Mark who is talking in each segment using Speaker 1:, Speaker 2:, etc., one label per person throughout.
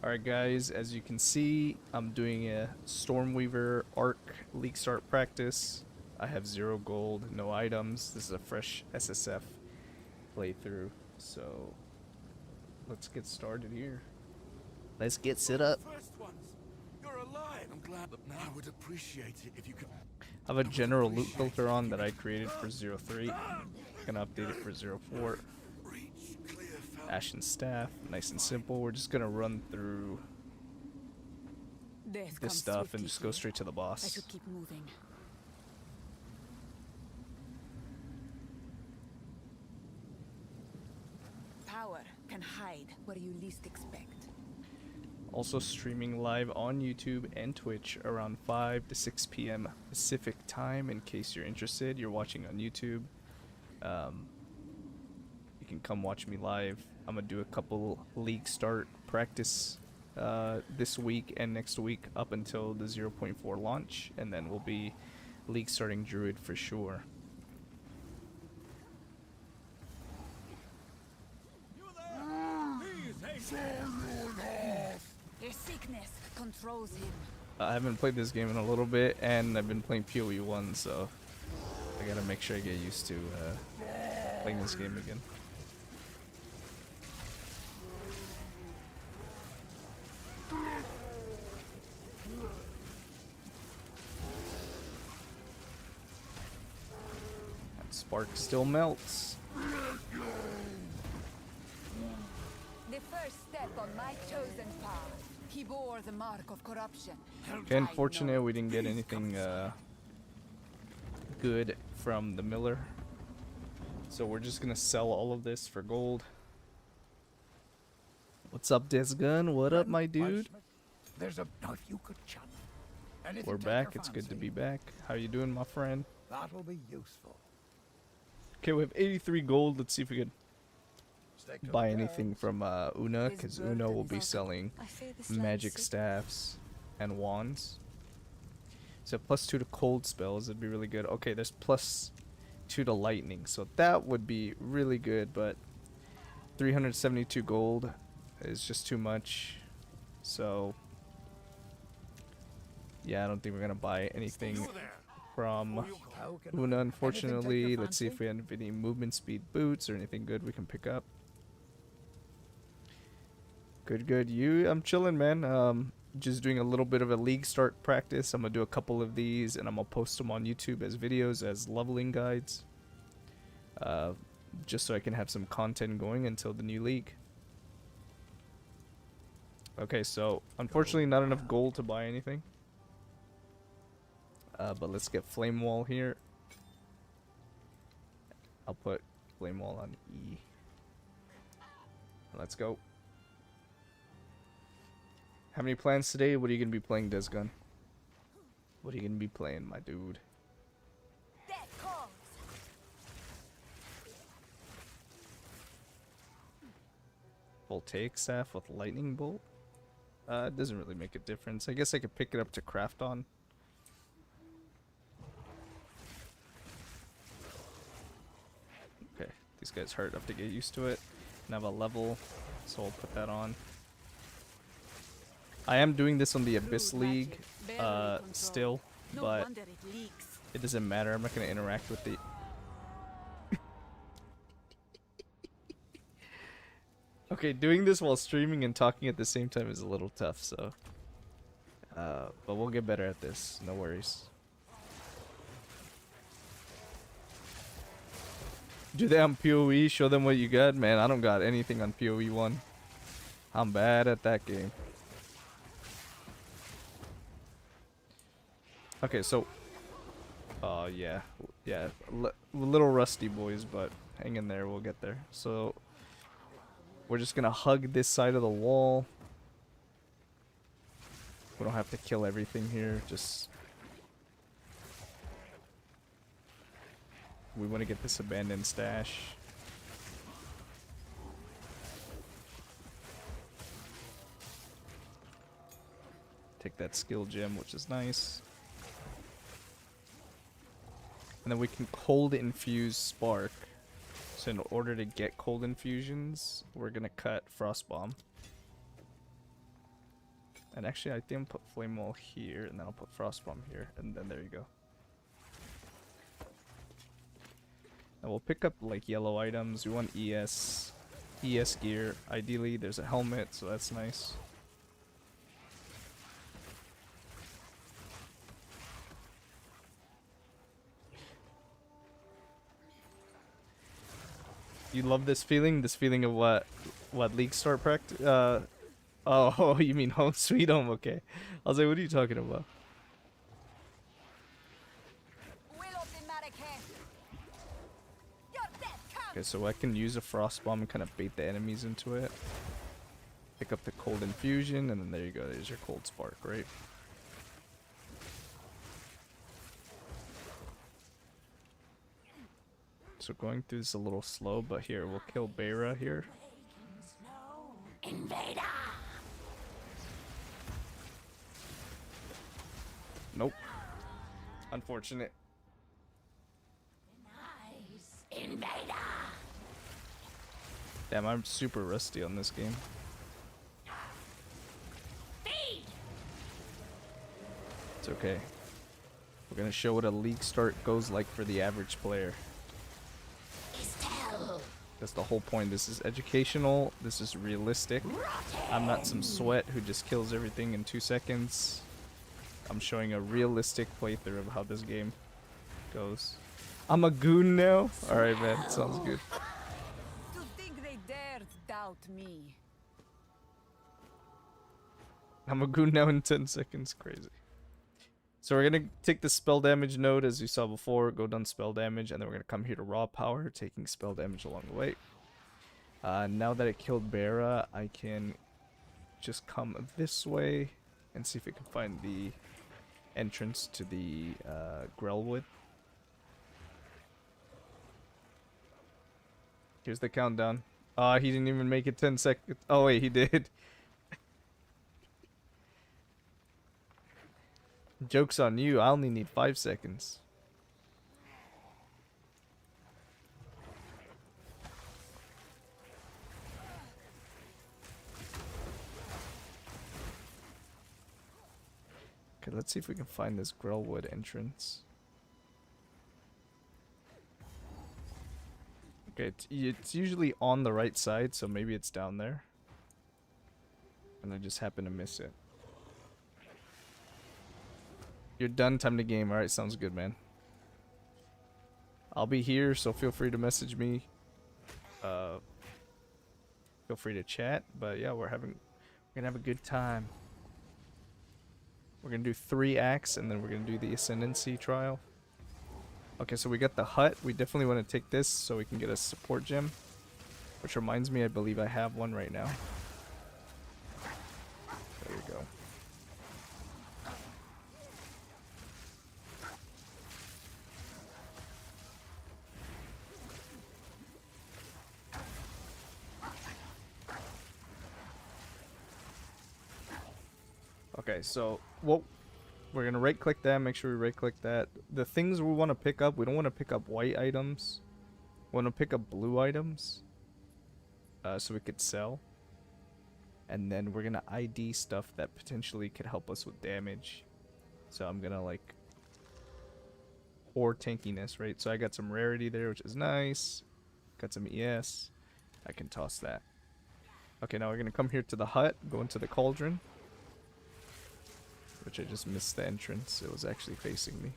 Speaker 1: Alright guys, as you can see, I'm doing a Stormweaver Arc League Start practice. I have 0 gold, no items. This is a fresh SSF playthrough, so let's get started here. Let's get set up.
Speaker 2: First ones. You're alive. I'm glad, but now I would appreciate it if you could.
Speaker 1: I have a general loot filter on that I created for 03. I'm gonna update it for 04.
Speaker 2: Reach clear.
Speaker 1: Ashen Staff, nice and simple. We're just gonna run through this stuff and just go straight to the boss.
Speaker 3: I should keep moving. Power can hide where you least expect.
Speaker 1: Also streaming live on YouTube and Twitch around 5 to 6 p.m. Pacific time in case you're interested. You're watching on YouTube. You can come watch me live. I'm going to do a couple League Start practice this week and next week up until the 0.4 launch. And then we'll be League starting Druid for sure.
Speaker 3: His sickness controls him.
Speaker 1: I haven't played this game in a little bit, and I've been playing PoE 1, so I gotta make sure I get used to playing this game again. That spark still melts.
Speaker 3: The first step on my chosen path. He bore the mark of corruption.
Speaker 1: Okay, unfortunately, we didn't get anything good from the miller, so we're just gonna sell all of this for gold. What's up, Desgun? What up, my dude?
Speaker 2: There's a knife you could chop.
Speaker 1: We're back. It's good to be back. How you doing, my friend?
Speaker 2: That'll be useful.
Speaker 1: Okay, we have 83 gold. Let's see if we could buy anything from Una, because Una will be selling magic staffs and wands. So +2 to cold spells would be really good. Okay, there's +2 to lightning, so that would be really good, but 372 gold is just too much. So yeah, I don't think we're gonna buy anything from Una, unfortunately. Let's see if we have any movement speed boots or anything good we can pick up. Good. I'm chilling, man. Just doing a little bit of a League Start practice. I'm gonna do a couple of these, and I'm gonna post them on YouTube as videos, as leveling guides. Just so I can have some content going until the new league. Okay, so unfortunately not enough gold to buy anything. But let's get Flame Wall here. I'll put Flame Wall on E. Let's go. How many plans today? What are you going to be playing, Desgun? What are you going to be playing, my dude?
Speaker 3: Death comes.
Speaker 1: Voltaic Staff with Lightning Bolt? It doesn't really make a difference. I guess I could pick it up to craft on. Okay, these guys hurt. I have to get used to it. And I have a level, so I'll put that on. I am doing this on the Abyss League still, but it doesn't matter. I'm not going to interact with the... Okay, doing this while streaming and talking at the same time is a little tough, so... but we'll get better at this, no worries. Do they on PoE? Show them what you got? Man, I don't got anything on PoE 1. I'm bad at that game. Okay, so... yeah. Little rusty, boys, but hang in there, we'll get there. So... we're just gonna hug this side of the wall. We don't have to kill everything here, just... we want to get this abandoned stash. Take that skill gem, which is nice. And then we can cold infuse spark. So in order to get cold infusions, we're gonna cut Frost Bomb. And actually, I think I'll put Flame Wall here, and then I'll put Frost Bomb here, and then there you go. And we'll pick up like yellow items. We want ES gear. Ideally, there's a helmet, so that's nice. You love this feeling? This feeling of what League Start practice? Oh, you mean Home Sweet Home? Okay. I was like, what are you talking about? Okay, so I can use a Frost Bomb and kind of bait the enemies into it. Pick up the Cold Infusion, and then there you go. There's your Cold Spark, right? So going through this a little slow, but here, we'll kill Beira here.
Speaker 3: Invader!
Speaker 1: Nope. Unfortunate.
Speaker 3: Nice. Invader!
Speaker 1: Damn, I'm super rusty on this game.
Speaker 3: Feed!
Speaker 1: It's okay. We're gonna show what a League Start goes like for the average player. That's the whole point. This is educational. This is realistic. I'm not some sweat who just kills everything in 2 seconds. I'm showing a realistic playthrough of how this game goes. I'm a goon now? Alright, man. Sounds good.
Speaker 3: To think they dared doubt me.
Speaker 1: I'm a goon now in 10 seconds. Crazy. So we're going to take the spell damage node as you saw before, go down spell damage, and then we're going to come here to raw power, taking spell damage along the way. Now that I killed Beira, I can just come this way and see if we can find the entrance to the Grelwood. Here's the countdown. He didn't even make it 10 seconds. Oh wait, he did. Joke's on you, I only need 5 seconds. Okay, let's see if we can find this Grelwood entrance. Okay, it's usually on the right side, so maybe it's down there. And I just happen to miss it. You're done, time to game. Alright, sounds good, man. I'll be here, so feel free to message me. Feel free to chat, but yeah, we're gonna have a good time. We're gonna do 3 acts, and then we're gonna do the Ascendancy trial. Okay, so we got the hut. We definitely want to take this so we can get a support gem. Which reminds me, I believe I have one right now. There you go. Okay, so what we're gonna right click that, make sure we right click that. The things we want to pick up, we don't want to pick up white items. We want to pick up blue items. So we could sell. And then we're gonna ID stuff that potentially could help us with damage. So I'm gonna like or tankiness, right? So I got some rarity there, which is nice. Got some ES. I can toss that. Okay, now we're gonna come here to the hut, go into the cauldron. Which I just missed the entrance. It was actually facing me.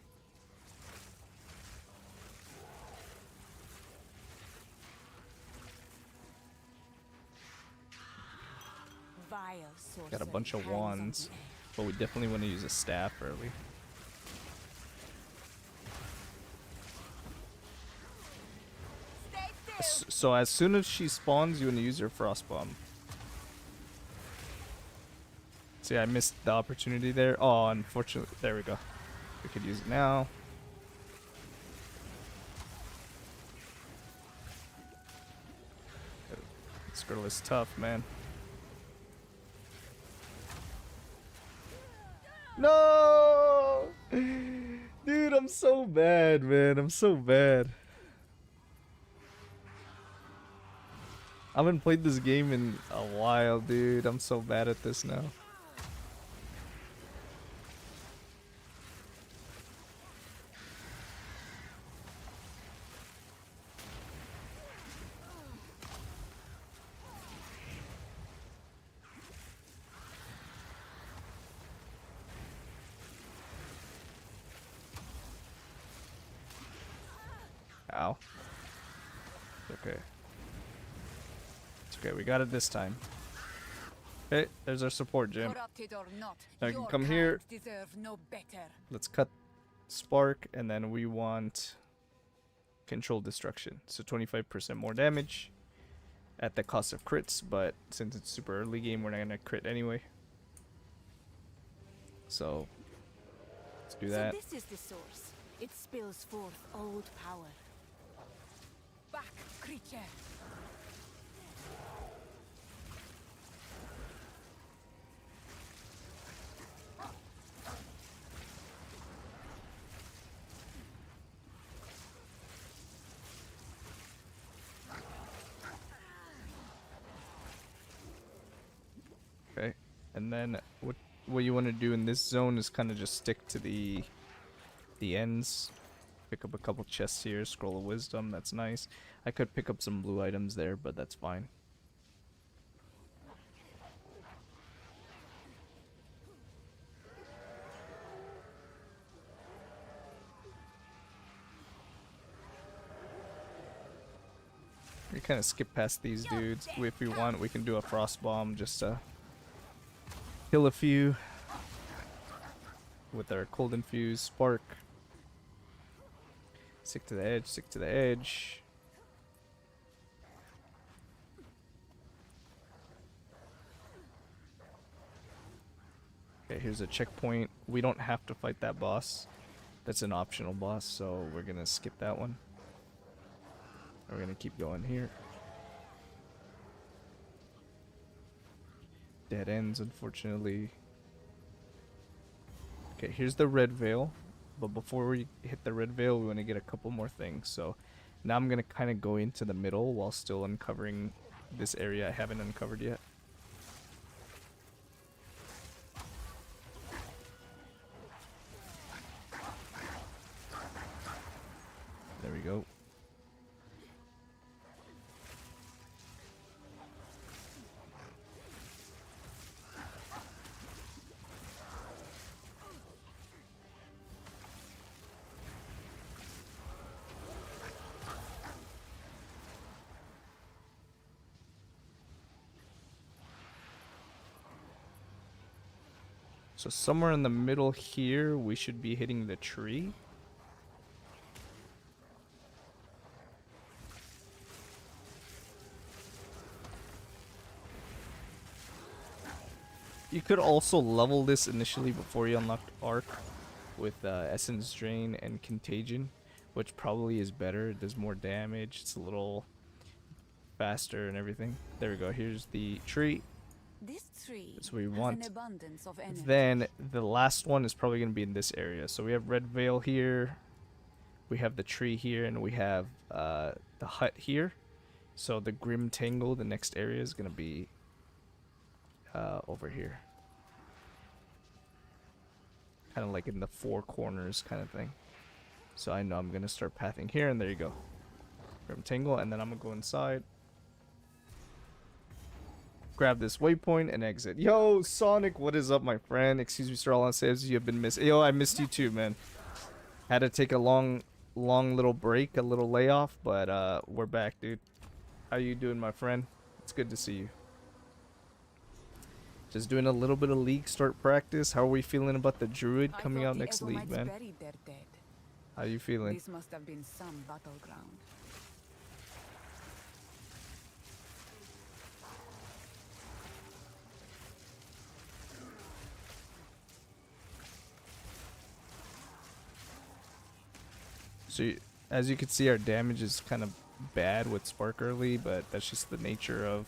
Speaker 1: Got a bunch of wands, but we definitely want to use a staff early. So as soon as she spawns, you want to use your frost bomb. See, I missed the opportunity there. Oh, unfortunately. There we go. We could use it now. This girl is tough, man. No! Dude, I'm so bad, man. I'm so bad. I haven't played this game in a while, dude. I'm so bad at this now. Ow. Okay. It's okay, we got it this time. Okay, there's our support gem.
Speaker 3: Corrupted or not,
Speaker 1: Now you can
Speaker 3: your
Speaker 1: come here.
Speaker 3: kind deserve no better.
Speaker 1: Let's cut spark, and then we want control destruction. So 25% more damage at the cost of crits, but since it's super early game, we're not gonna crit anyway. So let's do that.
Speaker 4: So this is the source. It spills forth old power.
Speaker 3: Back, creature.
Speaker 1: Okay, and then what you want to do in this zone is kind of just stick to the ends. Pick up a couple chests here, scroll of wisdom, that's nice. I could pick up some blue items there, but that's fine. We kind of skip past these dudes. If we want, we can do a frost bomb just to kill a few with our cold infused spark. Stick to the edge, stick to the edge. Okay, here's a checkpoint. We don't have to fight that boss. That's an optional boss, so we're gonna skip that one. We're gonna keep going here. Dead ends, unfortunately. Okay, here's the red veil. But before we hit the red veil, we want to get a couple more things. So now I'm gonna kind of go into the middle while still uncovering this area I haven't uncovered yet. There we go. So somewhere in the middle here, we should be hitting the tree. You could also level this initially before you unlocked Arc with Essence Drain and Contagion, which probably is better. It does more damage. It's a little faster and everything. There we go. Here's the tree.
Speaker 3: This tree
Speaker 1: That's what we
Speaker 3: has
Speaker 1: want.
Speaker 3: an abundance of energy.
Speaker 1: Then the last one is probably going to be in this area. So we have Red Veil here, we have the tree here, and we have the hut here. So the Grim Tangle, the next area, is going to be over here. Kind of like in the four corners kind of thing. So I know I'm going to start pathing here, and there you go. Grim Tangle, and then I'm going to go inside. Grab this waypoint and exit. Yo, Sonic, what is up, my friend? Excuse me, sir. All I say is you have been missed. Yo, I missed you too, man. Had to take a long little break, a little layoff, but we're back, dude. How you doing, my friend? It's good to see you. Just doing a little bit of league start practice. How are we feeling about the Druid coming out next league, man? How you feeling?
Speaker 3: This must have been some battleground.
Speaker 1: So as you can see, our damage is kind of bad with Spark early, but that's just the nature of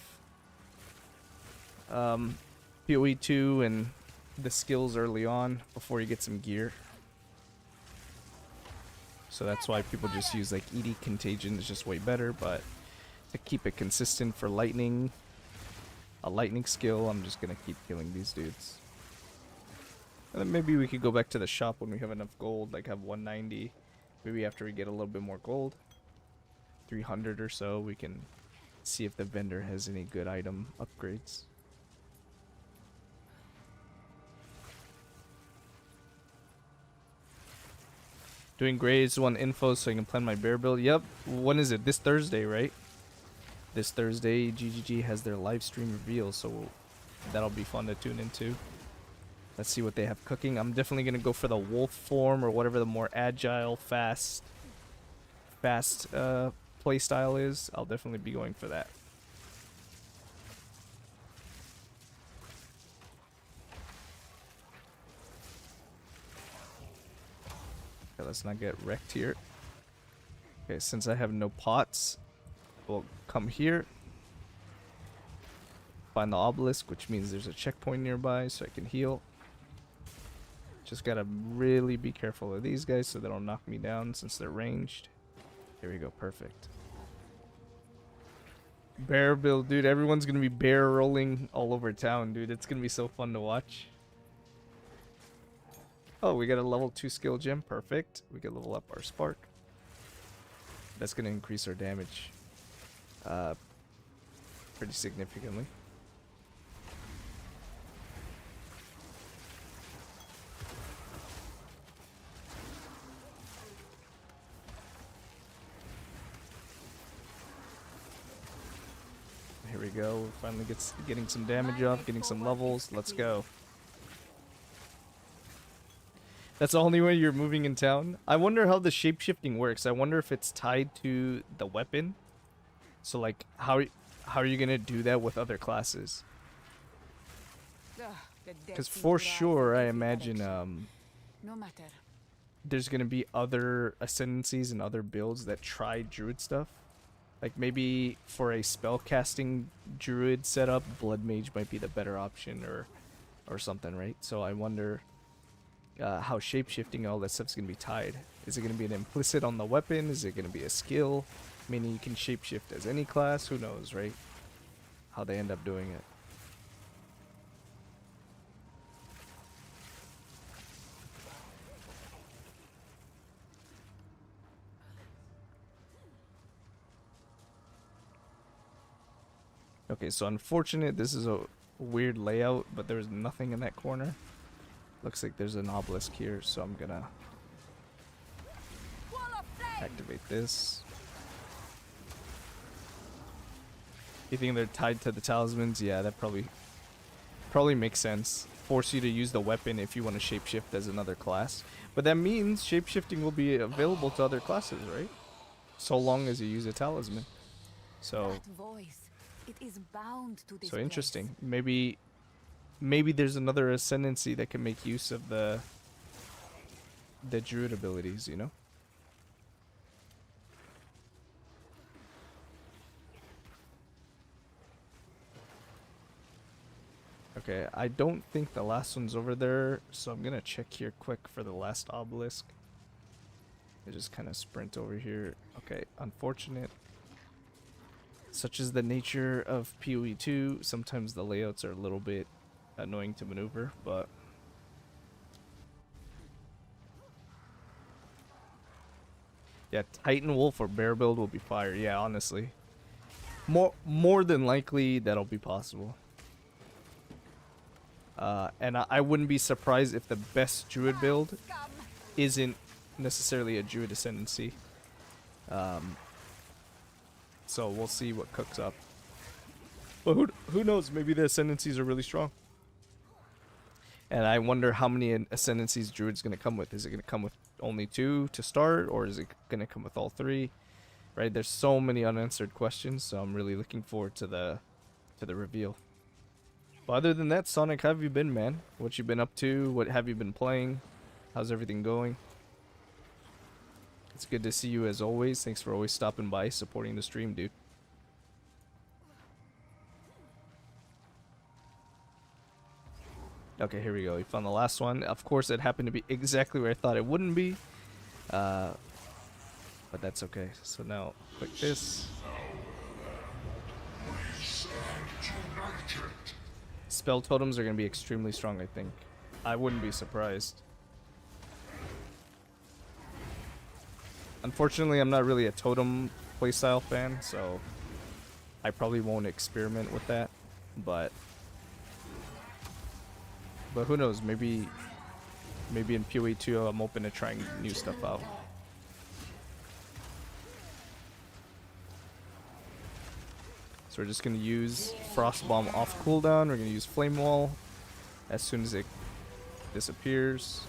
Speaker 1: PoE 2 and the skills early on before you get some gear. So that's why people just use like ED Contagion is just way better, but to keep it consistent for lightning, a lightning skill, I'm just gonna keep killing these dudes. And then maybe we could go back to the shop when we have enough gold, like have 190. Maybe after we get a little bit more gold, 300 or so, we can see if the vendor has any good item upgrades. Doing grades, want info so I can plan my bear build. Yep. When is it? This Thursday, right? This Thursday, GGG has their live stream reveal, so that'll be fun to tune into. Let's see what they have cooking. I'm definitely gonna go for the wolf form or whatever the more agile, fast play style is. I'll definitely be going for that. Okay, let's not get wrecked here. Okay, since I have no pots, we'll come here. Find the obelisk, which means there's a checkpoint nearby so I can heal. Just gotta really be careful of these guys so they don't knock me down since they're ranged. Here we go, perfect. Bear build, dude. Everyone's gonna be bear rolling all over town, dude. It's gonna be so fun to watch. Oh, we got a level 2 skill gem. Perfect. We can level up our spark. That's gonna increase our damage pretty significantly. Here we go. We're finally getting some damage off, getting some levels. Let's go. That's the only way you're moving in town? I wonder how the shapeshifting works. I wonder if it's tied to the weapon. So, like, how are you going to do that with other classes? Because for sure, I imagine there's going to be other ascendancies and other builds that try druid stuff. Like, maybe for a spellcasting druid setup, blood mage might be the better option or something, right? So I wonder how shapeshifting, all that stuff's going to be tied. Is it going to be an implicit on the weapon? Is it going to be a skill? Meaning you can shapeshift as any class? Who knows, right? How they end up doing it. Okay, so unfortunate, this is a weird layout, but there's nothing in that corner. Looks like there's an obelisk here, so I'm gonna activate this. You think they're tied to the talismans? Yeah, that probably makes sense. Force you to use the weapon if you want to shapeshift as another class. But that means shapeshifting will be available to other classes, right? So long as you use a talisman. So
Speaker 4: it is bound to this
Speaker 1: interesting. Maybe there's another ascendancy that can make use of the druid abilities, you know? Okay, I don't think the last one's over there, so I'm gonna check here quick for the last obelisk. I just kind of sprint over here. Okay, unfortunate. Such is the nature of PoE 2. Sometimes the layouts are a little bit annoying to maneuver, but yeah, Titan Wolf or Bear build will be fire. Yeah, honestly, more than likely that'll be possible. And I wouldn't be surprised if the best Druid build isn't necessarily a Druid Ascendancy. So we'll see what cooks up. But who knows? Maybe the Ascendancies are really strong. And I wonder how many Ascendancies Druid's going to come with. Is it going to come with only 2 to start, or is it going to come with all 3? Right? There's so many unanswered questions, so I'm really looking forward to the reveal. But other than that, Sonic, how have you been, man? What you been up to? What have you been playing? How's everything going? It's good to see you as always. Thanks for always stopping by, supporting the stream, dude. Okay, here we go. We found the last one. Of course, it happened to be exactly where I thought it wouldn't be. But that's okay. So now, click this. Spell totems are going to be extremely strong, I think. I wouldn't be surprised. Unfortunately, I'm not really a totem playstyle fan, so I probably won't experiment with that. But who knows? Maybe in PoE 2 I'm open to trying new stuff out. So we're just going to use Frost Bomb off cooldown. We're going to use Flame Wall as soon as it disappears.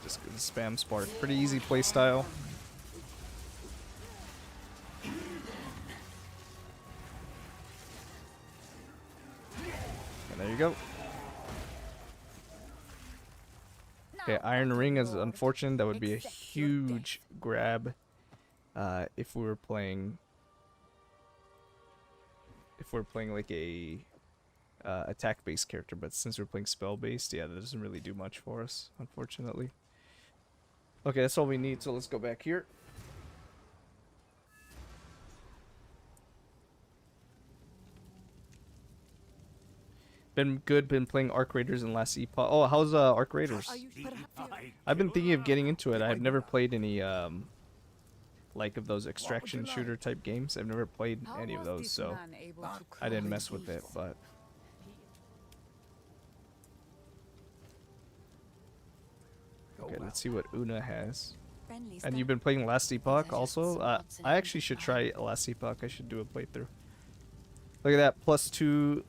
Speaker 1: Just gonna spam Spark. Pretty easy playstyle. And there you go. Okay, Iron Ring is unfortunate. That would be a huge grab if we were playing like a attack-based character, but since we're playing spell-based, yeah, that doesn't really do much for us, unfortunately. Okay, that's all we need, so let's go back here. Been good, been playing Arc Raiders in last epoch. Oh, how's Arc Raiders? I've been thinking of getting into it. I've never played any like of those extraction shooter type games. I've never played any of those, so I didn't mess with it, but okay, let's see what Una has. And you've been playing Last Epoch also? I actually should try Last Epoch. I should do a playthrough. Look at that, +2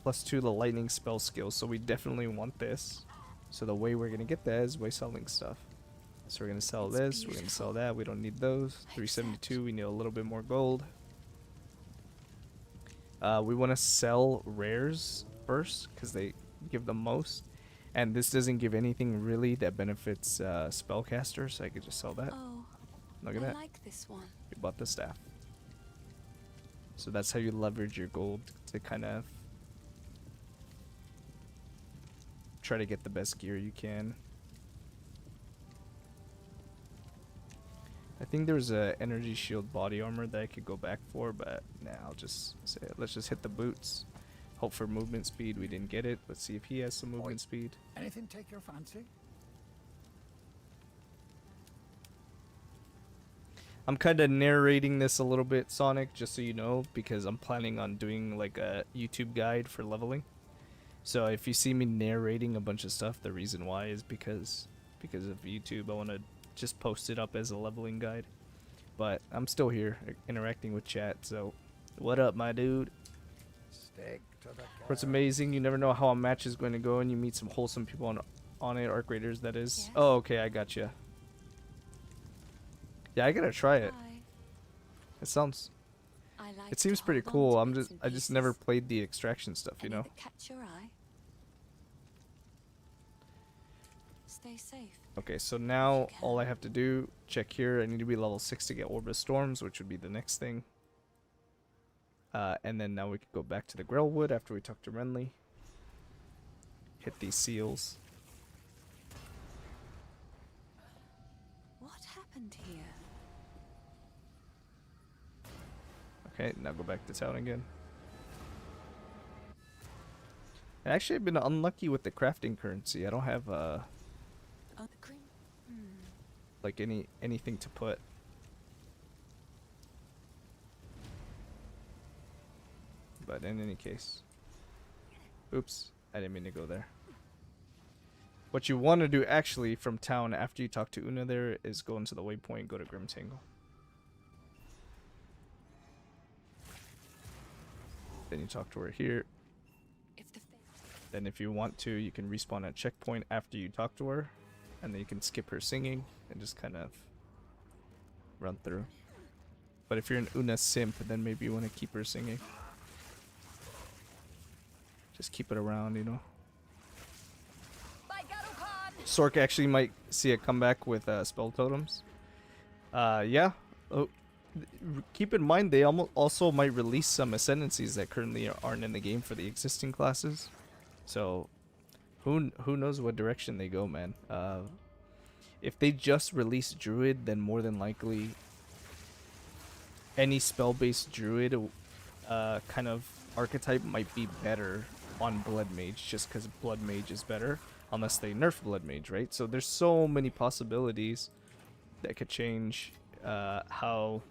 Speaker 1: the lightning spell skills, so we definitely want this. So the way we're gonna get that is by selling stuff. So we're gonna sell this, we're gonna sell that, we don't need those. 372, we need a little bit more gold. We want to sell rares first, because they give the most. And this doesn't give anything really that benefits spellcasters, so I could just sell that.
Speaker 4: Oh,
Speaker 1: Look at that.
Speaker 4: I like this one.
Speaker 1: We bought the staff. So that's how you leverage your gold to kind of try to get the best gear you can. I think there's a energy shield body armor that I could go back for, but nah, I'll just say it. Let's just hit the boots. Hope for movement speed. We didn't get it. Let's see if he has some movement speed.
Speaker 5: Anything take your fancy?
Speaker 1: I'm kind of narrating this a little bit, Sonic, just so you know, because I'm planning on doing like a YouTube guide for leveling. So if you see me narrating a bunch of stuff, the reason why is because of YouTube. I want to just post it up as a leveling guide. But I'm still here interacting with chat, so what up, my dude?
Speaker 5: Stick to the
Speaker 1: It's amazing. You never know how a match is going to go, and you meet some wholesome people on it. Arc Raiders, that is.
Speaker 4: Yes.
Speaker 1: Oh, okay, I gotcha. Yeah, I gotta try it.
Speaker 4: Hi.
Speaker 1: It sounds.
Speaker 4: I like
Speaker 1: It seems
Speaker 4: to
Speaker 1: pretty
Speaker 4: hold on
Speaker 1: cool.
Speaker 4: to
Speaker 1: I
Speaker 4: bits and
Speaker 1: just never
Speaker 4: pieces.
Speaker 1: played the extraction stuff, you
Speaker 4: Any
Speaker 1: know.
Speaker 4: that catch your eye? Stay safe.
Speaker 1: Okay, so now all I have to do, check here. I need to be level 6 to get Orb of Storms, which would be the next thing. And then now we can go back to the Grelwood after we talk to Renly. Hit these seals.
Speaker 4: What happened here?
Speaker 1: Okay, now go back to town again. And actually, I've been unlucky with the crafting currency. I don't have
Speaker 4: Oh, the green.
Speaker 1: like anything to put. But in any case, oops, I didn't mean to go there. What you want to do actually from town after you talk to Una there is go into the waypoint, go to Grim Tangle. Then you talk to her here.
Speaker 4: If the
Speaker 1: Then if you want to, you can respawn at checkpoint after you talk to her. And then you can skip her singing and just kind of run through. But if you're an Una simp, then maybe you want to keep her singing. Just keep it around, you know. Sork actually might see a comeback with spell totems. Yeah. Oh, keep in mind they also might release some ascendancies that currently aren't in the game for the existing classes. So who knows what direction they go, man. If they just release Druid, then more than likely any spell-based Druid kind of archetype might be better on Blood Mage, just because Blood Mage is better, unless they nerf Blood Mage, right? So there's so many possibilities that could change how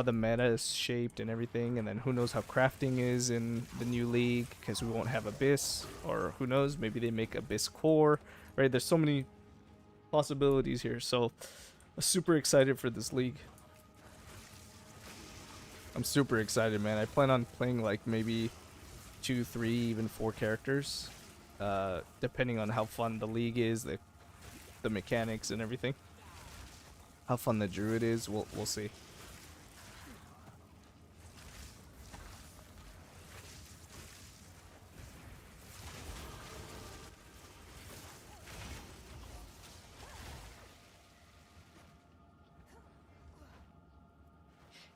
Speaker 1: the meta is shaped and everything, and then who knows how crafting is in the new league, because we won't have Abyss, or who knows, maybe they make Abyss Core, right? There's so many possibilities here, so I'm super excited for this league. I'm super excited, man. I plan on playing like maybe 2, 3, even 4 characters, depending on how fun the league is, the mechanics and everything. How fun the druid is, we'll see.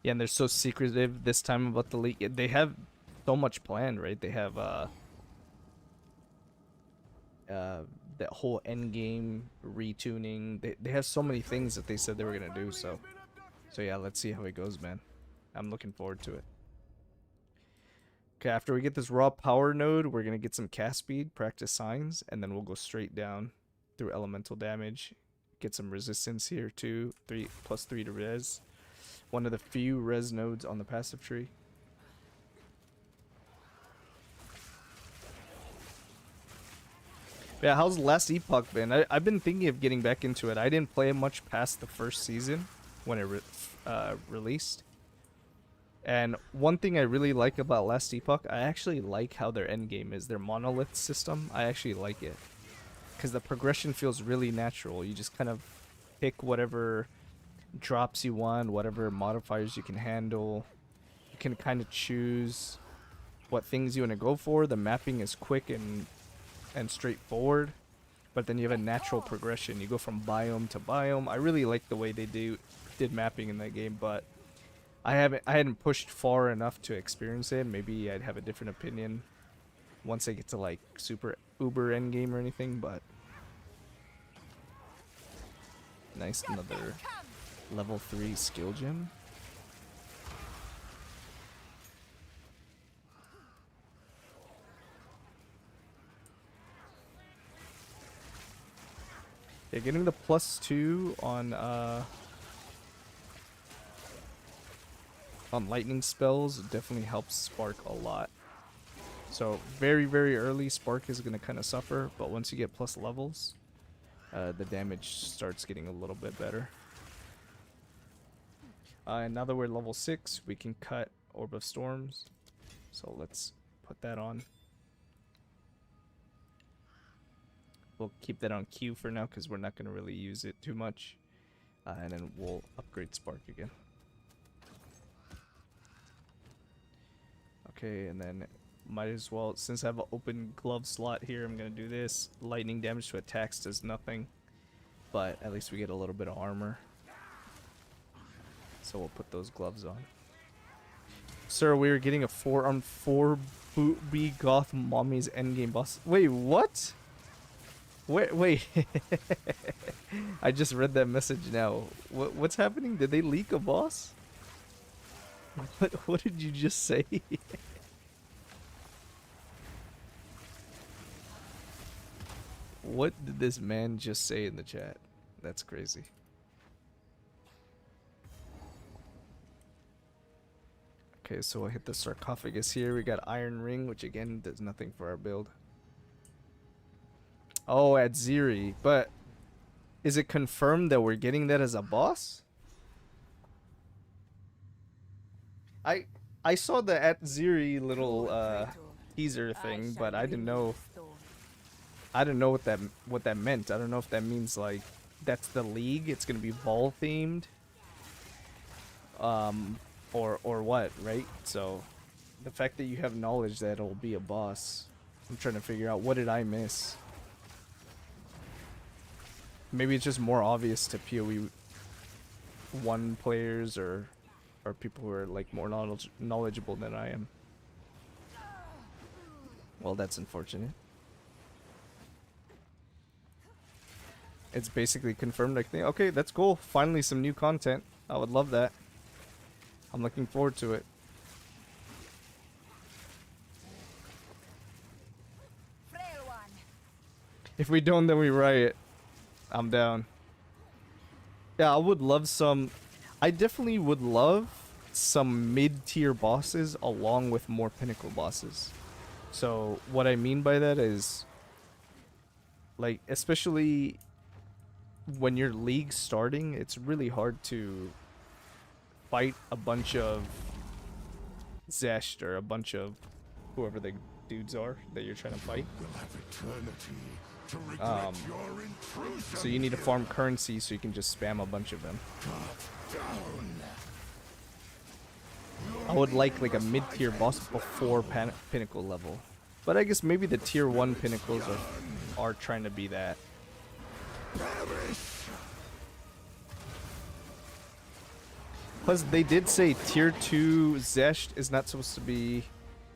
Speaker 1: Yeah, and they're so secretive this time about the league. They have so much planned, right? They have that whole end game retuning. They have so many things that they said they were gonna do. So yeah, let's see how it goes, man. I'm looking forward to it. Okay, after we get this raw power node, we're gonna get some cast speed, practice signs, and then we'll go straight down through elemental damage. Get some resistance here too. +3 to res. One of the few res nodes on the passive tree. Yeah, how's Last Epoch been? I've been thinking of getting back into it. I didn't play it much past the first season when it released. And one thing I really like about Last Epoch, I actually like how their endgame is. Their monolith system, I actually like it. Because the progression feels really natural. You just kind of pick whatever drops you want, whatever modifiers you can handle. You can kind of choose what things you want to go for. The mapping is quick and straightforward, but then you have a natural progression. You go from biome to biome. I really like the way they did mapping in that game, but I hadn't pushed far enough to experience it. Maybe I'd have a different opinion once I get to like super uber endgame or anything, but nice, another level 3 skill gem. Yeah, getting the +2 on lightning spells definitely helps Spark a lot. So very, very early, Spark is going to kind of suffer, but once you get plus levels, the damage starts getting a little bit better. And now that we're level 6, we can cut Orb of Storms. So let's put that on. We'll keep that on Q for now because we're not going to really use it too much. And then we'll upgrade Spark again. Okay, and then might as well, since I have an open glove slot here, I'm going to do this. Lightning damage to attacks does nothing, but at least we get a little bit of armor. So we'll put those gloves on. Sir, we are getting a 4-on-4 B Goth Mommy's endgame boss. Wait, what? Wait. I just read that message now. What's happening? Did they leak a boss? What did you just say? What did this man just say in the chat? That's crazy. Okay, so we'll hit the sarcophagus here. We got Iron Ring, which again does nothing for our build. Oh, at Ziri. But is it confirmed that we're getting that as a boss? I saw the at Ziri little teaser thing, but I didn't know what that meant. I don't know if that means like that's the league. It's gonna be Vaal themed. Or what, right? So the fact that you have knowledge that it'll be a boss, I'm trying to figure out what did I miss. Maybe it's just more obvious to PoE 1 players or people who are like more knowledgeable than I am. Well, that's unfortunate. It's basically confirmed. I think, okay, that's cool. Finally, some new content. I would love that. I'm looking forward to it. If we don't, then we riot. I'm down. Yeah, I would love some... I definitely would love some mid-tier bosses along with more pinnacle bosses. So, what I mean by that is... like, especially when your league's starting, it's really hard to fight a bunch of zeshed or a bunch of whoever the dudes are that you're trying to fight.
Speaker 2: We'll have eternity to regret your intrusion.
Speaker 1: So you need to farm currency so you can just spam a bunch of them.
Speaker 2: Down.
Speaker 1: I would like a mid-tier boss before pinnacle level. But I guess maybe the tier 1 pinnacles are trying to be that. Plus, they did say tier 2 Zesht is not supposed to be,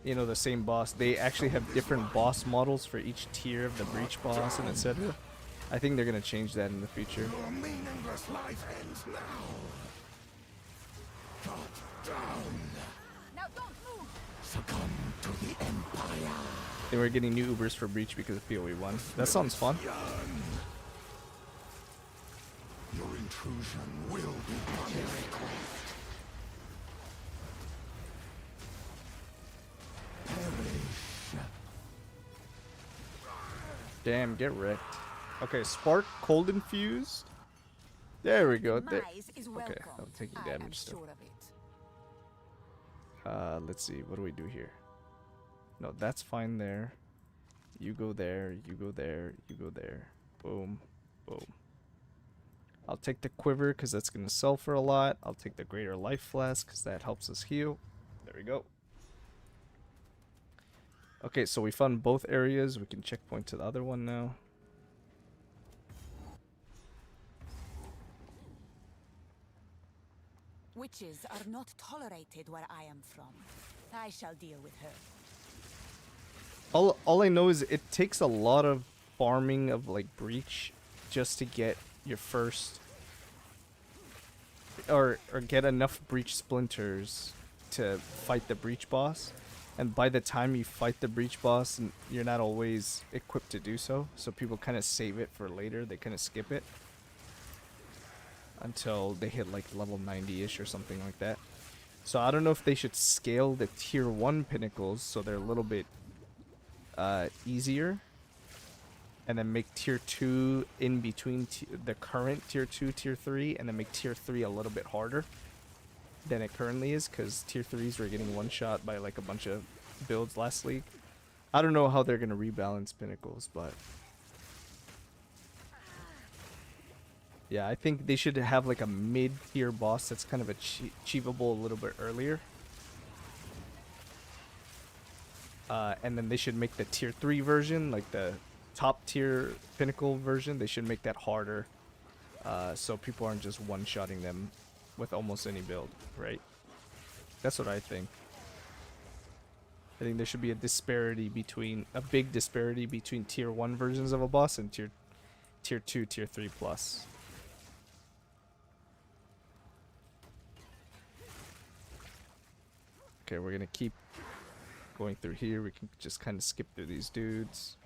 Speaker 1: you know, the same boss. They actually have different boss models for each tier of the breach boss and etc. I think they're going to change that in the future.
Speaker 2: Your meaningless life ends now. Cut down.
Speaker 3: Now don't move.
Speaker 2: Succumb to the Empire.
Speaker 1: They were getting new Ubers for breach because of PoE 1. That sounds fun.
Speaker 2: Your intrusion will be punished. Perish.
Speaker 1: Damn, get wrecked. Okay, Spark, Cold Infused. There we go. There. Okay, I'm taking damage still. Let's see. What do we do here? No, that's fine there. You go there, you go there, you go there. Boom, boom. I'll take the Quiver because that's going to sell for a lot. I'll take the Greater Life Flask because that helps us heal. There we go. Okay, so we found both areas. We can checkpoint to the other one now.
Speaker 4: Witches are not tolerated where I am from. I shall deal with her.
Speaker 1: All I know is it takes a lot of farming of like breach just to get your first or get enough breach splinters to fight the breach boss. And by the time you fight the breach boss, you're not always equipped to do so. So people kind of save it for later. They kind of skip it until they hit like level 90-ish or something like that. So I don't know if they should scale the tier 1 pinnacles so they're a little bit easier, and then make tier 2 in between the current tier 2, tier 3, and then make tier 3 a little bit harder than it currently is, because tier 3s were getting one shot by like a bunch of builds last league. I don't know how they're going to rebalance pinnacles, but yeah, I think they should have like a mid-tier boss that's kind of achievable a little bit earlier. And then they should make the tier 3 version, like the top tier pinnacle version, they should make that harder. So people aren't just one-shotting them with almost any build, right? That's what I think. I think there should be a big disparity between tier 1 versions of a boss and tier 2, tier 3 plus. Okay, we're gonna keep going through here. We can just kind of skip through these dudes.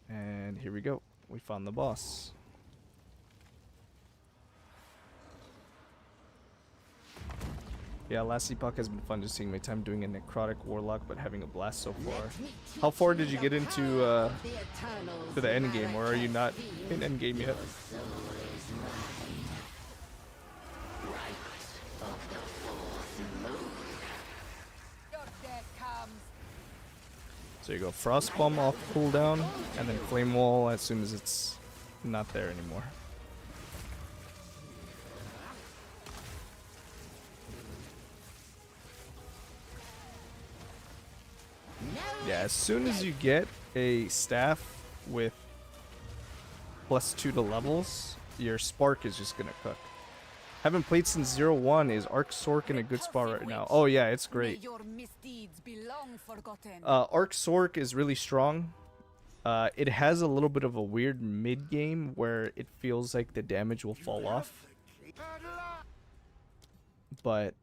Speaker 1: And here we go. We found the boss. Yeah, last epoch has been fun, just seeing my time doing a necrotic warlock, but having a blast so far. How far did you get into to the end game, or are you not in end game yet? So you go Frost Bomb off cooldown, and then Flame Wall as soon as it's not there anymore. Yeah, as soon as you get a staff with +2 to levels, your Spark is just gonna cook. Haven't played since 0-1. Is Arc Stork in a good spot right now? Oh yeah, it's great. Arc Stork is really strong. It has a little bit of a weird mid game where it feels like the damage will fall off. But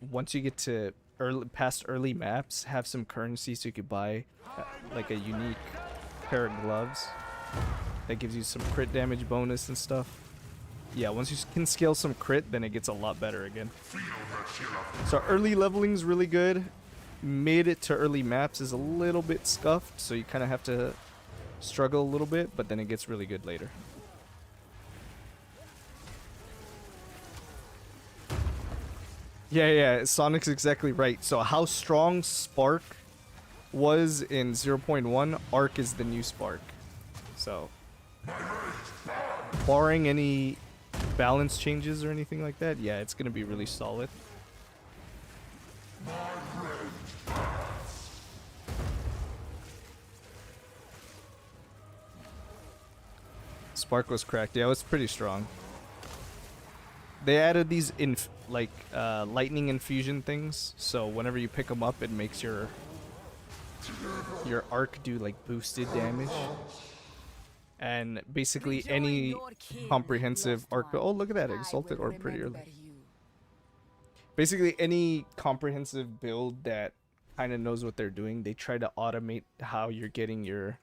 Speaker 1: once you get to past early maps, have some currency so you could buy like a unique pair of gloves that gives you some crit damage bonus and stuff. Yeah, once you can scale some crit, then it gets a lot better again. So early leveling is really good. Mid to early maps is a little bit scuffed, so you kind of have to struggle a little bit, but then it gets really good later. Yeah, Sonic's exactly right. So how strong Spark was in 0.1, Arc is the new Spark. So, barring any balance changes or anything like that, yeah, it's gonna be really solid. Spark was cracked. Yeah, it was pretty strong. They added these lightning infusion things, so whenever you pick them up, it makes your arc do like boosted damage. And basically any comprehensive arc. Oh, look at that exalted orb pretty early. Basically any comprehensive build that kind of knows what they're doing, they try to automate how you're getting your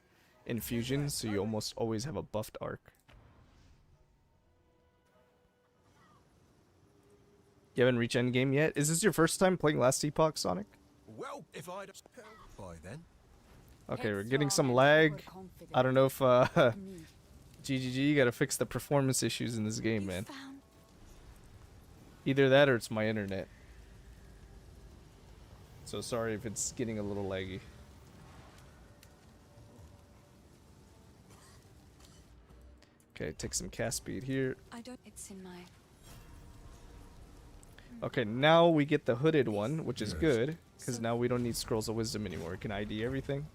Speaker 1: infusions, so you almost always have a buffed arc. You haven't reached endgame yet? Is this your first time playing Last Epoch, Sonic?
Speaker 2: Well, if I'd by then.
Speaker 1: Okay, we're getting some lag. I don't know if GGG, you gotta fix the performance issues in this game, man. Either that or it's my internet. So sorry if it's getting a little laggy. Okay, take some cast speed here.
Speaker 3: It's in my...
Speaker 1: Okay, now we get the hooded one, which is good, because now we don't need Scrolls of Wisdom anymore. We can ID everything,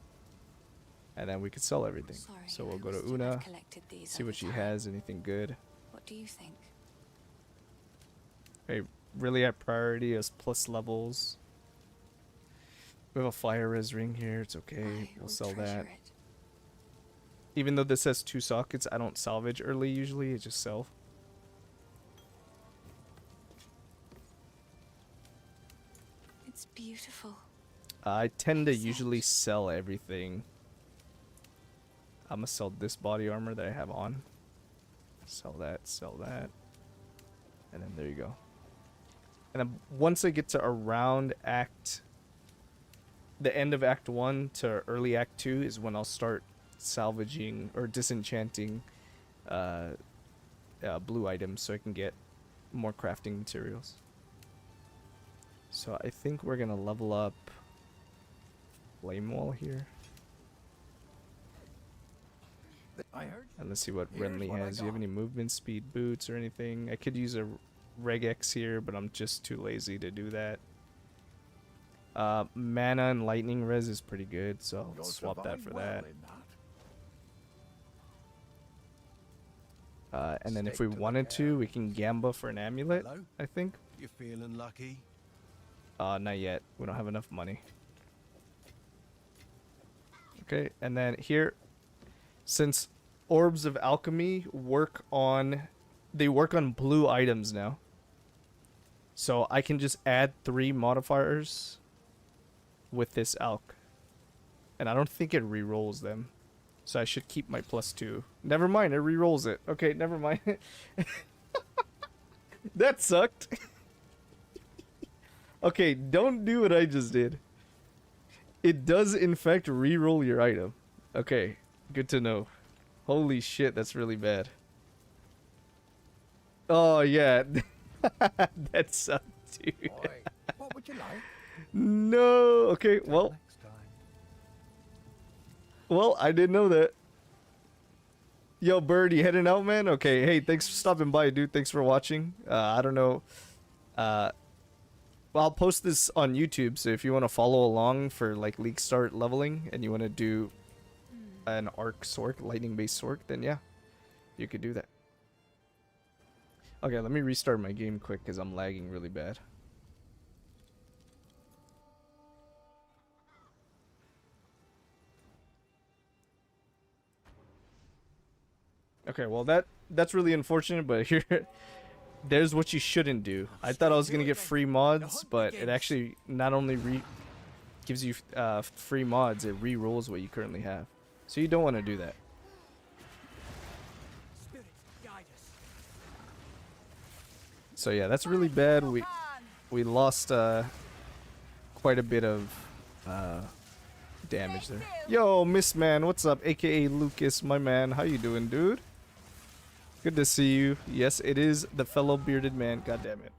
Speaker 1: and then we can sell everything. So we'll go to Una, see what she has, anything good.
Speaker 3: What do you think?
Speaker 1: Okay, really at priority as plus levels. We have a fire res ring here, it's okay, we'll sell that. Even though this has 2 sockets, I don't salvage early usually, I just sell.
Speaker 3: It's beautiful.
Speaker 1: I tend to usually sell everything. I'm gonna sell this body armor that I have on. Sell that, and then there you go. And then once I get to around the end of Act 1 to early Act 2 is when I'll start salvaging or disenchanting blue items so I can get more crafting materials. So I think we're gonna level up Flame Wall here. And let's see what Renly has. Do you have any movement speed boots or anything? I could use a regex here, but I'm just too lazy to do that. Mana and lightning res is pretty good, so I'll swap that for that. And then if we wanted to, we can Gamba for an amulet, I think.
Speaker 2: You feeling lucky?
Speaker 1: Not yet. We don't have enough money. Okay, and then here, since Orbs of Alchemy work on blue items now. So I can just add 3 modifiers with this alch. And I don't think it re-rolls them. So I should keep my +2. Never mind, it re-rolls it. Okay, never mind. That sucked. Okay, don't do what I just did. It does in fact re-roll your item. Okay, good to know. Holy shit, that's really bad. Oh yeah. That sucked, dude.
Speaker 5: Boy, what would you like?
Speaker 1: No. Okay, well.
Speaker 5: Next time.
Speaker 1: Well, I didn't know that. Yo, Bird, you heading out, man? Okay, hey, thanks for stopping by, dude. Thanks for watching. I don't know. Well, I'll post this on YouTube, so if you want to follow along for like League Start leveling and you want to do an Arc Sork, lightning-based Sork, then yeah, you could do that. Okay, let me restart my game quick because I'm lagging really bad. Okay, well that's really unfortunate, but here, there's what you shouldn't do. I thought I was gonna get free mods, but it actually not only gives you free mods, it re-rolls what you currently have. So you don't want to do that. So yeah, that's really bad. We lost quite a bit of damage there. Yo, Miss Man, what's up? AKA Lucas, my man. How you doing, dude? Good to see you. Yes, it is the fellow bearded man. God damn it.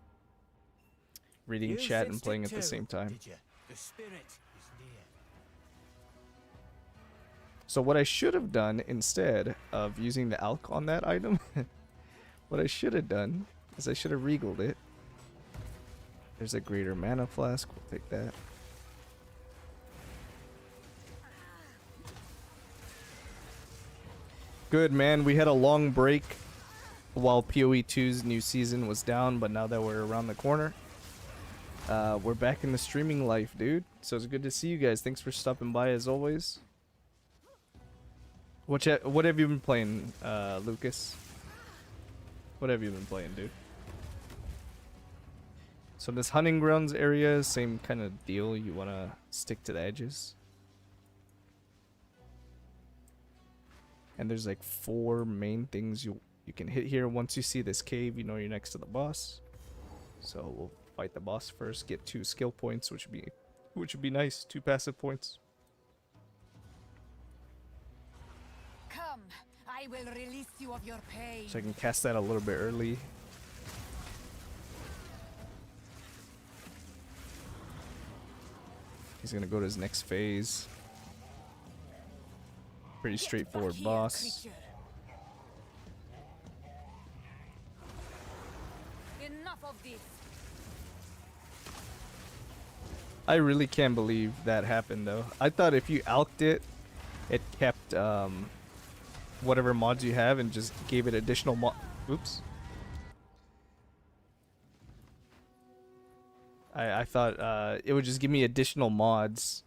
Speaker 1: reading chat and playing at the same time.
Speaker 5: Did you? The spirit is near.
Speaker 1: So what I should have done instead of using the alch on that item, what I should have done is I should have regaled it. There's a greater mana flask. We'll take that. Good, man. We had a long break while PoE2's new season was down, but now that we're around the corner, we're back in the streaming life, dude. So it's good to see you guys. Thanks for stopping by as always. What have you been playing, Lucas? What have you been playing, dude? So this hunting grounds area, same kind of deal. You want to stick to the edges. And there's like 4 main things you can hit here. Once you see this cave, you know you're next to the boss. So we'll fight the boss first, get 2 skill points, which would be nice. 2 passive points.
Speaker 3: Come, I will release you of your pain.
Speaker 1: So I can cast that a little bit early. He's gonna go to his next phase. Pretty straightforward boss.
Speaker 3: Enough of this.
Speaker 1: I really can't believe that happened though. I thought if you alched it, it kept whatever mods you have and just gave it additional mod. Oops. I thought it would just give me additional mods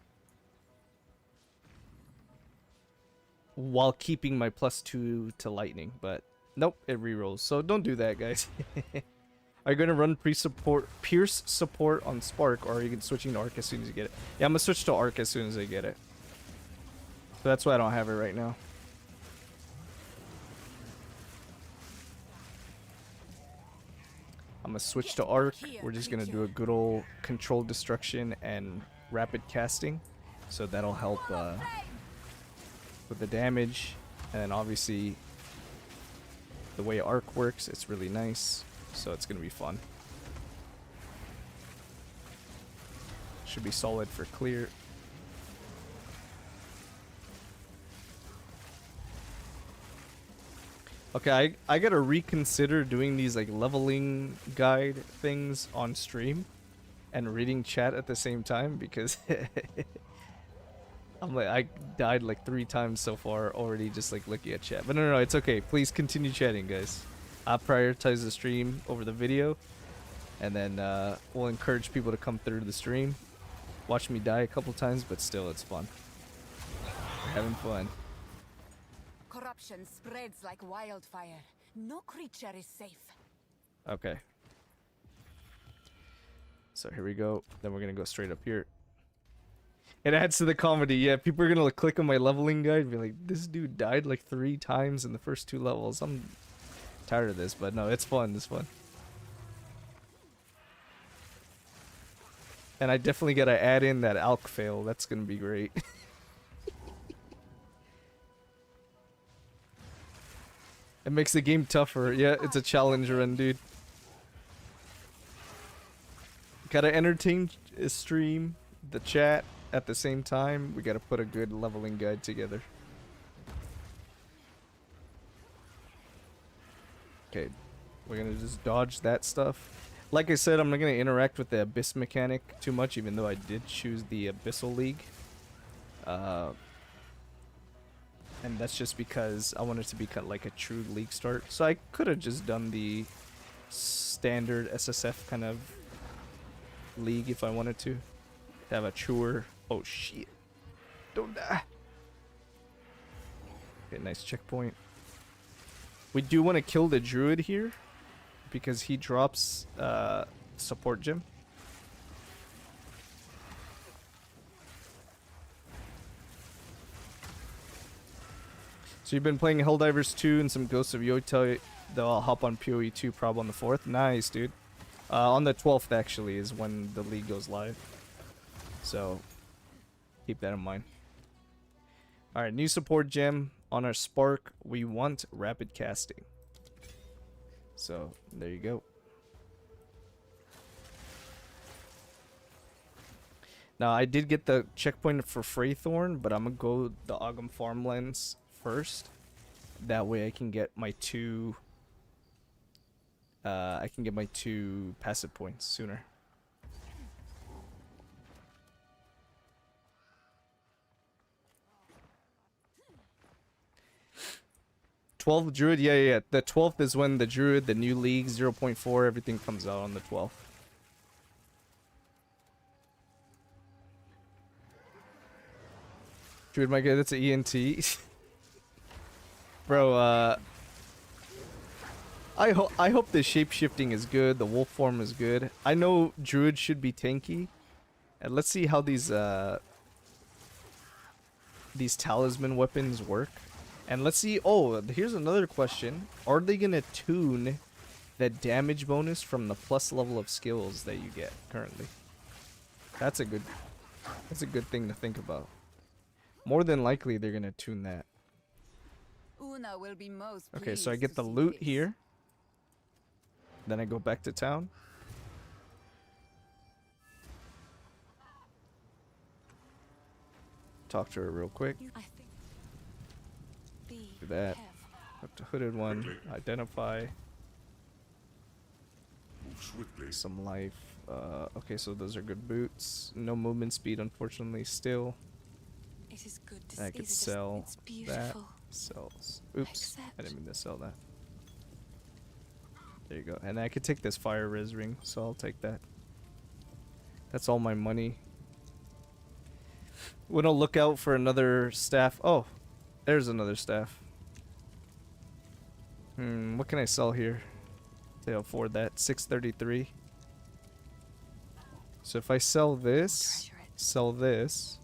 Speaker 1: while keeping my +2 to lightning, but nope, it rerolls. So don't do that, guys. Are you going to run Pierce support on Spark, or are you switching to Arc as soon as you get it? Yeah, I'm going to switch to Arc as soon as I get it. So that's why I don't have it right now. I'm going to switch to Arc. We're just going to do a good old controlled destruction and rapid casting. So that'll help with the damage. And then obviously the way Arc works, it's really nice. So it's going to be fun. Should be solid for clear. Okay, I gotta reconsider doing these like leveling guide things on stream and reading chat at the same time, because I'm like, I died like 3 times so far already just like looking at chat. But no, it's okay. Please continue chatting, guys. I'll prioritize the stream over the video, and then we'll encourage people to come through the stream. Watch me die a couple times, but still, it's fun. We're having fun.
Speaker 3: Corruption spreads like wildfire. No creature is safe.
Speaker 1: Okay. So here we go. Then we're gonna go straight up here. It adds to the comedy. Yeah, people are gonna click on my leveling guide and be like, this dude died like 3 times in the first 2 levels. I'm tired of this, but no, it's fun. It's fun. And I definitely gotta add in that alch fail. That's gonna be great. It makes the game tougher. Yeah, it's a challenge run, dude. Gotta entertain stream, the chat at the same time. We gotta put a good leveling guide together. Okay, we're gonna just dodge that stuff. Like I said, I'm not gonna interact with the Abyss mechanic too much, even though I did choose the Abyssal League. And that's just because I want it to be kind of like a true league start. So I could have just done the standard SSF kind of league if I wanted to have a truer. Oh shit! Don't die. Okay, nice checkpoint. We do want to kill the Druid here because he drops support gem. So you've been playing Helldivers 2 and some Ghosts of Yota, though I'll hop on PoE 2 prob on the 4th. Nice, dude. On the 12th, actually, is when the league goes live. So, keep that in mind. Alright, new support gem. On our Spark, we want rapid casting. So, there you go. Now, I did get the checkpoint for Freythorn, but I'm gonna go the Ogham Farmlands first. That way I can get my two... I can get my 2 passive points sooner. #12th Druid? Yeah. The 12th is when the Druid, the new league, 0.4, everything comes out on the 12th. Druid, my god, that's an ENT. Bro, I hope the shape-shifting is good, the wolf form is good. I know Druid should be tanky. And let's see how these talisman weapons work. And let's see, oh, here's another question. Are they gonna tune the damage bonus from the plus level of skills that you get currently? That's a good thing to think about. More than likely they're gonna tune that.
Speaker 3: Una will be most
Speaker 1: Okay, so I
Speaker 3: pleased
Speaker 1: get
Speaker 3: to
Speaker 1: the
Speaker 3: see
Speaker 1: loot
Speaker 3: this.
Speaker 1: here. Then I go back to town. Talk to her real quick.
Speaker 4: I think. Be
Speaker 1: Do that.
Speaker 4: careful.
Speaker 1: Up to hooded one. Identify.
Speaker 2: Move swiftly.
Speaker 1: Some life. Okay, so those are good boots. No movement speed, unfortunately, still.
Speaker 4: It is good to
Speaker 1: I
Speaker 4: see.
Speaker 1: could
Speaker 4: These are just-
Speaker 1: sell
Speaker 4: it's
Speaker 1: that.
Speaker 4: beautiful.
Speaker 1: Sells. Oops. I
Speaker 4: Accept.
Speaker 1: didn't mean to sell that. There you go. And I could take this fire res ring, so I'll take that. That's all my money. Wanna look out for another staff. Oh, there's another staff. What can I sell here to afford that? 633. So if I sell this,
Speaker 4: Treasure it.
Speaker 1: sell this.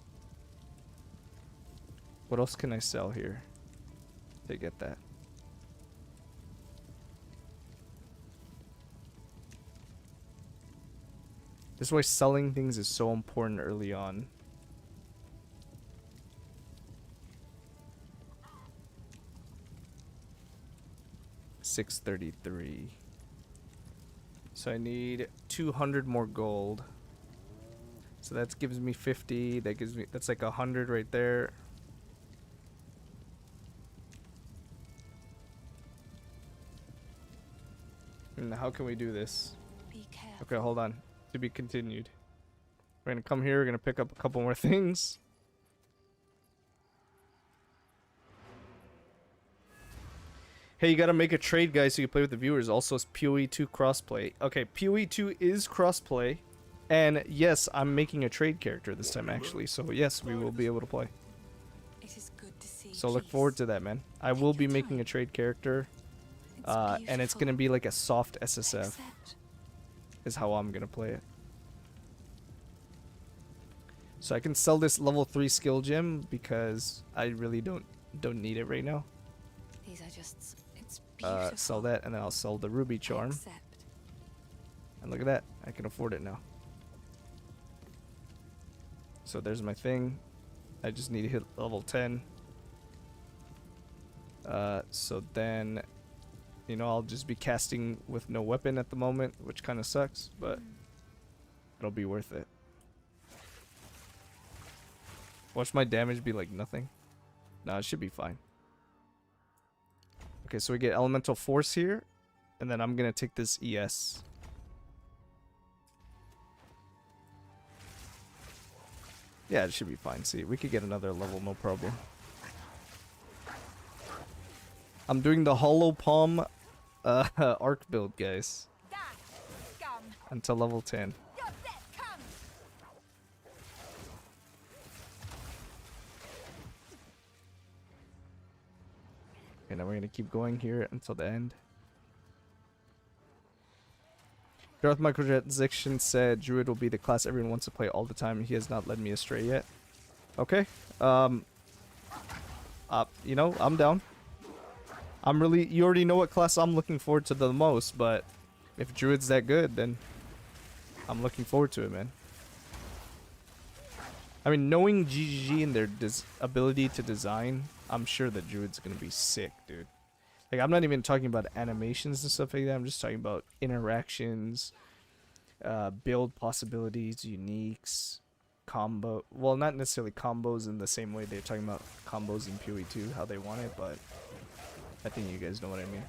Speaker 1: What else can I sell here to get that? This is why selling things is so important early on. $633. So I need 200 more gold. So that gives me 50. That gives me, that's like 100 right there. And how can we do this?
Speaker 4: Be careful.
Speaker 1: Okay, hold on. To be continued. We're gonna come here, we're gonna pick up a couple more things. Hey, you gotta make a trade, guys, so you can play with the viewers. Also, it's PoE 2 crossplay. Okay, PoE 2 is crossplay. And yes, I'm making a trade character this time, actually. So yes, we will be able to play.
Speaker 4: It is good to see.
Speaker 1: So look
Speaker 4: Please.
Speaker 1: forward to that, man. I will be making a trade character.
Speaker 4: It's
Speaker 1: And it's
Speaker 4: beautiful.
Speaker 1: gonna be like a soft SSF.
Speaker 4: Accept.
Speaker 1: Is how I'm gonna play it. So I can sell this level 3 skill gem because I really don't need it right now.
Speaker 4: These are just. It's beautiful.
Speaker 1: Sell that, and then I'll sell the ruby charm.
Speaker 4: Accept.
Speaker 1: And look at that, I can afford it now. So there's my thing. I just need to hit level 10. So then, you know, I'll just be casting with no weapon at the moment, which kind of sucks, but it'll be worth it. Watch my damage be like nothing. Nah, it should be fine. Okay, so we get elemental force here, and then I'm gonna take this ES. Yeah, it should be fine. See, we could get another level, no problem. I'm doing the hollow palm arc build, guys,
Speaker 3: Die, scum!
Speaker 1: until level 10.
Speaker 3: Your death comes!
Speaker 1: Okay, now we're gonna keep going here until the end. Darth Microtransaction said Druid will be the class everyone wants to play all the time. He has not led me astray yet. Okay. You know, I'm down. You already know what class I'm looking forward to the most, but if Druid's that good, then I'm looking forward to it, man. I mean, knowing GGG and their ability to design, I'm sure that Druid's gonna be sick, dude. Like, I'm not even talking about animations and stuff like that. I'm just talking about interactions, build possibilities, uniques, combo. Well, not necessarily combos in the same way they're talking about combos in PoE 2, how they want it, but I think you guys know what I mean.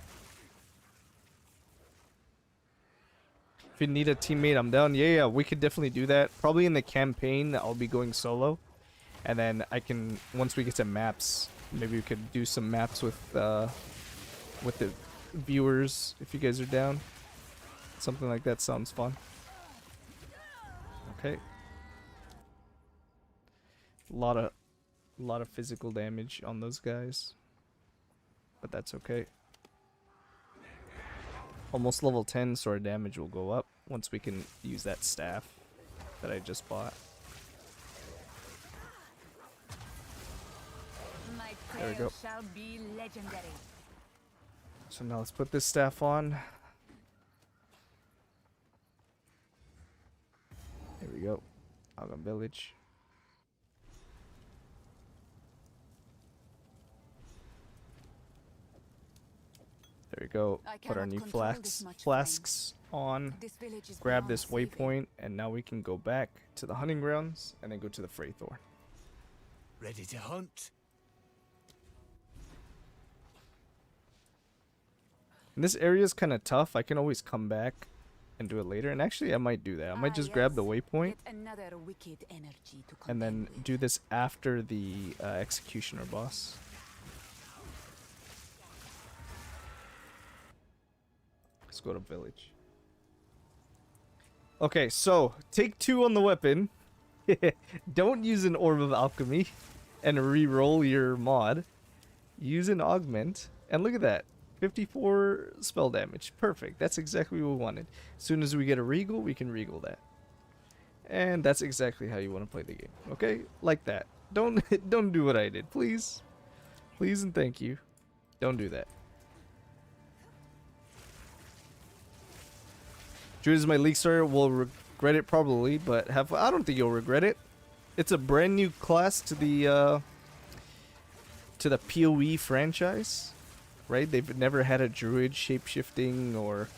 Speaker 1: If you need a teammate, I'm down. Yeah, we could definitely do that. Probably in the campaign, I'll be going solo. And then I can, once we get to maps, maybe we could do some maps with the viewers, if you guys are down. Something like that sounds fun. Okay. A lot of physical damage on those guys. But that's okay. Almost level 10, so our damage will go up once we can use that staff that I just bought. There we go.
Speaker 3: Shall be legendary.
Speaker 1: So now let's put this staff on. There we go. Ogham Village. There we go. Put our new flasks on. Grab this waypoint, and now we can go back to the hunting grounds and then go to the Freythorn.
Speaker 5: Ready to hunt?
Speaker 1: And this area is kind of tough. I can always come back and do it later. And actually, I might do that. I might just grab the waypoint and then do this after the executioner boss. Let's go to village. Okay, so take 2 on the weapon. Don't use an Orb of Alchemy and re-roll your mod. Use an augment. And look at that. 54 spell damage. Perfect. That's exactly what we wanted. As soon as we get a regal, we can regal that. And that's exactly how you want to play the game. Okay? Like that. Don't do what I did. Please. Please and thank you. Don't do that. Druids is my league starter. Will regret it probably, but I don't think you'll regret it. It's a brand new class to the PoE franchise. Right? They've never had a druid shapeshifting or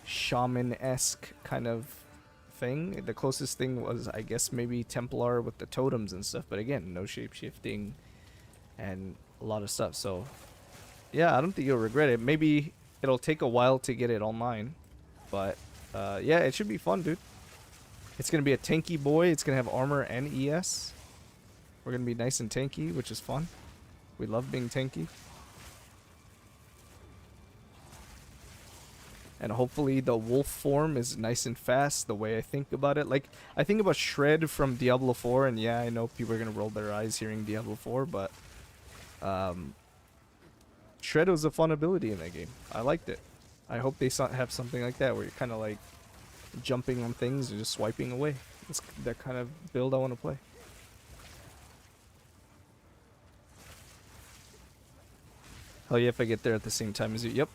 Speaker 1: shaman-esque kind of thing. The closest thing was, I guess, maybe Templar with the totems and stuff. But again, no shapeshifting and a lot of stuff. So, yeah, I don't think you'll regret it. Maybe it'll take a while to get it online. But, yeah, it should be fun, dude. It's going to be a tanky boy. It's going to have armor and ES. We're going to be nice and tanky, which is fun. We love being tanky. And hopefully the wolf form is nice and fast the way I think about it. Like, I think about Shred from Diablo 4, and yeah, I know people are going to roll their eyes hearing Diablo 4, but Shred was a fun ability in that game. I liked it. I hope they have something like that where you're kind of like jumping on things and just swiping away. That's that kind of build I want to play. Hell yeah, if I get there at the same time as you. Yep.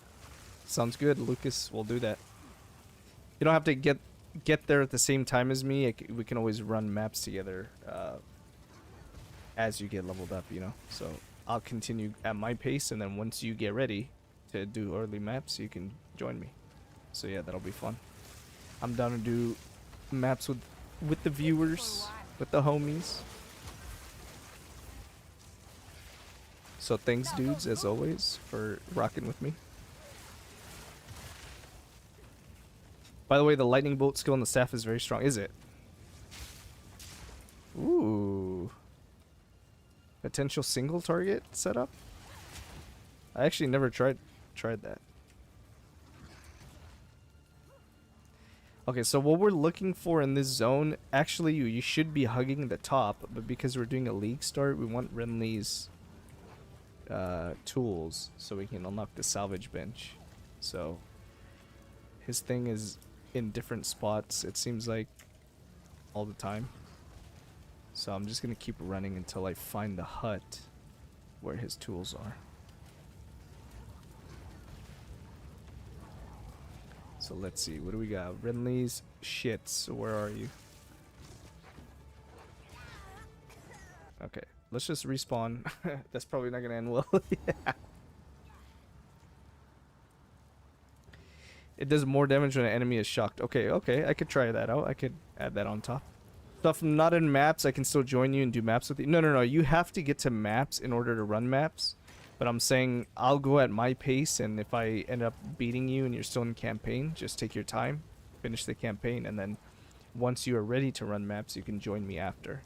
Speaker 1: Sounds good, Lucas. We'll do that. You don't have to get there at the same time as me. We can always run maps together as you get leveled up, you know. So I'll continue at my pace, and then once you get ready to do early maps, you can join me. So yeah, that'll be fun. I'm down to do maps with the viewers, with the homies. So thanks, dudes, as always, for rocking with me. By the way, the lightning bolt skill on the staff is very strong. Is it? Ooh. Potential single target setup? I actually never tried that. Okay, so what we're looking for in this zone, actually you should be hugging the top, but because we're doing a league start, we want Renly's tools so we can unlock the salvage bench. So his thing is in different spots, it seems like, all the time. So I'm just gonna keep running until I find the hut where his tools are. So let's see, what do we got? Renly's shits, where are you? Okay, let's just respawn. That's probably not gonna end well. Yeah. It does more damage when an enemy is shocked. Okay, I could try that out. I could add that on top. Stuff not in maps, I can still join you and do maps with you. No, no, no. You have to get to maps in order to run maps. But I'm saying I'll go at my pace, and if I end up beating you and you're still in campaign, just take your time, finish the campaign, and then once you are ready to run maps, you can join me after.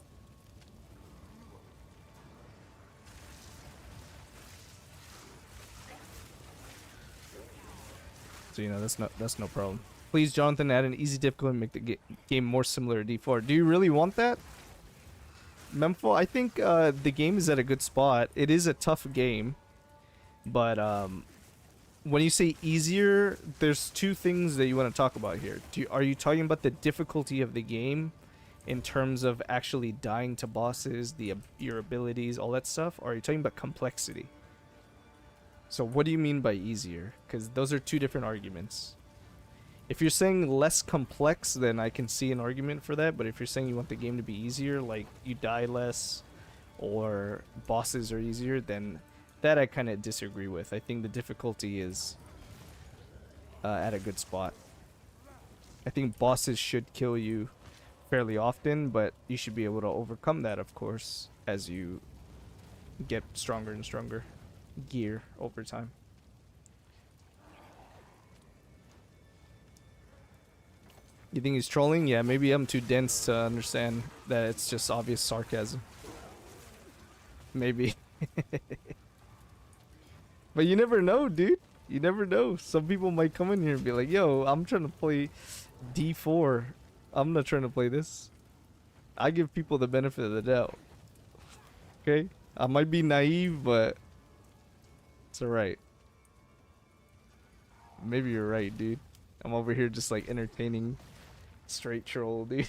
Speaker 1: So, you know, that's no problem. Please, Jonathan, add an easy difficulty and make the game more similar to D4. Do you really want that? Memphis, I think the game is at a good spot. It is a tough game, but when you say easier, there's two things that you want to talk about here. Are you talking about the difficulty of the game in terms of actually dying to bosses, your abilities, all that stuff? Or are you talking about complexity? So what do you mean by easier? Because those are two different arguments. If you're saying less complex, then I can see an argument for that. But if you're saying you want the game to be easier, like you die less or bosses are easier, then that I kind of disagree with. I think the difficulty is at a good spot. I think bosses should kill you fairly often, but you should be able to overcome that, of course, as you get stronger and stronger gear over time. You think he's trolling? Yeah, maybe I'm too dense to understand that it's just obvious sarcasm. Maybe. But you never know, dude. You never know. Some people might come in here and be like, yo, I'm trying to play D4. I'm not trying to play this. I give people the benefit of the doubt. Okay? I might be naive, but it's alright. Maybe you're right, dude. I'm over here just like entertaining straight troll, dude.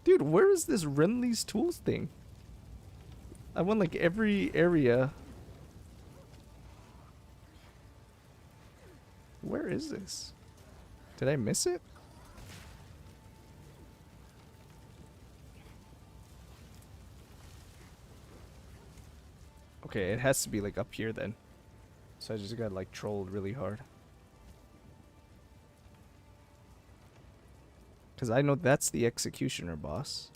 Speaker 1: Dude, where is this Renly's tools thing? I went like every area. Where is this? Did I miss it? Okay, it has to be like up here then. So I just got like trolled really hard. Because I know that's the executioner boss.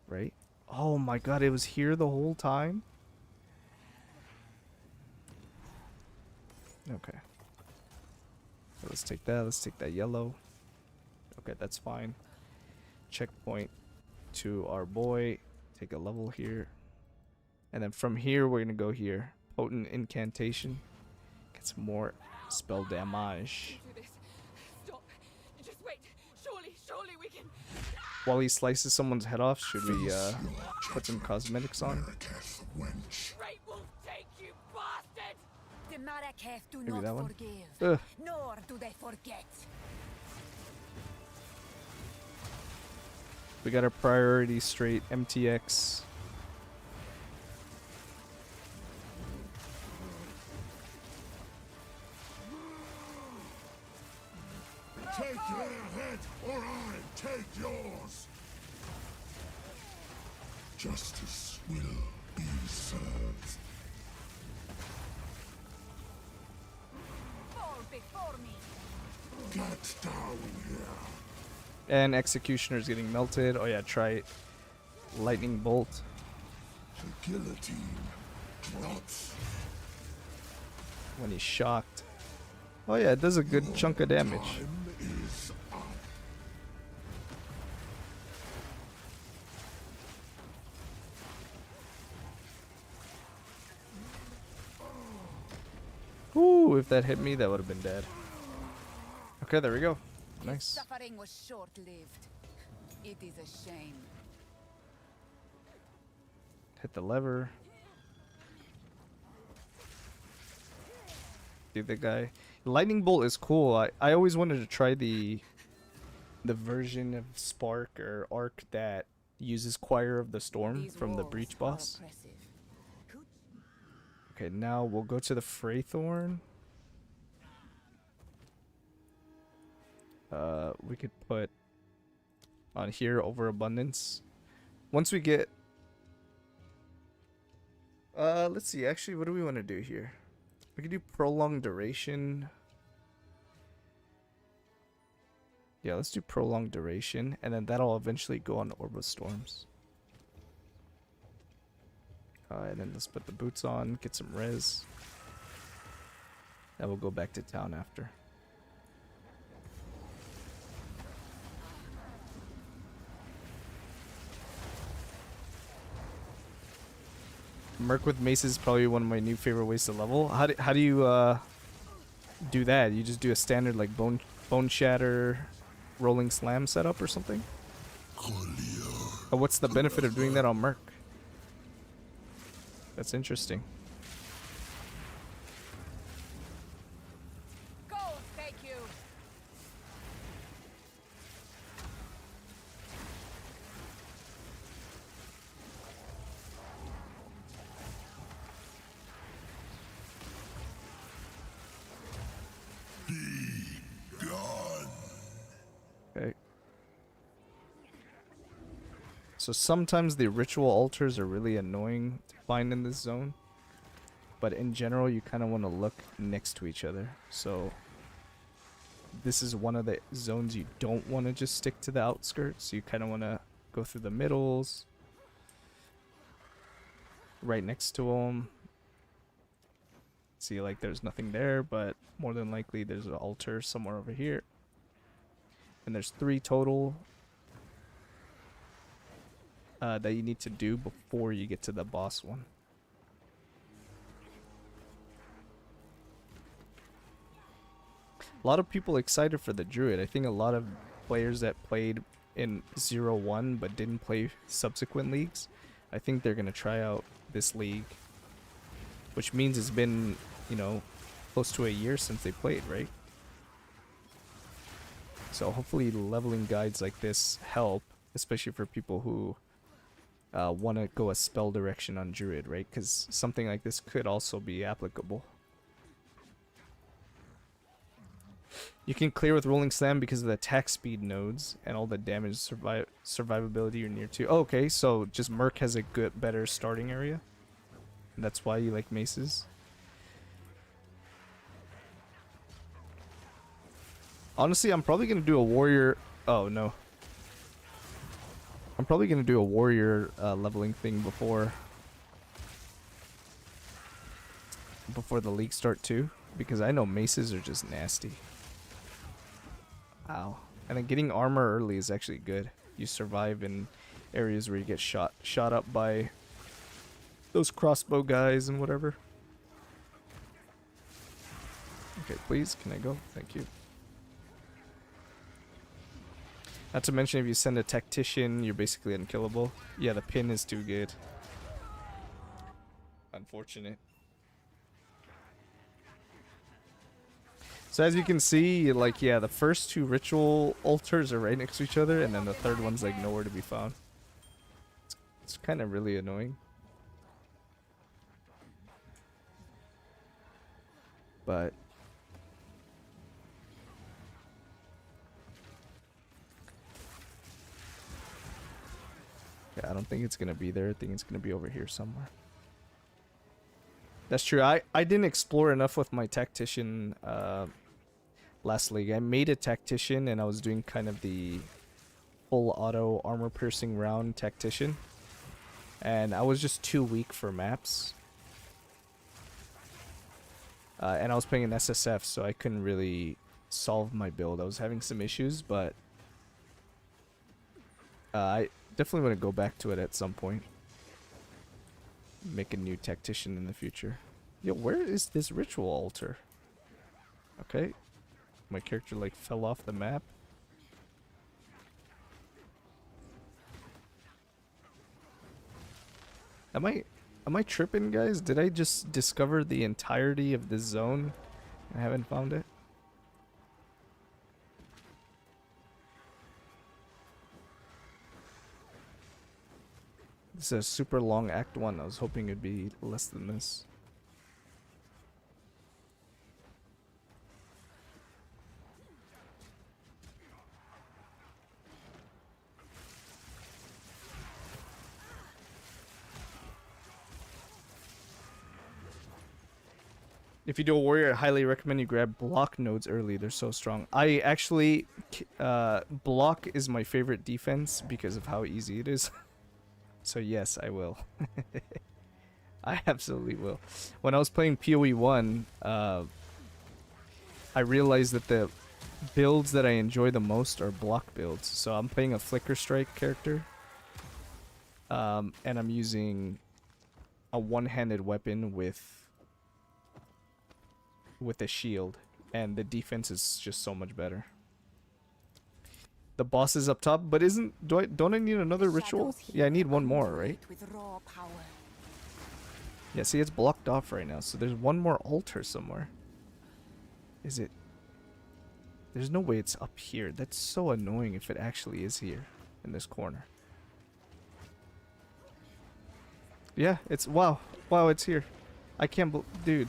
Speaker 1: Right? Oh my god, it was here the whole time? Okay. So let's take that. Let's take that yellow. Okay, that's fine. Checkpoint to our boy. Take a level here. And then from here, we're going to go here. Potent incantation. Get some more spell damage.
Speaker 3: Stop. Just wait. Surely we can.
Speaker 1: While he slices someone's head off, should we put some cosmetics on?
Speaker 3: Great will take you, bastard!
Speaker 4: The Marrakech do
Speaker 1: Maybe
Speaker 4: not
Speaker 1: that one?
Speaker 4: forgive, nor do they forget.
Speaker 1: We got our priority straight. MTX.
Speaker 2: Take their head, or I take yours. Justice will be served.
Speaker 4: Fall before me.
Speaker 2: Get down here.
Speaker 1: And Executioner's getting melted. Oh yeah, try it. Lightning Bolt.
Speaker 2: The guillotine drops.
Speaker 1: When he's shocked. Oh yeah, it does a good chunk of damage.
Speaker 2: Time is up.
Speaker 1: Ooh, if that hit me, that would have been dead. Okay, there we go. Nice.
Speaker 3: Suffering was short-lived. It is a shame.
Speaker 1: Hit the lever. Dude, the guy. Lightning Bolt is cool. I always wanted to try the version of Spark or Arc that uses Choir of the Storm
Speaker 4: These
Speaker 1: from the
Speaker 4: walls
Speaker 1: Breach
Speaker 4: are
Speaker 1: boss.
Speaker 4: oppressive.
Speaker 1: Okay, now we'll go to the Freythorn. We could put on here Overabundance. Once we get let's see, actually, what do we want to do here? We could do Prolonged Duration. Yeah, let's do prolonged duration, and then that'll eventually go on Orb of Storms. And then let's put the boots on, get some res. And we'll go back to town after. Merc with mace is probably one of my new favorite ways to level. How do you do that? You just do a standard like bone shatter, rolling slam setup or something? What's the benefit of doing that on Merc? That's interesting.
Speaker 3: Go, thank you.
Speaker 1: Okay. So sometimes the ritual altars are really annoying to find in this zone. But in general, you kind of want to look next to each other. So this is one of the zones you don't want to just stick to the outskirts. You kind of want to go through the middles. Right next to them. See, like, there's nothing there, but more than likely there's an altar somewhere over here. And there's 3 total that you need to do before you get to the boss one. A lot of people excited for the Druid. I think a lot of players that played in 0-1 but didn't play subsequent leagues, I think they're going to try out this league. Which means it's been, you know, close to a year since they played, right? So hopefully leveling guides like this help, especially for people who want to go a spell direction on Druid, right? Because something like this could also be applicable. You can clear with Rolling Slam because of the attack speed nodes and all the damage survivability you're near to. Oh, okay, so just Merc has a better starting area. That's why you like maces. Honestly, I'm probably going to do a warrior... Oh, no. I'm probably going to do a warrior leveling thing before the league start too. Because I know maces are just nasty. Ow. And then getting armor early is actually good. You survive in areas where you get shot up by those crossbow guys and whatever. Okay, please, can I go? Thank you. Not to mention, if you send a tactician, you're basically unkillable. Yeah, the pin is too good. Unfortunate. So as you can see, like, yeah, the first 2 ritual altars are right next to each other, and then the third one's like nowhere to be found. It's kind of really annoying. But yeah, I don't think it's gonna be there. I think it's gonna be over here somewhere. That's true. I didn't explore enough with my tactician last league. I made a tactician and I was doing kind of the full auto armor piercing round tactician. And I was just too weak for maps. And I was playing an SSF, so I couldn't really solve my build. I was having some issues, but I definitely want to go back to it at some point. Make a new tactician in the future. Yo, where is this ritual altar? Okay. My character like fell off the map. Am I tripping, guys? Did I just discover the entirety of this zone? I haven't found it. This is a super long Act 1. I was hoping it'd be less than this. If you do a warrior, I highly recommend you grab block nodes early. They're so strong. I actually, block is my favorite defense because of how easy it is. So yes, I will. I absolutely will. When I was playing PoE 1, I realized that the builds that I enjoy the most are block builds. So I'm playing a Flicker Strike character. And I'm using a one-handed weapon with a shield, and the defense is just so much better. The boss is up top, but don't I need another ritual? Yeah, I need one more, right? Yeah, see, it's blocked off right now, so there's one more altar somewhere. Is it? There's no way it's up here. That's so annoying if it actually is here in this corner. Yeah, it's wow, it's here. I can't dude.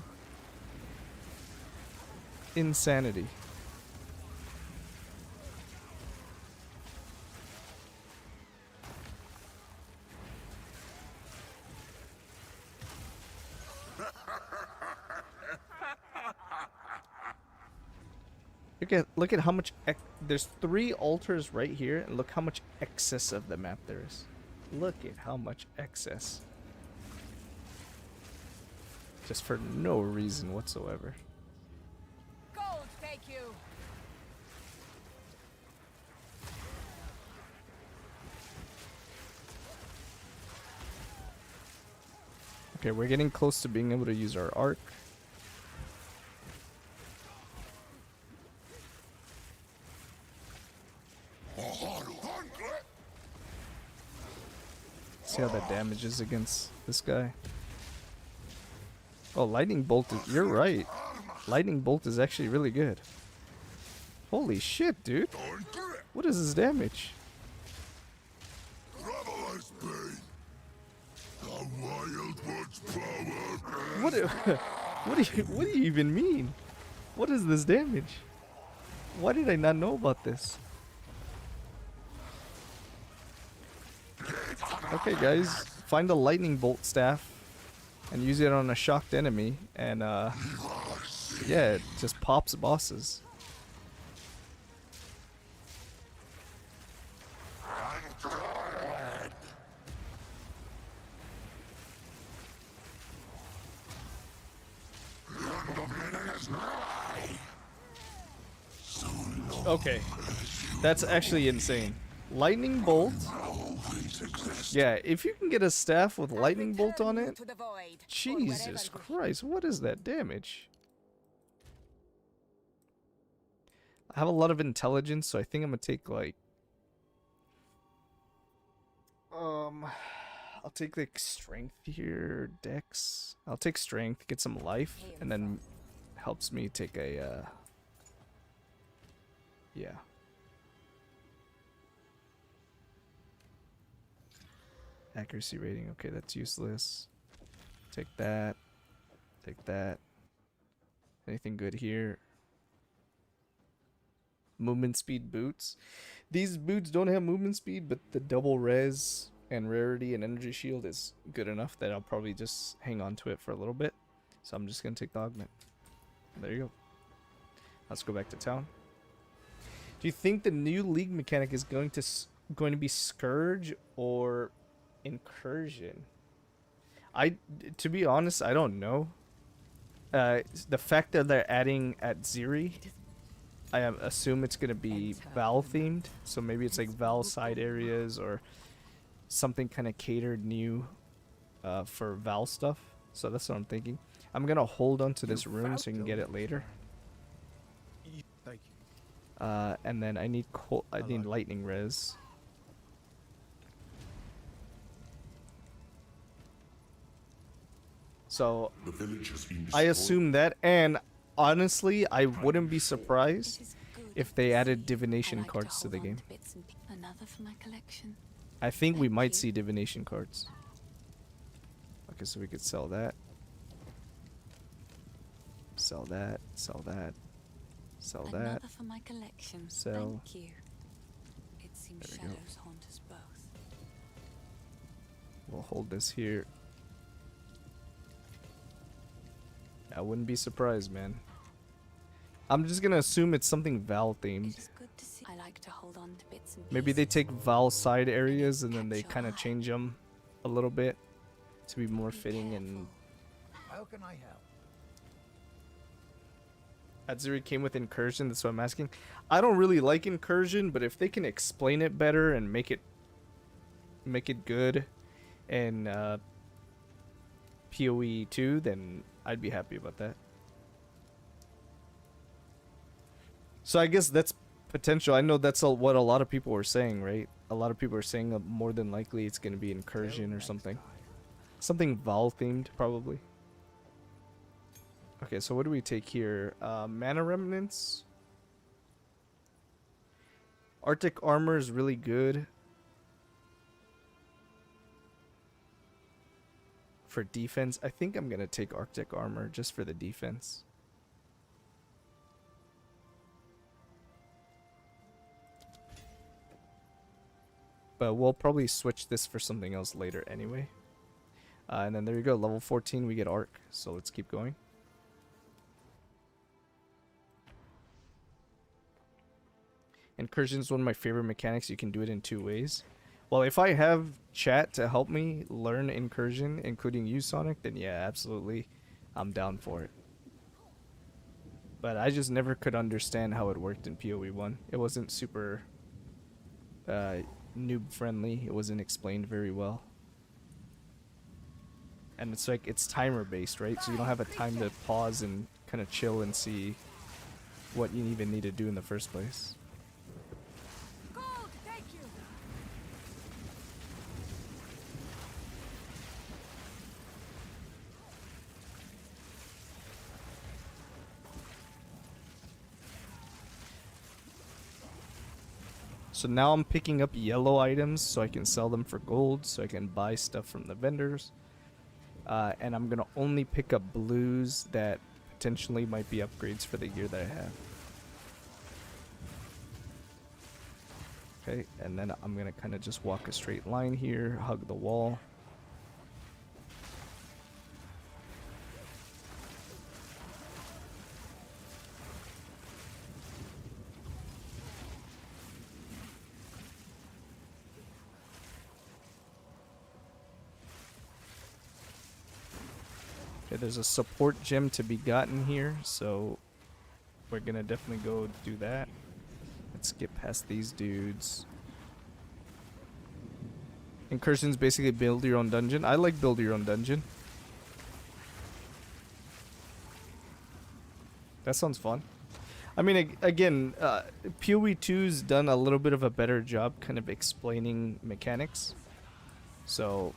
Speaker 1: Insanity. Look at how much there's 3 altars right here, and look how much excess of the map there is. Look at how much excess. Just for no reason whatsoever.
Speaker 3: Gold, take you.
Speaker 1: Okay, we're getting close to being able to use our arc. See how that damages against this guy. Oh, lightning bolt is, you're right. Lightning bolt is actually really good. Holy shit, dude. What is this damage? What do you even mean? What is this damage? Why did I not know about this? Okay, guys, find a lightning bolt staff and use it on a shocked enemy, and yeah, it just pops bosses. Okay, that's actually insane. Lightning bolt. Yeah, if you can get a staff with lightning bolt on it, Jesus Christ, what is that damage? I have a lot of intelligence, so I think I'm gonna take like I'll take like strength here, dex. I'll take strength, get some life, and then helps me take a yeah. Accuracy rating, okay, that's useless. Take that. Take that. Anything good here? Movement speed boots. These boots don't have movement speed, but the double res and rarity and energy shield is good enough that I'll probably just hang on to it for a little bit. So I'm just gonna take the augment. There you go. Let's go back to town. Do you think the new league mechanic is going to be Scourge or Incursion? To be honest, I don't know. The fact that they're adding at Ziri, I assume it's gonna be Vaal themed. So maybe it's like Vaal side areas or something kind of catered new for Vaal stuff. So that's what I'm thinking. I'm gonna hold on to this rune so I can get it later.
Speaker 2: Thank you.
Speaker 1: And then I need lightning res. So I assume that, and honestly, I wouldn't be surprised if they added divination cards to the game. I think we might see divination cards. Okay, so we could sell that. Sell that, sell that, sell that.
Speaker 4: Another for my collection.
Speaker 1: Sell.
Speaker 4: Thank you. It seems
Speaker 1: There we go.
Speaker 4: shadows haunt us both.
Speaker 1: We'll hold this here. I wouldn't be surprised, man. I'm just gonna assume it's something Vaal themed.
Speaker 4: It is good to see. I like to hold on to bits and
Speaker 1: Maybe they
Speaker 4: pieces.
Speaker 1: take Vaal side areas and then
Speaker 4: Catch
Speaker 1: they
Speaker 4: your
Speaker 1: kind of
Speaker 4: eye.
Speaker 1: change them a little bit to be more
Speaker 4: Be
Speaker 1: fitting. And
Speaker 5: How can I help?
Speaker 1: Atzuri came with Incursion, that's what I'm asking. I don't really like Incursion, but if they can explain it better and make it good and PoE 2, then I'd be happy about that. So I guess that's potential. I know that's what a lot of people were saying, right? A lot of people are saying that more than likely it's going to be Incursion or something. Something Vaal themed, probably. Okay, so what do we take here? Mana Remnants. Arctic Armor is really good. For defense, I think I'm going to take Arctic Armor just for the defense. But we'll probably switch this for something else later anyway. And then there you go, level 14 we get Arc, so let's keep going. Incursion is one of my favorite mechanics. You can do it in 2 ways. Well, if I have chat to help me learn Incursion, including you, Sonic, then yeah, absolutely, I'm down for it. But I just never could understand how it worked in PoE 1. It wasn't super noob friendly. It wasn't explained very well. And it's like, it's timer based, right? So you don't have a time to pause and kind of chill and see what you even need to do in the first place.
Speaker 3: Gold, thank you.
Speaker 1: So now I'm picking up yellow items so I can sell them for gold, so I can buy stuff from the vendors. And I'm going to only pick up blues that potentially might be upgrades for the gear that I have. Okay, and then I'm going to kind of just walk a straight line here, hug the wall. Okay, there's a support gem to be gotten here, so we're gonna definitely go do that. Let's get past these dudes. Incursions basically build your own dungeon. I like build your own dungeon. That sounds fun. I mean, again, PoE 2's done a little bit of a better job kind of explaining mechanics. So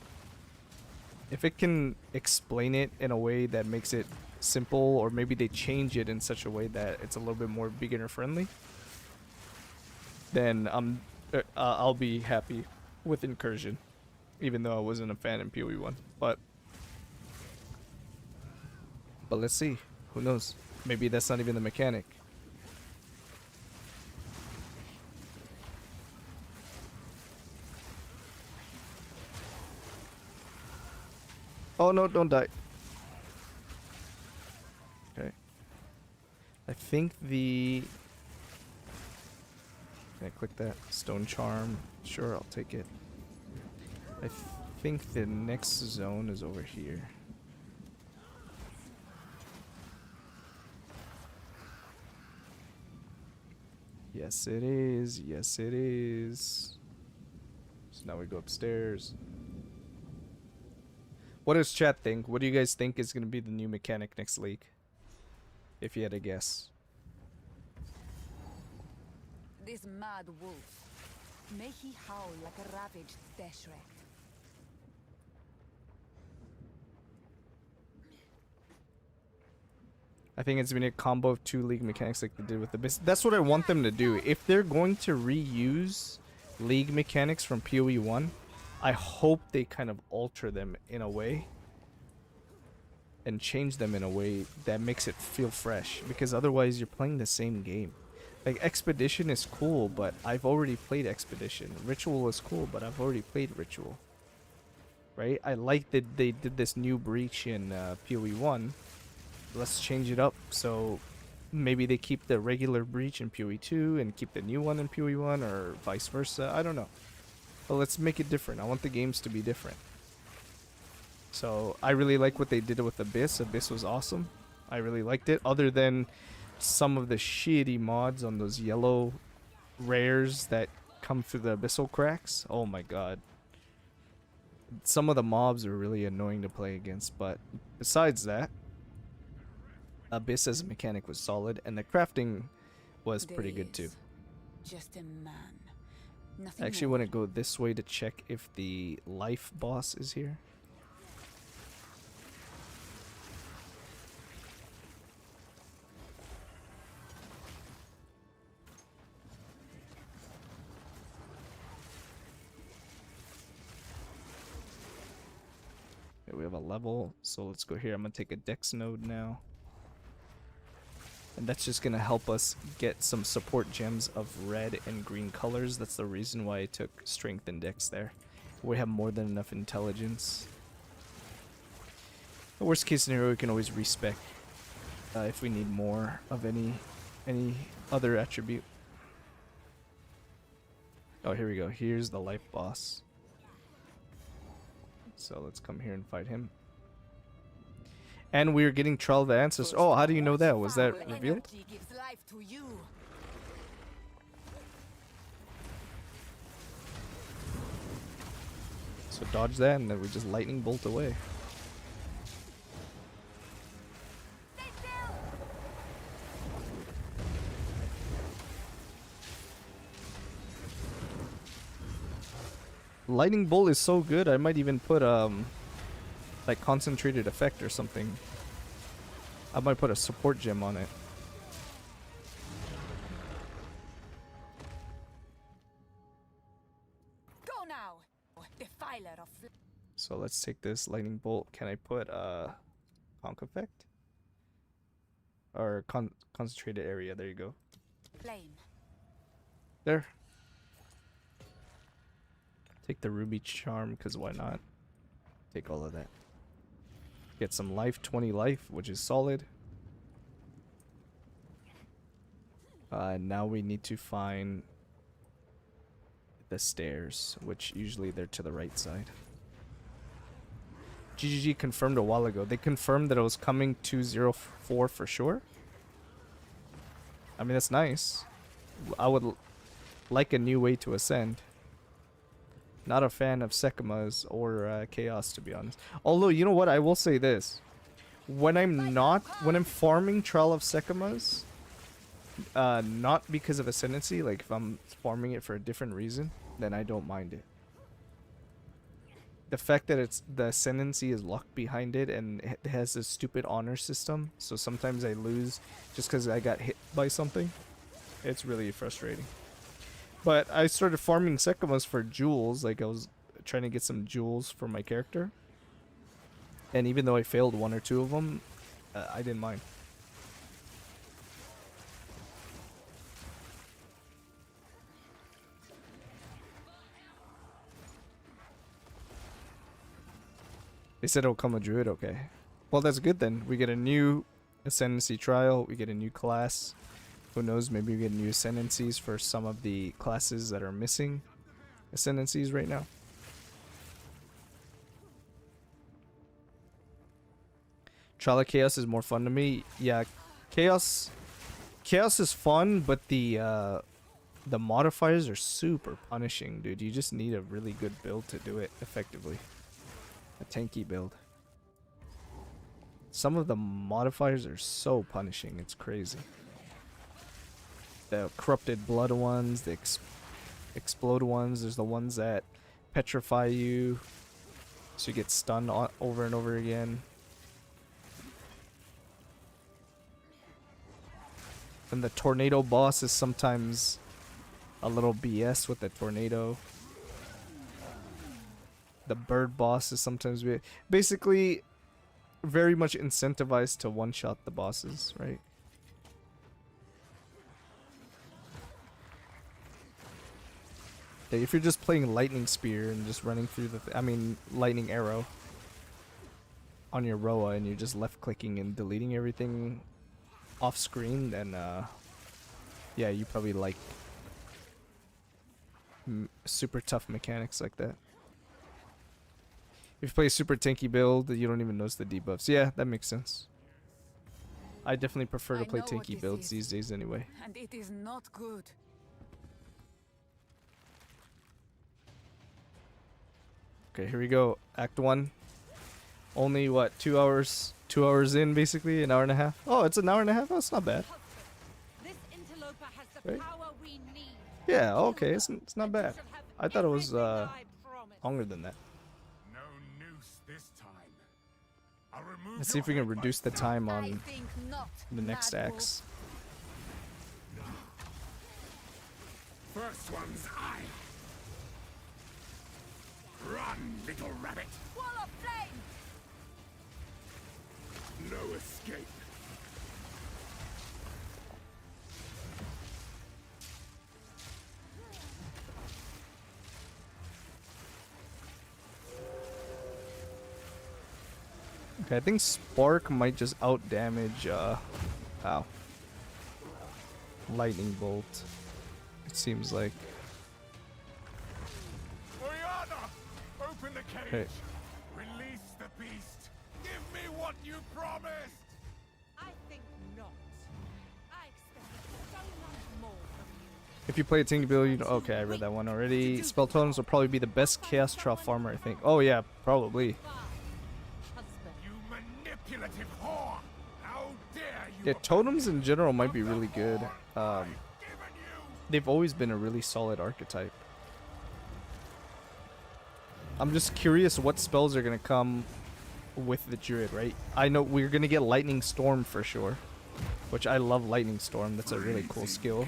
Speaker 1: if it can explain it in a way that makes it simple, or maybe they change it in such a way that it's a little bit more beginner friendly, then I'll be happy with Incursion, even though I wasn't a fan in PoE 1. But let's see. Who knows? Maybe that's not even the mechanic. Oh no, don't die. Okay. I think the... Can I click that? Stone Charm. Sure, I'll take it. I think the next zone is over here. Yes, it is. Yes, it is. So now we go upstairs. What does chat think? What do you guys think is going to be the new mechanic next league? If you had a guess.
Speaker 3: This mad wolf. May he howl like a ravaged death wreck.
Speaker 1: I think it's been a combo of 2 league mechanics like they did with the Abyss. That's what I want them to do. If they're going to reuse league mechanics from PoE 1, I hope they kind of alter them in a way and change them in a way that makes it feel fresh, because otherwise you're playing the same game. Like, Expedition is cool, but I've already played Expedition. Ritual is cool, but I've already played Ritual. Right? I like that they did this new breach in PoE 1, let's change it up. So maybe they keep the regular breach in PoE 2 and keep the new one in PoE 1, or vice versa. I don't know. But let's make it different. I want the games to be different. So I really like what they did with Abyss. Abyss was awesome. I really liked it. Other than some of the shitty mods on those yellow rares that come through the abyssal cracks. Oh my god. Some of the mobs are really annoying to play against, but besides that, Abyss as a mechanic was solid, and the crafting was pretty good too.
Speaker 4: Just a man. Nothing
Speaker 1: I actually
Speaker 4: more.
Speaker 1: want to go this way to check if the life boss is here. Okay, we have a level, so let's go here. I'm going to take a dex node now. And that's just going to help us get some support gems of red and green colors. That's the reason why I took strength and dex there. We have more than enough intelligence. The worst case scenario, we can always respec if we need more of any other attribute. Oh, here we go. Here's the life boss. So let's come here and fight him. And we're getting Trial of the Ancestors. Oh, how do you know that? Was that revealed?
Speaker 4: Energy gives life to you.
Speaker 1: So dodge that, and then we just lightning bolt away. Lightning bolt is so good. I might even put like concentrated effect or something. I might put a support gem on it.
Speaker 4: Go now, defiler of.
Speaker 1: So let's take this lightning bolt. Can I put conk effect or concentrated area? There you go.
Speaker 4: Flame.
Speaker 1: There. Take the ruby charm, because why not? Take all of that. Get some life, 20 life, which is solid. Now we need to find the stairs, which usually they're to the right side. GGG confirmed a while ago. They confirmed that it was coming 204 for sure. I mean, that's nice. I would like a new way to ascend. Not a fan of Sekimas or Chaos, to be honest. Although, you know what? I will say this. When I'm farming Trial of Sekimas, not because of Ascendancy, like if I'm farming it for a different reason, then I don't mind it. The fact that the Ascendancy is locked behind it and it has this stupid honor system, so sometimes I lose just because I got hit by something. It's really frustrating. But I started farming Sekimas for jewels, like I was trying to get some jewels for my character. And even though I failed one or two of them, I didn't mind. They said it'll come a druid, okay. Well, that's good then. We get a new Ascendancy trial, we get a new class. Who knows, maybe we get new Ascendancies for some of the classes that are missing Ascendancies right now. Trial of Chaos is more fun to me. Yeah, Chaos is fun, but the modifiers are super punishing, dude. You just need a really good build to do it effectively. A tanky build. Some of the modifiers are so punishing, it's crazy. The corrupted blood ones, the explode ones, there's the ones that petrify you, so you get stunned over and over again. And the tornado boss is sometimes a little BS with the tornado. The bird boss is sometimes basically very much incentivized to one-shot the bosses, right? If you're just playing lightning spear and just running through the lightning arrow, on your Roa and you're just left clicking and deleting everything off screen, then yeah, you probably like super tough mechanics like that. If you play a super tanky build, you don't even notice the debuffs. Yeah, that makes sense. I definitely prefer to play tanky builds these days anyway.
Speaker 4: And it is not good.
Speaker 1: Okay, here we go. Act 1. Only what, 2 hours? 2 hours in, basically, an hour and a half. Oh, it's an hour and a half. Oh, it's not bad.
Speaker 6: This interloper has the
Speaker 1: Right?
Speaker 6: power we need.
Speaker 1: Yeah, okay, it's not bad. I thought it was longer than that.
Speaker 2: No noose this time. I'll remove
Speaker 1: Let's see if we can reduce the time on the next acts.
Speaker 2: First one's eye. Run, little rabbit.
Speaker 3: Wall of flame!
Speaker 2: No escape.
Speaker 1: Okay, I think Spark might just out damage wow. Lightning Bolt. It seems like.
Speaker 2: Oriana, open the cage.
Speaker 1: Okay.
Speaker 2: Release the beast. Give me what you promised.
Speaker 6: I think not. I expected so much more from you.
Speaker 1: If you play a Tinky build, you know. Okay, I read that one already. Spell totems will probably be the best Chaos Trial farmer, I think. Oh yeah, probably.
Speaker 6: Husband.
Speaker 2: You manipulative whore. How dare you?
Speaker 1: Yeah, totems in general might be really good.
Speaker 2: Given you.
Speaker 1: They've always been a really solid archetype. I'm just curious what spells are gonna come with the Druid, right? I know we're gonna get Lightning Storm for sure, which I love Lightning Storm. That's a really cool skill.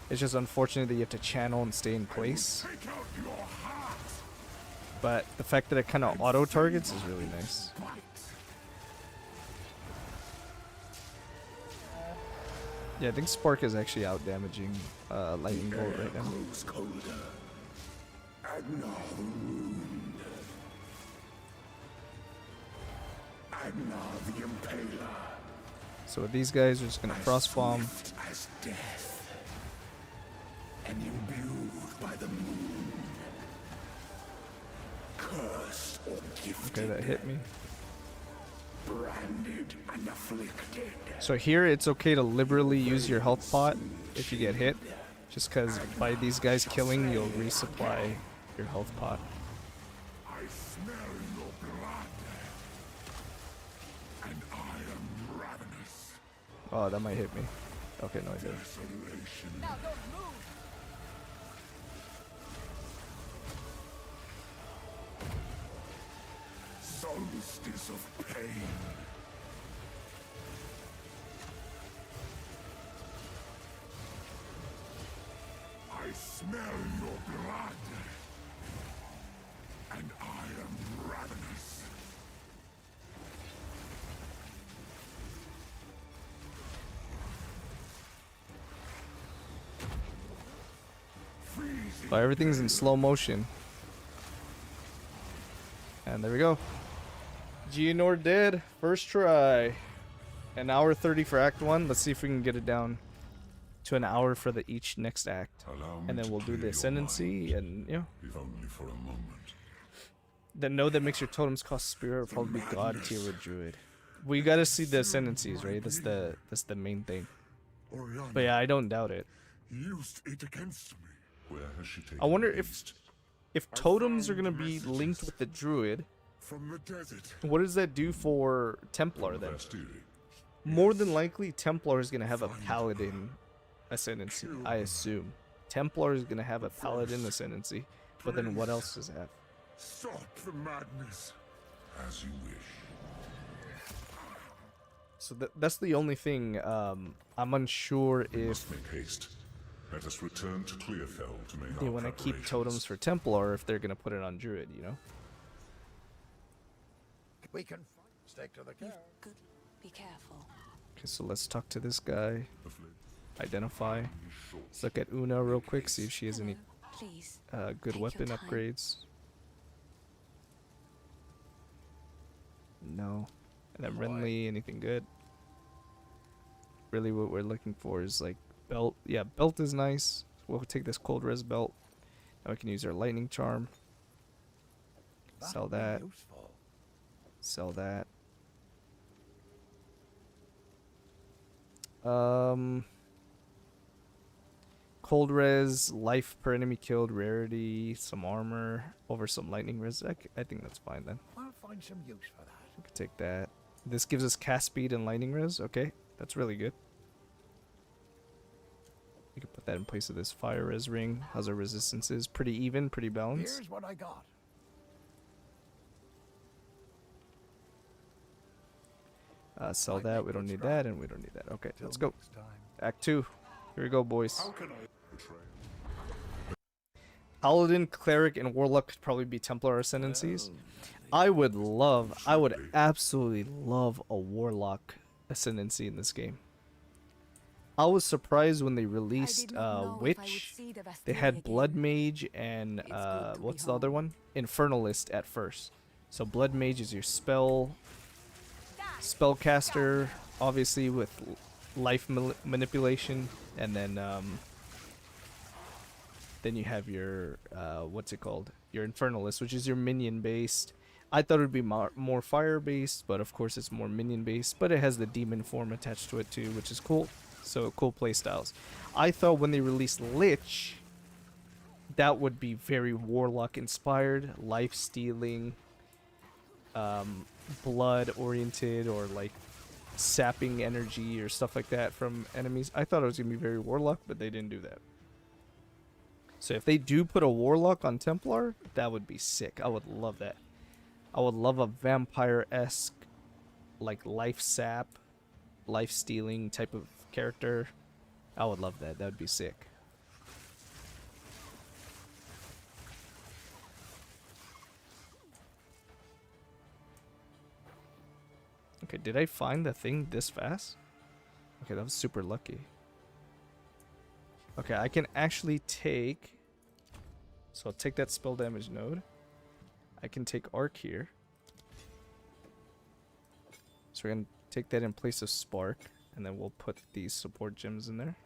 Speaker 1: It's just unfortunate that you have to channel and stay in place.
Speaker 2: Take out your heart.
Speaker 1: But the fact that it kind of auto targets is really nice. Yeah, I think Spark is actually out damaging Lightning Bolt right now.
Speaker 2: Grows colder. Agnar the Wound. Agnar the Impaler.
Speaker 1: So these guys are just gonna Frost Bomb.
Speaker 2: Swift as death. And imbued by the moon. Cursed or gifted.
Speaker 1: Okay, that hit me.
Speaker 2: Branded and afflicted.
Speaker 1: So here it's okay to liberally use your health pot if you get hit, just because by these guys killing you'll resupply your health pot.
Speaker 2: I smell your blood. And I am ravenous.
Speaker 1: Oh, that might hit me. Okay, no, it didn't.
Speaker 2: Desolation.
Speaker 3: Now don't move!
Speaker 2: Solstice of pain. I smell your blood. And I am ravenous. Freezing.
Speaker 1: Oh, everything's in slow motion. And there we go. Geonor dead. First try. An hour 30 for Act 1. Let's see if we can get it down to an hour for the each next act.
Speaker 2: Allow me
Speaker 1: And then
Speaker 2: to
Speaker 1: we'll do
Speaker 2: clear
Speaker 1: the
Speaker 2: your
Speaker 1: Ascendancy and, you know.
Speaker 2: if only for a moment.
Speaker 1: The node that makes your totems cost spirit will probably be God tier with Druid. We gotta see the Ascendancies, right? That's the main thing.
Speaker 2: Oriana
Speaker 1: But yeah, I don't doubt it.
Speaker 2: used it against me. Where has she taken
Speaker 1: I wonder
Speaker 2: the
Speaker 1: if
Speaker 2: beast?
Speaker 1: totems are gonna be linked with the Druid.
Speaker 2: From the desert.
Speaker 1: What does that do for Templar then?
Speaker 2: Vastiri.
Speaker 1: More than likely, Templar is gonna have a Paladin Ascendancy, I assume. Templar is gonna have a Paladin Ascendancy, but then what else does it have?
Speaker 2: Stop the madness. As you wish.
Speaker 1: So that's the only thing. I'm unsure
Speaker 7: We
Speaker 1: if
Speaker 7: must make haste. Let us return to Clearfell to make
Speaker 1: they
Speaker 7: our
Speaker 1: want to keep
Speaker 7: preparations.
Speaker 1: totems for Templar or if they're gonna put it on Druid, you know?
Speaker 5: We can stick to the carrot.
Speaker 4: Good. Be careful.
Speaker 1: Okay, so let's talk to this guy.
Speaker 7: The flame
Speaker 1: Identify.
Speaker 7: is short.
Speaker 1: Let's look at Una real quick, see if she has any
Speaker 4: Please.
Speaker 1: good
Speaker 4: Take your
Speaker 1: weapon
Speaker 4: time.
Speaker 1: upgrades. No. And then Renly, anything good? Really what we're looking for is like belt. Yeah, belt is nice. We'll take this cold res belt. Now we can use our lightning charm. Sell that.
Speaker 5: Useful.
Speaker 1: Sell that. Cold res, life per enemy killed, rarity, some armor, over some lightning res. I think that's fine then.
Speaker 5: I'll find some use for that.
Speaker 1: We can take that. This gives us cast speed and lightning res. Okay, that's really good. We can put that in place of this fire res ring. How's our resistances? Pretty even, pretty balanced.
Speaker 5: Here's what I got.
Speaker 1: Sell
Speaker 5: Might
Speaker 1: that.
Speaker 5: make
Speaker 1: We don't
Speaker 5: good
Speaker 1: need
Speaker 5: strides.
Speaker 1: that, and we don't need that. Okay,
Speaker 5: Till
Speaker 1: let's go.
Speaker 5: next time.
Speaker 1: Act 2. Here we go, boys.
Speaker 7: How can I betray?
Speaker 1: Paladin, Cleric, and Warlock could probably be Templar Ascendancies. I would absolutely love a Warlock Ascendancy in this game. I was surprised when they released Witch. They had Blood Mage and what's the other one? Infernalist at first. So Blood Mage is your spellcaster, obviously with life manipulation, and then you have your what's it called? Your Infernalist, which is your minion based. I thought it would be more fire based, but of course it's more minion based. But it has the demon form attached to it too, which is cool. So cool play styles. I thought when they released Lich, that would be very Warlock inspired, life stealing, blood oriented, or like sapping energy or stuff like that from enemies. I thought it was gonna be very Warlock, but they didn't do that. So if they do put a Warlock on Templar, that would be sick. I would love that. I would love a vampire-esque, like life sap, life stealing type of character. I would love that. That would be sick. Okay, did I find the thing this fast? Okay, that was super lucky. Okay, I can actually take... So I'll take that spell damage node. I can take Arc here. So we're going to take that in place of Spark. And then we'll put these support gems in there.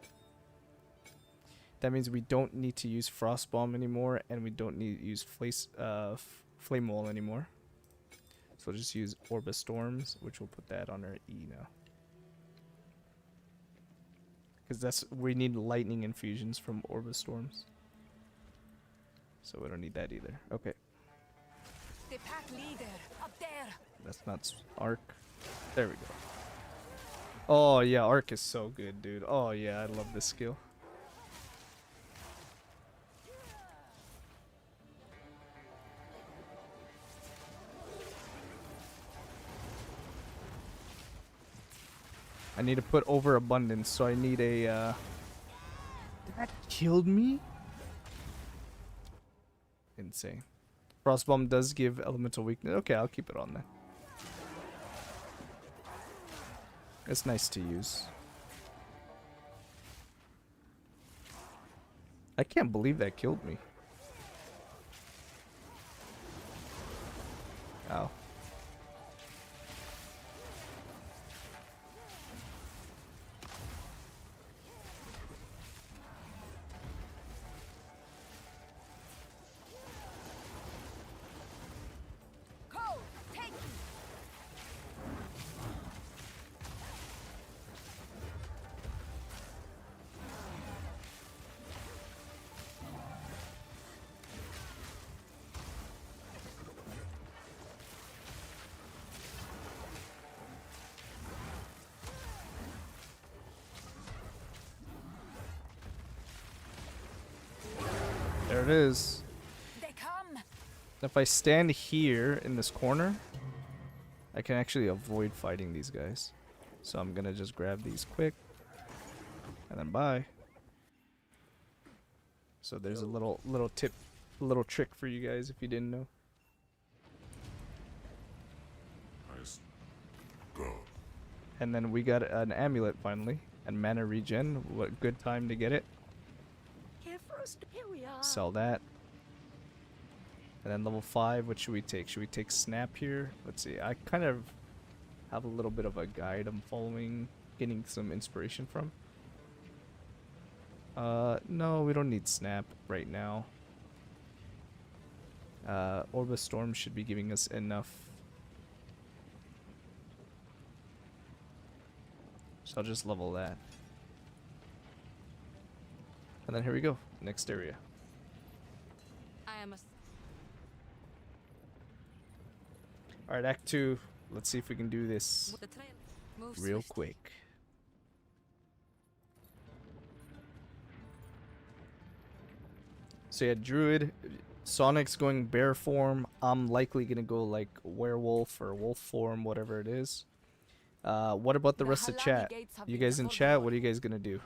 Speaker 1: That means we don't need to use Frost Bomb anymore. And we don't need to use Flame Wall anymore. So we'll just use Orb of Storms, which we'll put that on our E now. Because we need lightning infusions from Orb of Storms. So we don't need that either. Okay.
Speaker 3: The pack leader up there.
Speaker 1: That's not Arc. There we go. Oh yeah, Arc is so good, dude. Oh yeah, I love this skill. I need to put overabundance, so I need a that killed me? Insane. Frostbomb does give elemental weakness. Okay, I'll keep it on there. It's nice to use. I can't believe that killed me. Ow. There it is.
Speaker 3: They come.
Speaker 1: If I stand here in this corner, I can actually avoid fighting these guys. So I'm gonna just grab these quick, and then bye. So there's a little tip, little trick for you guys if you didn't know.
Speaker 7: Nice. Go.
Speaker 1: And then we got an amulet finally, and mana regen. What good time to get it?
Speaker 6: Here for us. Here we are.
Speaker 1: Sell that. And then level 5, what should we take? Should we take Snap here? Let's see. I kind of have a little bit of a guide I'm following, getting some inspiration from. No, we don't need Snap right now. Orb of Storm should be giving us enough. So I'll just level that. And then here we go. Next area.
Speaker 6: I am a
Speaker 1: Alright, Act 2. Let's see if we can do this
Speaker 6: the trail. Move
Speaker 1: real
Speaker 6: swift.
Speaker 1: quick. So yeah, Druid. Sonic's going bear form. I'm likely gonna go like werewolf or wolf form, whatever it is. What about the rest of chat? You guys in chat, what are you guys gonna do?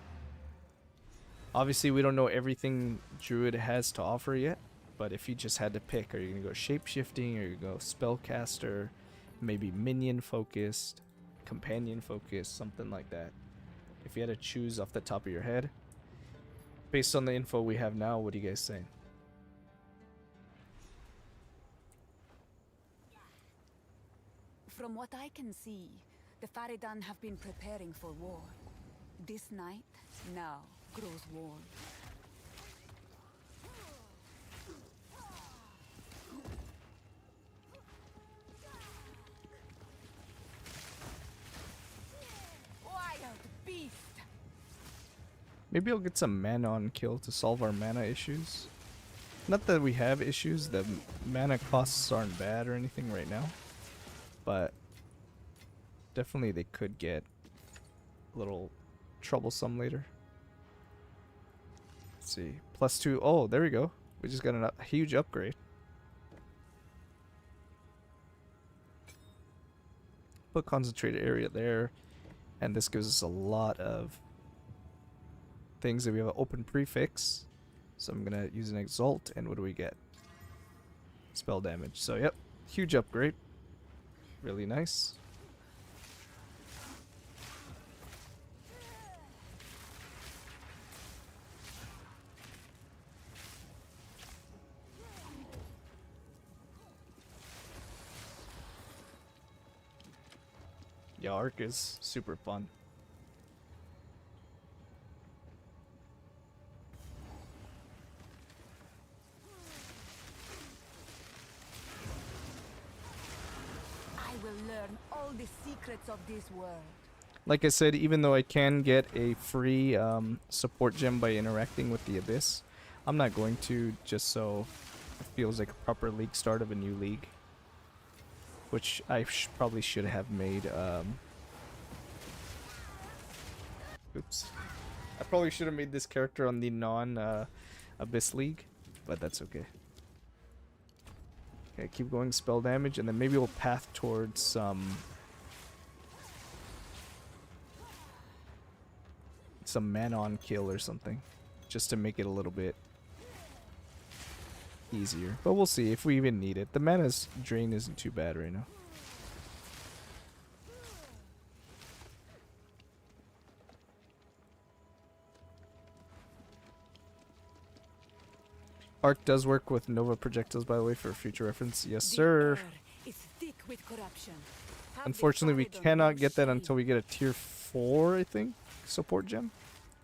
Speaker 1: Obviously, we don't know everything Druid has to offer yet, but if you just had to pick, are you gonna go shape-shifting, or you go spellcaster, maybe minion focused, companion focused, something like that? If you had to choose off the top of your head, based on the info we have now, what are you guys saying?
Speaker 4: From what I can see, the Faridan have been preparing for war. This night, now, grows warm.
Speaker 3: Wild beast!
Speaker 1: Maybe I'll get some mana on kill to solve our mana issues. Not that we have issues, the mana costs aren't bad or anything right now. But definitely they could get a little troublesome later. Let's see. +2. Oh, there we go. We just got a huge upgrade. Put concentrated area there. And this gives us a lot of things that we have an open prefix. So I'm going to use an Exalt. And what do we get? Spell damage. So, yep. Huge upgrade. Really nice. Yeah, Arc is super fun.
Speaker 3: I will learn all the secrets of this world.
Speaker 1: Like I said, even though I can get a free support gem by interacting with the Abyss, I'm not going to, just so it feels like a proper league start of a new league. Which I probably should have made. Oops. I probably should have made this character on the non-Abyss League, but that's okay. Okay, keep going spell damage, and then maybe we'll path towards some mana on kill or something, just to make it a little bit easier. But we'll see if we even need it. The mana's drain isn't too bad right now. Arc does work with Nova projectiles, by the way, for future reference. Yes, sir.
Speaker 4: Is thick with corruption. Have the
Speaker 1: Unfortunately, we
Speaker 4: Faridan
Speaker 1: cannot
Speaker 4: no
Speaker 1: get that
Speaker 4: shame.
Speaker 1: until we get a tier 4, I think, support gem.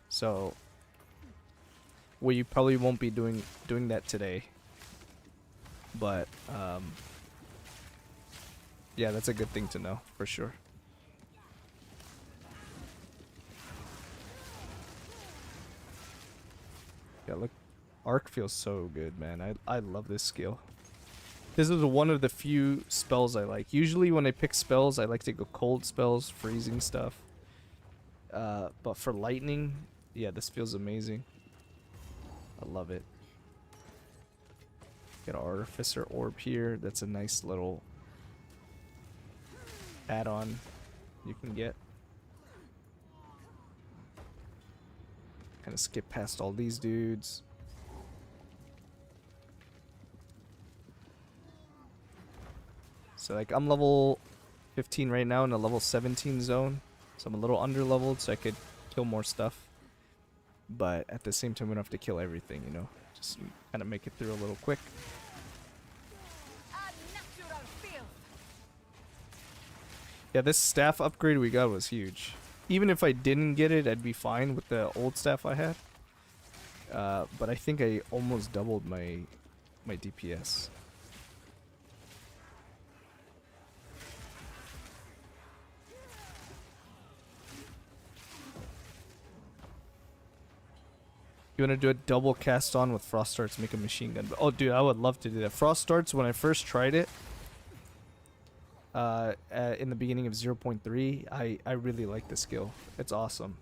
Speaker 1: So we probably won't be doing that today. But yeah, that's a good thing to know for sure. Yeah, look, Arc feels so good, man. I love this skill. This is one of the few spells I like. Usually when I pick spells, I like to go cold spells, freezing stuff. But for lightning, yeah, this feels amazing. I love it. Got an Artificer Orb here. That's a nice little add-on you can get. Kind of skip past all these dudes. So like I'm level 15 right now in a level 17 zone. So I'm a little under leveled so I could kill more stuff. But at the same time we don't have to kill everything, you know. Just kind of make it through a little quick. Yeah, this staff upgrade we got was huge. Even if I didn't get it, I'd be fine with the old staff I had. But I think I almost doubled my DPS. You want to do a double cast on with frost darts, make a machine gun. Oh, dude, I would love to do that. Frost darts, when I first tried it, in the beginning of 0.3, I really like the skill. It's awesome.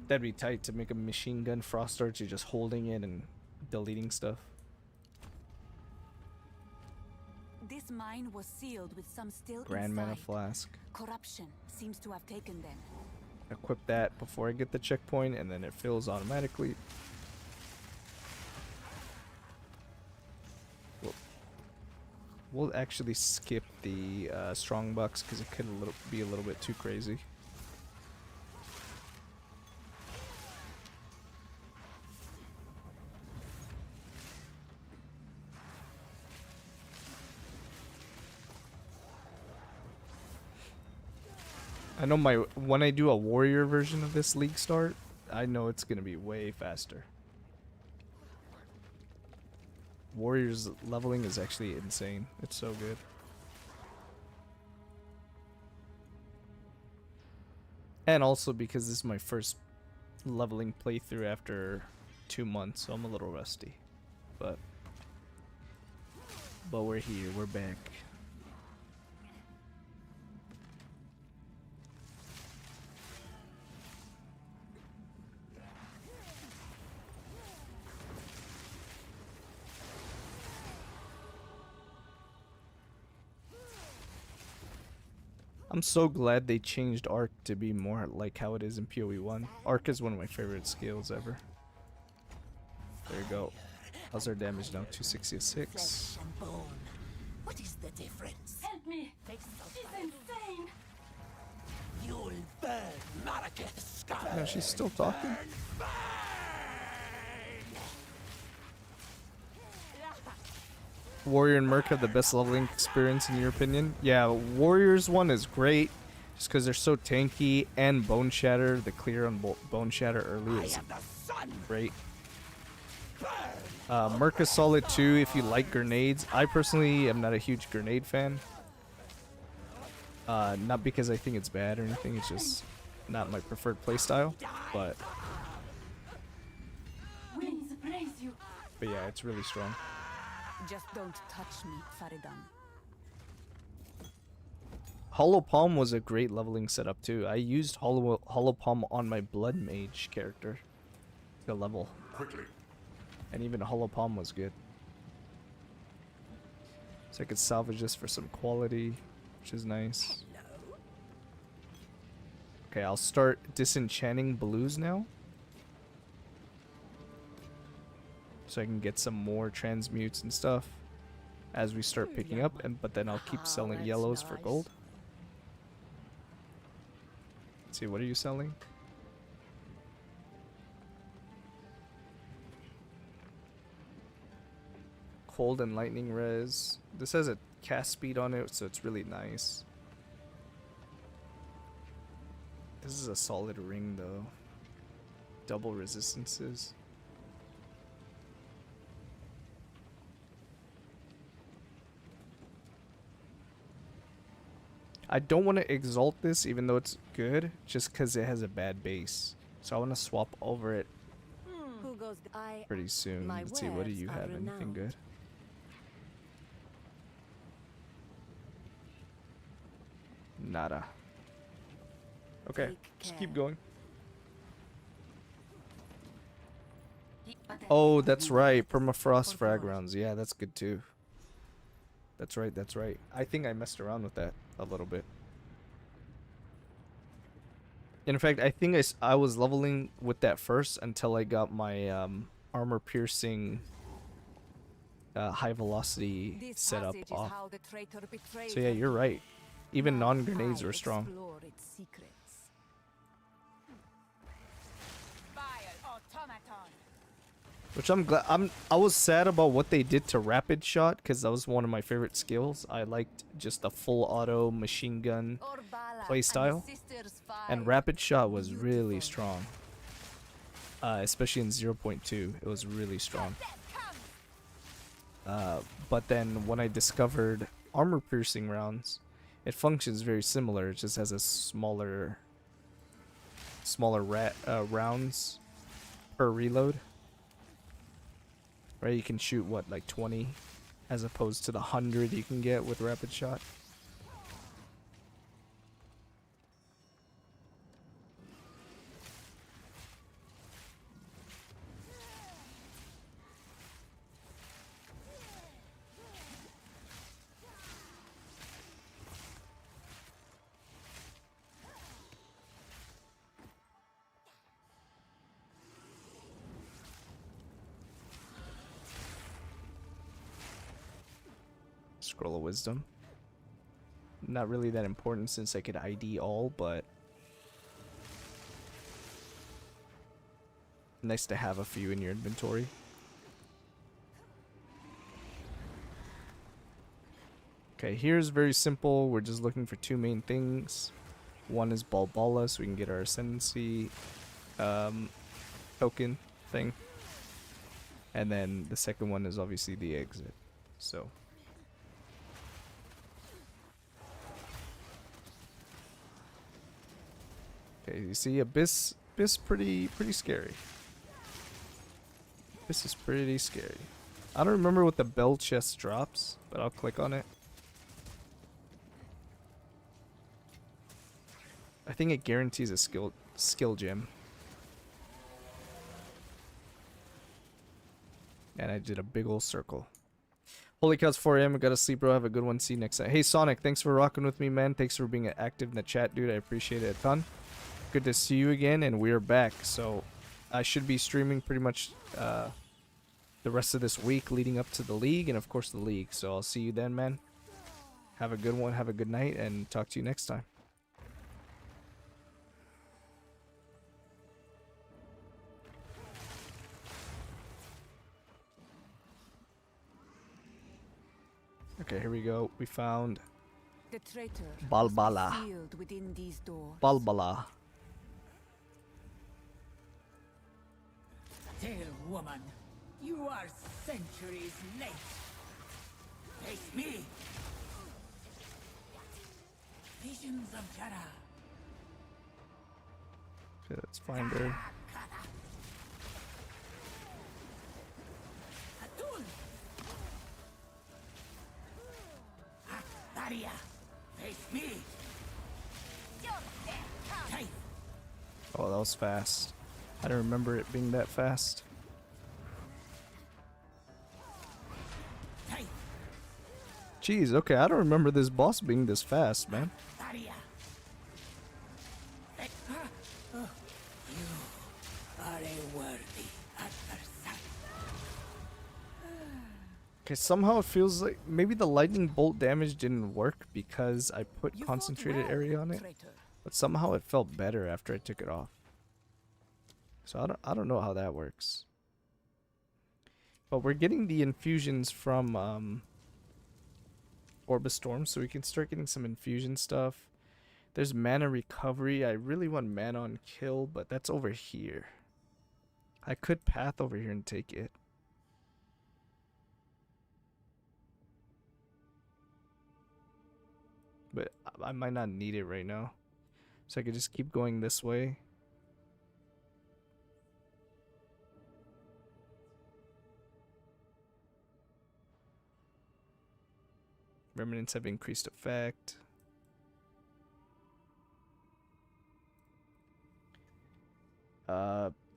Speaker 1: That'd be tight to make a machine gun frost darts. You're just holding it and deleting stuff.
Speaker 4: This mine was sealed with some still
Speaker 1: Grand mana
Speaker 4: inside.
Speaker 1: flask.
Speaker 4: Corruption seems to have taken them.
Speaker 1: Equip that before I get the checkpoint, and then it fills automatically. We'll actually skip the strong bucks because it could be a little bit too crazy. I know when I do a warrior version of this league start, I know it's gonna be way faster. Warriors leveling is actually insane. It's so good. And also because this is my first leveling playthrough after 2 months, so I'm a little rusty. But we're here, we're back. I'm so glad they changed Arc to be more like how it is in PoE 1. Arc is one of my favorite skills ever. There you go. How's our damage now? 266.
Speaker 6: Flesh and bone. What is the difference?
Speaker 3: Help me!
Speaker 6: Face
Speaker 3: She's
Speaker 6: of fire.
Speaker 3: insane!
Speaker 6: You'll burn, Malekith Sky.
Speaker 1: No, she's still talking. Warrior and Merc have the best leveling experience in your opinion? Yeah, Warriors one is great just because they're so tanky, and Bone Shatter, the clear on Bone Shatter early is great. Merc is solid too if you like grenades. I personally am not a huge grenade fan. Not because I think it's bad or anything, it's just not my preferred playstyle. But yeah, it's really strong.
Speaker 4: Just don't touch me, Faridan.
Speaker 1: Hollow Palm was a great leveling setup too. I used Hollow Palm on my Blood Mage character to level.
Speaker 7: Quickly.
Speaker 1: And even Hollow Palm was good. So I could salvage this for some quality, which is nice. Okay, I'll start disenchanting blues now. So I can get some more transmutes and stuff as we start picking up, but then I'll keep selling yellows for gold. Let's see, what are you selling? Cold and lightning res. This has a cast speed on it, so it's really nice. This is a solid ring though. Double resistances. I don't want to exalt this even though it's good, just because it has a bad base. So I want to swap over it
Speaker 6: Who goes?
Speaker 1: pretty soon.
Speaker 6: My
Speaker 1: Let's see, what do you
Speaker 6: wares are
Speaker 1: have? Anything
Speaker 6: renowned.
Speaker 1: good? Nada. Okay, just keep going. Oh, that's right. Permafrost frag rounds. Yeah, that's good too. That's right, that's right. I think I messed around with that a little bit. In fact, I think I was leveling with that first until I got my armor piercing high velocity setup off. So yeah, you're right. Even non-grenades were strong. Which I'm glad. I was sad about what they did to Rapid Shot because that was one of my favorite skills. I liked just the full auto machine gun playstyle, and Rapid Shot was really strong. Especially in 0.2, it was really strong. But then when I discovered armor piercing rounds, it functions very similar. It just has a smaller rounds per reload. Right, you can shoot what, like 20 as opposed to the 100 you can get with Rapid Shot. Scroll of Wisdom. Not really that important since I could ID all, but nice to have a few in your inventory. Okay, here's very simple. We're just looking for two main things. One is Balbala, so we can get our Ascendancy token thing. And then the second one is obviously the exit. So okay, you see Abyss pretty scary. This is pretty scary. I don't remember what the bell chest drops, but I'll click on it. I think it guarantees a skill gem. And I did a big old circle. Holy cow, it's 4 AM. I gotta sleep, bro. Have a good one. See you next time. Hey, Sonic, thanks for rocking with me, man. Thanks for being active in the chat, dude. I appreciate it a ton. Good to see you again, and we're back. So I should be streaming pretty much the rest of this week leading up to the league and of course the league. So I'll see you then, man. Have a good one, have a good night, and talk to you next time. Okay, here we go. We found
Speaker 4: The traitor
Speaker 1: Balbala.
Speaker 4: sealed within these doors.
Speaker 1: Balbala.
Speaker 2: Tale woman, you are centuries late. Face me. Visions of Jara.
Speaker 1: Okay, let's find her.
Speaker 2: Atun. Daria. Face me. Hey.
Speaker 1: Oh, that was fast. I don't remember it being that fast.
Speaker 2: Hey.
Speaker 1: Jeez, okay, I don't remember this boss being this fast, man.
Speaker 2: Daria. Hey. Oh, you are a worthy adversary.
Speaker 1: Okay, somehow it feels like maybe the lightning bolt damage didn't work because I put
Speaker 4: You fought
Speaker 1: concentrated
Speaker 4: well,
Speaker 1: area on it,
Speaker 4: traitor.
Speaker 1: but somehow it felt better after I took it off. So I don't know how that works. But we're getting the infusions from Orbis Storm, so we can start getting some infusion stuff. There's mana recovery. I really want mana on kill, but that's over here. I could path over here and take it. But I might not need it right now. So I could just keep going this way. Remnants have increased effect.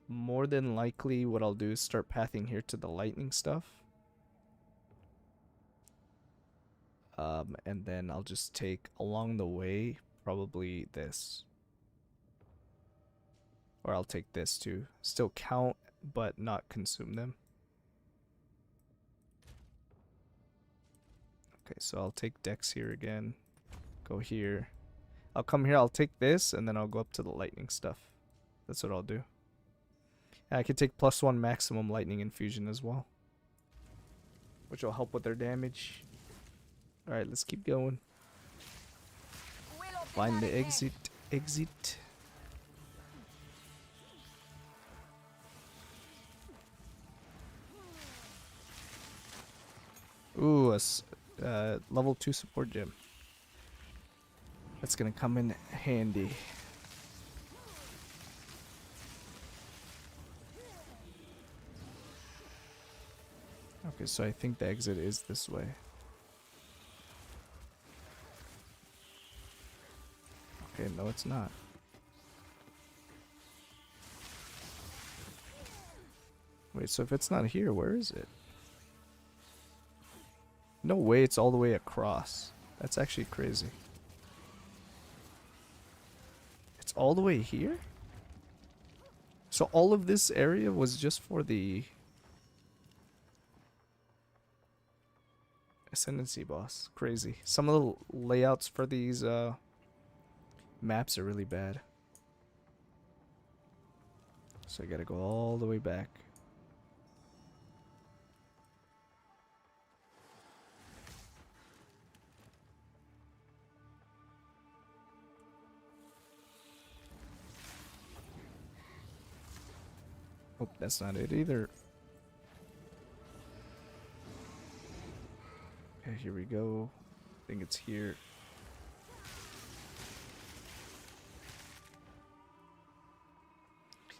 Speaker 1: More than likely what I'll do is start pathing here to the lightning stuff. And then I'll just take along the way probably this. Or I'll take this too. Still count, but not consume them. Okay, so I'll take Dex here again. Go here. I'll come here, I'll take this, and then I'll go up to the lightning stuff. That's what I'll do. I could take +1 maximum lightning infusion as well, which will help with their damage. Alright, let's keep going. Find the exit. Exit. Ooh, a level 2 support gem. That's gonna come in handy. Okay, so I think the exit is this way. Okay, no it's not. Wait, so if it's not here, where is it? No way it's all the way across. That's actually crazy. It's all the way here? So all of this area was just for the Ascendancy boss. Crazy. Some of the layouts for these maps are really bad. So I gotta go all the way back. Oh, that's not it either. Okay, here we go. I think it's here.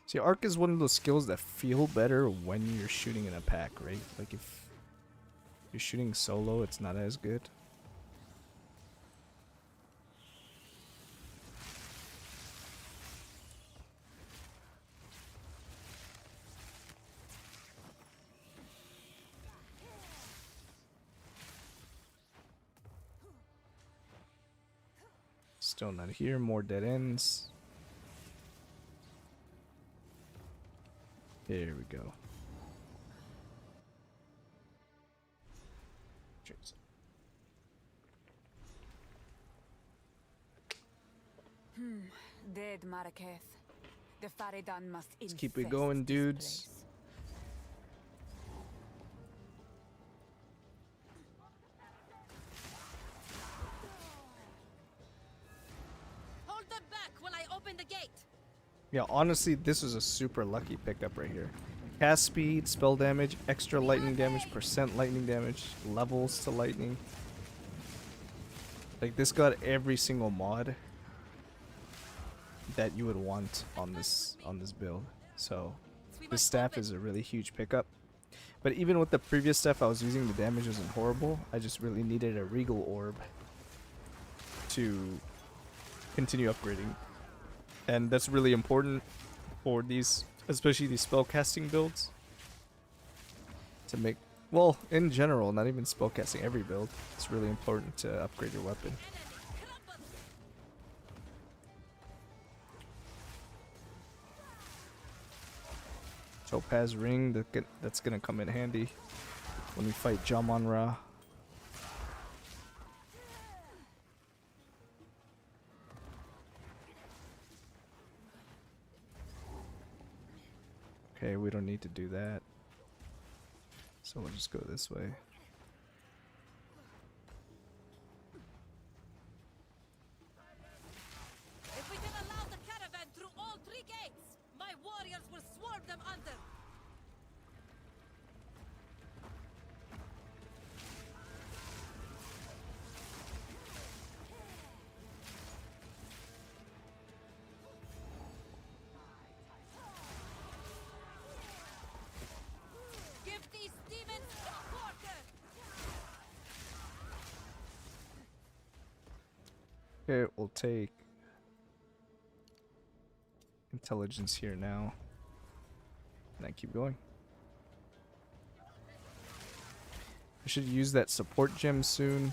Speaker 1: See, Arc is one of those skills that feel better when you're shooting in a pack, right? Like if you're shooting solo, it's not as good. Still not here, more dead ends. There we go.
Speaker 4: Dead Maraketh. The Faridan must
Speaker 1: Let's keep it
Speaker 4: infest
Speaker 1: going,
Speaker 4: this
Speaker 1: dudes.
Speaker 4: place.
Speaker 6: Hold them back while I open the gate.
Speaker 1: Yeah, honestly, this is a super lucky pickup right here. Cast speed, spell damage, extra lightning damage, percent lightning damage, levels to lightning. Like this got every single mod that you would want on this build. So this staff is a really huge pickup. But even with the previous stuff I was using, the damage wasn't horrible. I just really needed a regal orb to continue upgrading. And that's really important for these, especially these spellcasting builds. To make, well, in general, not even spellcasting, every build, it's really important to upgrade your weapon. Topaz ring, that's gonna come in handy when we fight Jamonra. Okay, we don't need to do that. So we'll just go this way.
Speaker 6: If we can allow the caravan through all 3 gates, my warriors will swarm them under. Give these demons quarter.
Speaker 1: Okay, we'll take intelligence here now. And I keep going. I should use that support gem soon.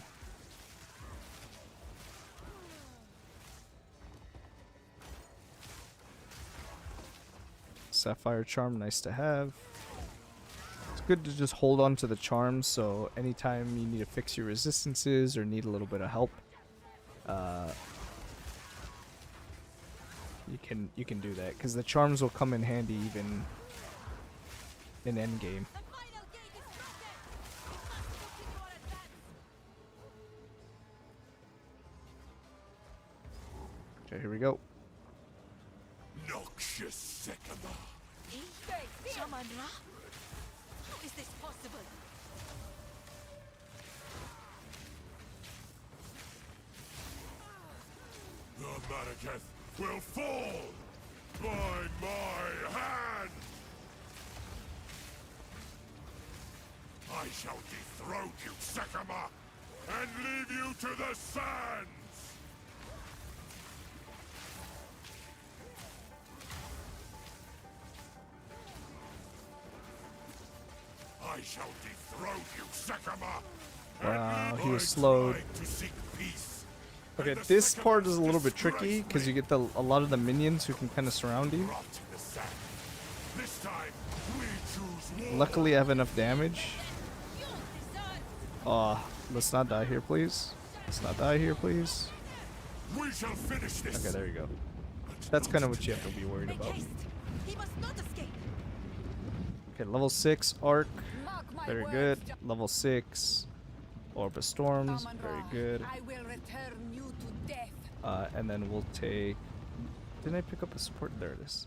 Speaker 1: Sapphire charm, nice to have. It's good to just hold on to the charms, so anytime you need to fix your resistances or need a little bit of help, you can do that because the charms will come in handy even in endgame.
Speaker 6: The final gate is broken! We must continue our advance!
Speaker 1: Okay, here we go.
Speaker 2: Noxious Sycamore.
Speaker 6: Shaman Ra? How is this possible?
Speaker 2: The Maniketh will fall by my hand! I shall dethrone you, Sycamore, and leave you to the sands! I shall dethrone you, Sycamore!
Speaker 1: Wow, he was slowed. Okay, this part is a little bit tricky because you get a lot of the minions who can kind of surround you. Luckily, I have enough damage. Let's not die here, please. Let's not die here, please.
Speaker 2: We shall finish this.
Speaker 1: Okay, there you go. That's kind of what you have to be worried
Speaker 6: Make
Speaker 1: about.
Speaker 6: haste! He must not escape!
Speaker 1: Okay, level 6 Arc,
Speaker 3: Mark my
Speaker 1: very
Speaker 3: words,
Speaker 1: good. Level 6 Orb of Storms,
Speaker 3: Shaman
Speaker 1: very
Speaker 3: Ra,
Speaker 1: good.
Speaker 3: I will return you to death.
Speaker 1: And then we'll take... Didn't I pick up a support? There it is.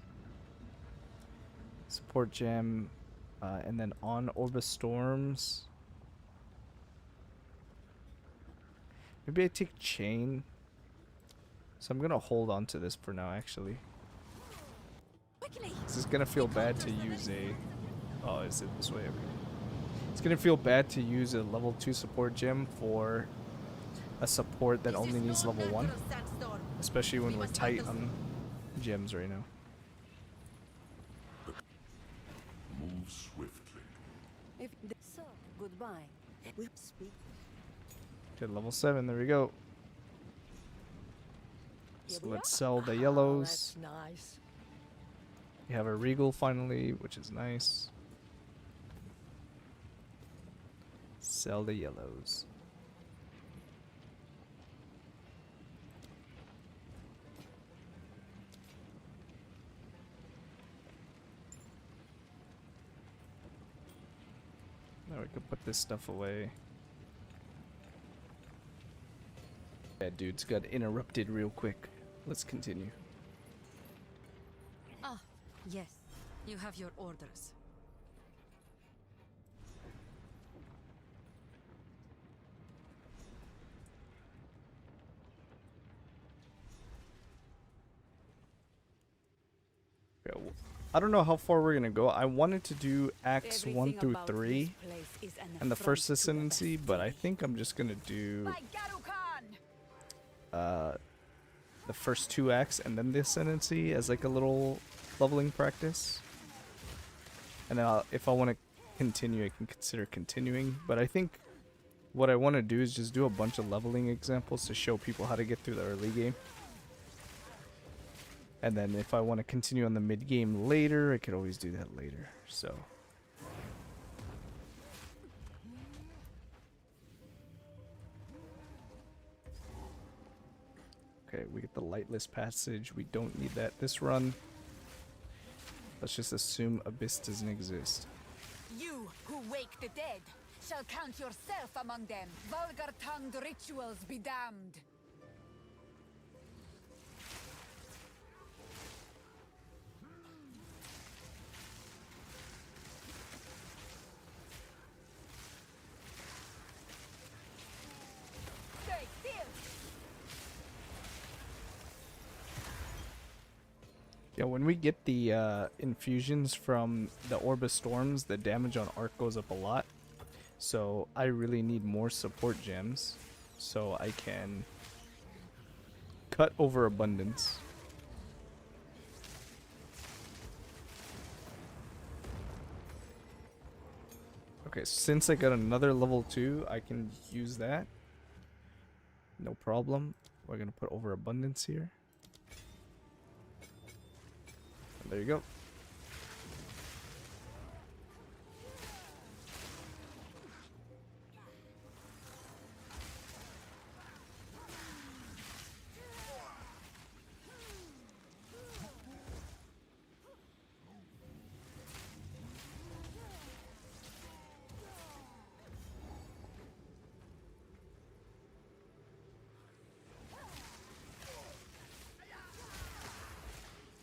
Speaker 1: Support gem, and then on Orb of Storms. Maybe I take Chain. So I'm gonna hold on to this for now, actually.
Speaker 6: Quickly!
Speaker 1: This is gonna feel bad to use a... Oh, is it this way? Okay. It's gonna feel bad to use a level 2 support gem for a support that only needs level 1. Especially when we're tight on gems right now.
Speaker 7: Move swiftly.
Speaker 4: If so, goodbye. We speak.
Speaker 1: Okay, level 7, there we go. So let's sell the yellows.
Speaker 4: That's nice.
Speaker 1: We have a Regal finally, which is nice. Sell the yellows. Now we can put this stuff away. Yeah, dudes got interrupted real quick. Let's continue.
Speaker 6: Ah, yes. You have your orders.
Speaker 1: Yeah, I don't know how far we're gonna go. I wanted to do acts 1
Speaker 4: Everything
Speaker 1: through
Speaker 4: about
Speaker 1: 3
Speaker 4: this place is an
Speaker 1: and the
Speaker 4: affront
Speaker 1: first
Speaker 4: to the
Speaker 1: Ascendancy,
Speaker 4: best.
Speaker 1: but I think I'm just gonna do
Speaker 3: By Garukan!
Speaker 1: the first 2 acts and then the Ascendancy as like a little leveling practice. And then if I want to continue, I can consider continuing. But I think what I want to do is just do a bunch of leveling examples to show people how to get through the early game. And then if I want to continue on the mid game later, I could always do that later. So. Okay, we get the Lightless Passage. We don't need that this run. Let's just assume Abyss doesn't exist.
Speaker 3: You who wake the dead shall count yourself among them. Vulgar-tongued rituals be damned. Stay still.
Speaker 1: Yeah, when we get the infusions from the Orb of Storms, the damage on Arc goes up a lot. So I really need more support gems so I can cut over abundance. Okay, since I got another level 2, I can use that. No problem. We're gonna put over abundance here. There you go.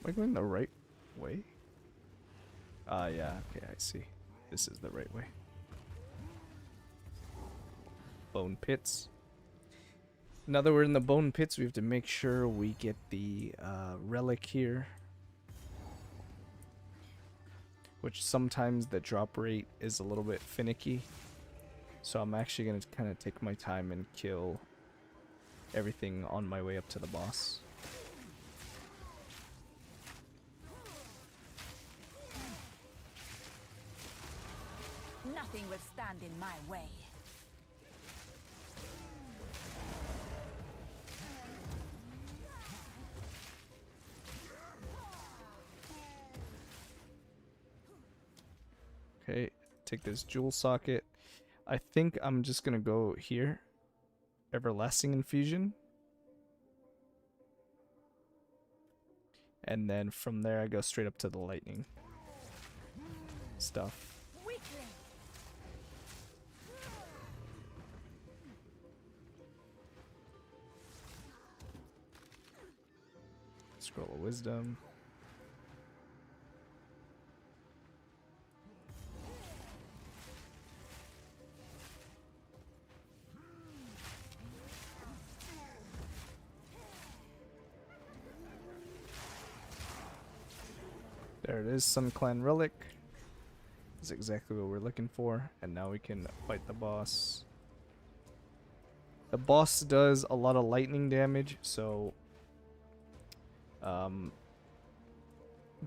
Speaker 1: Am I going the right way? Yeah, okay, I see. This is the right way. Bone pits. Now that we're in the bone pits, we have to make sure we get the relic here. Which sometimes the drop rate is a little bit finicky. So I'm actually going to kind of take my time and kill everything on my way up to the boss.
Speaker 3: Nothing will stand in my way.
Speaker 1: Okay, take this jewel socket. I think I'm just gonna go here. Everlasting Infusion. And then from there I go straight up to the lightning stuff. Scroll of Wisdom. There it is, Sun Clan Relic. That's exactly what we're looking for. And now we can fight the boss. The boss does a lot of lightning damage, so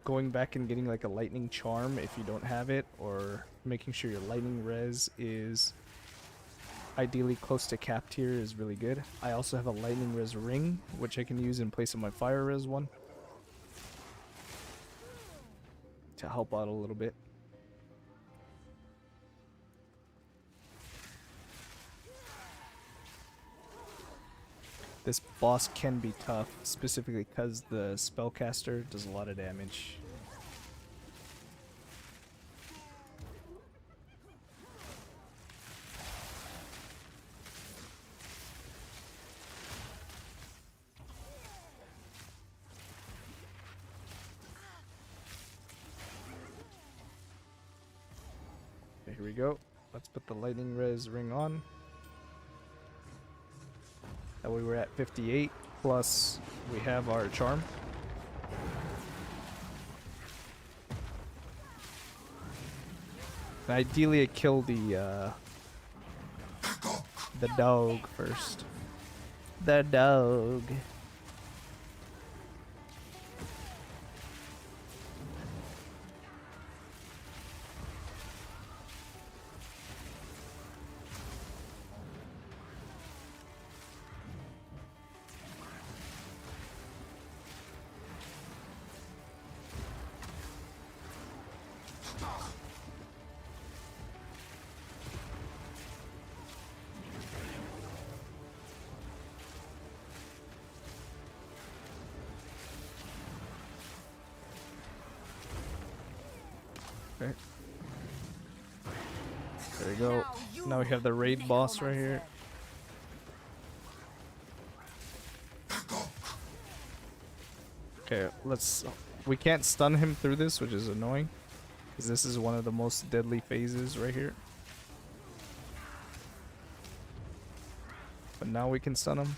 Speaker 1: going back and getting like a lightning charm if you don't have it, or making sure your lightning res is ideally close to cap tier is really good. I also have a lightning res ring, which I can use in place of my fire res one to help out a little bit. This boss can be tough, specifically because the spellcaster does a lot of damage. Okay, here we go. Let's put the lightning res ring on. That way we're at 58, plus we have our charm. And ideally I kill the dog first. The dog. Okay. There we go. Now we have the raid boss right here. Okay, we can't stun him through this, which is annoying, because this is one of the most deadly phases right here. But now we can stun him.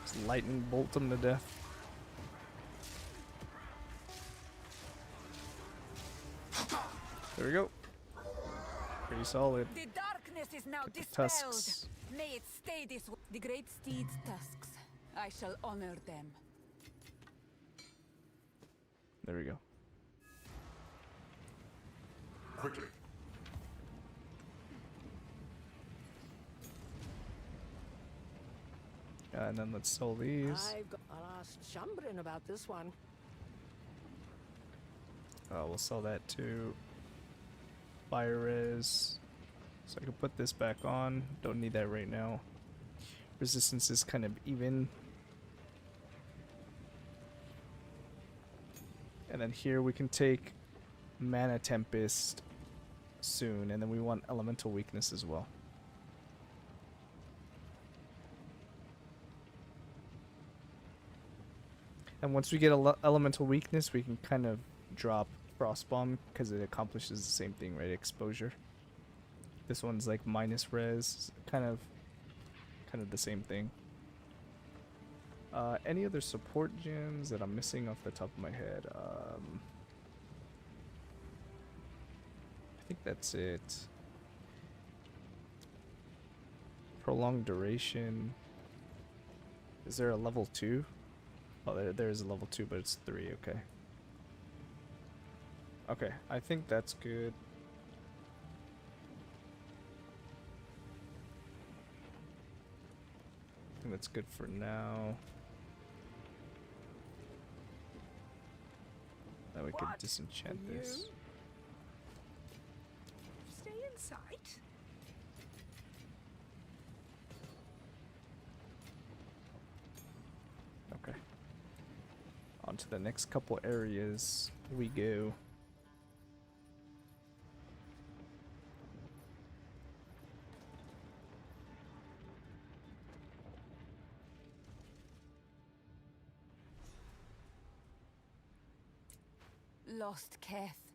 Speaker 1: Just lightning bolt him to death. There we go. Pretty solid.
Speaker 3: The darkness is now
Speaker 1: Get the
Speaker 3: dispelled.
Speaker 1: tusks.
Speaker 3: May it stay this way. The great steed's tusks. I shall honor them.
Speaker 1: There we go.
Speaker 7: Quickly.
Speaker 1: And then let's sell these.
Speaker 6: I'll ask Shambrin about this one.
Speaker 1: We'll sell that to Fire Res. So I can put this back on. Don't need that right now. Resistance is kind of even. And then here we can take Mana Tempest soon. And then we want Elemental Weakness as well. And once we get elemental weakness, we can kind of drop Frostbomb because it accomplishes the same thing, right? Exposure. This one's like minus res, kind of the same thing. Any other support gems that I'm missing off the top of my head? I think that's it. Prolonged duration. Is there a level 2? Oh, there is a level 2, but it's 3, okay. Okay, I think that's good. I think that's good for now. Now we could disenchant this.
Speaker 6: Stay in sight.
Speaker 1: Okay. On to the next couple areas we go.
Speaker 4: Lost Keth.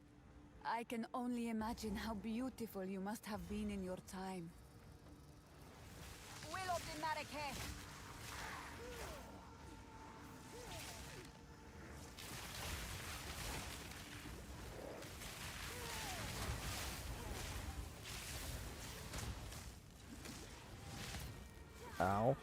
Speaker 4: I can only imagine how beautiful you must have been in your time.
Speaker 3: Will of the Marrakech.
Speaker 1: Ow.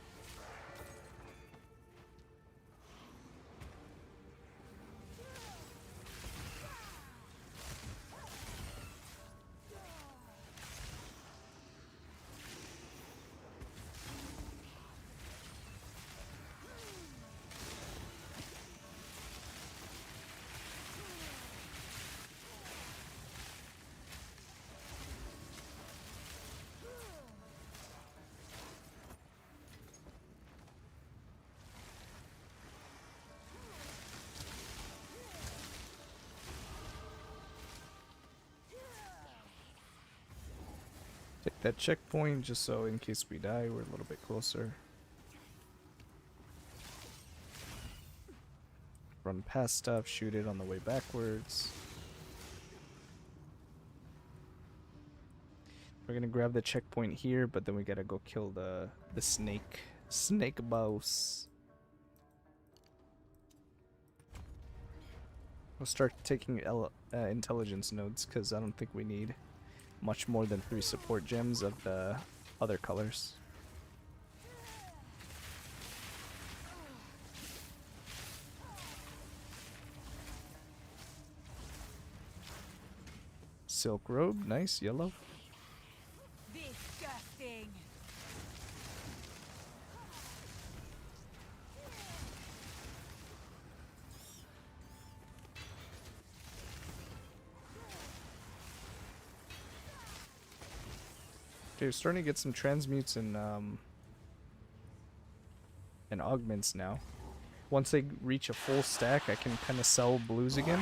Speaker 1: Take that checkpoint just so in case we die, we're a little bit closer. Run past stuff, shoot it on the way backwards. We're gonna grab the checkpoint here, but then we gotta go kill the snake boss. We'll start taking intelligence nodes because I don't think we need much more than 3 support gems of the other colors. Silk robe, nice, yellow.
Speaker 3: Disgusting.
Speaker 1: Okay, we're starting to get some transmutes and augments now. Once they reach a full stack, I can kind of sell blues again.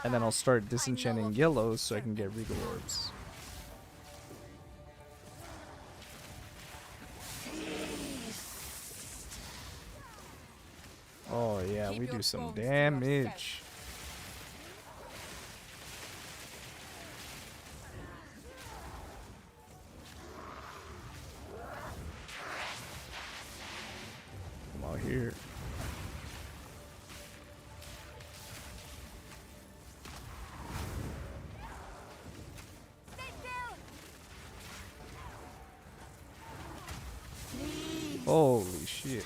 Speaker 1: And then I'll start disenchanting yellows so I can get regal orbs. Oh yeah, we do some damage. Come out here. Holy shit.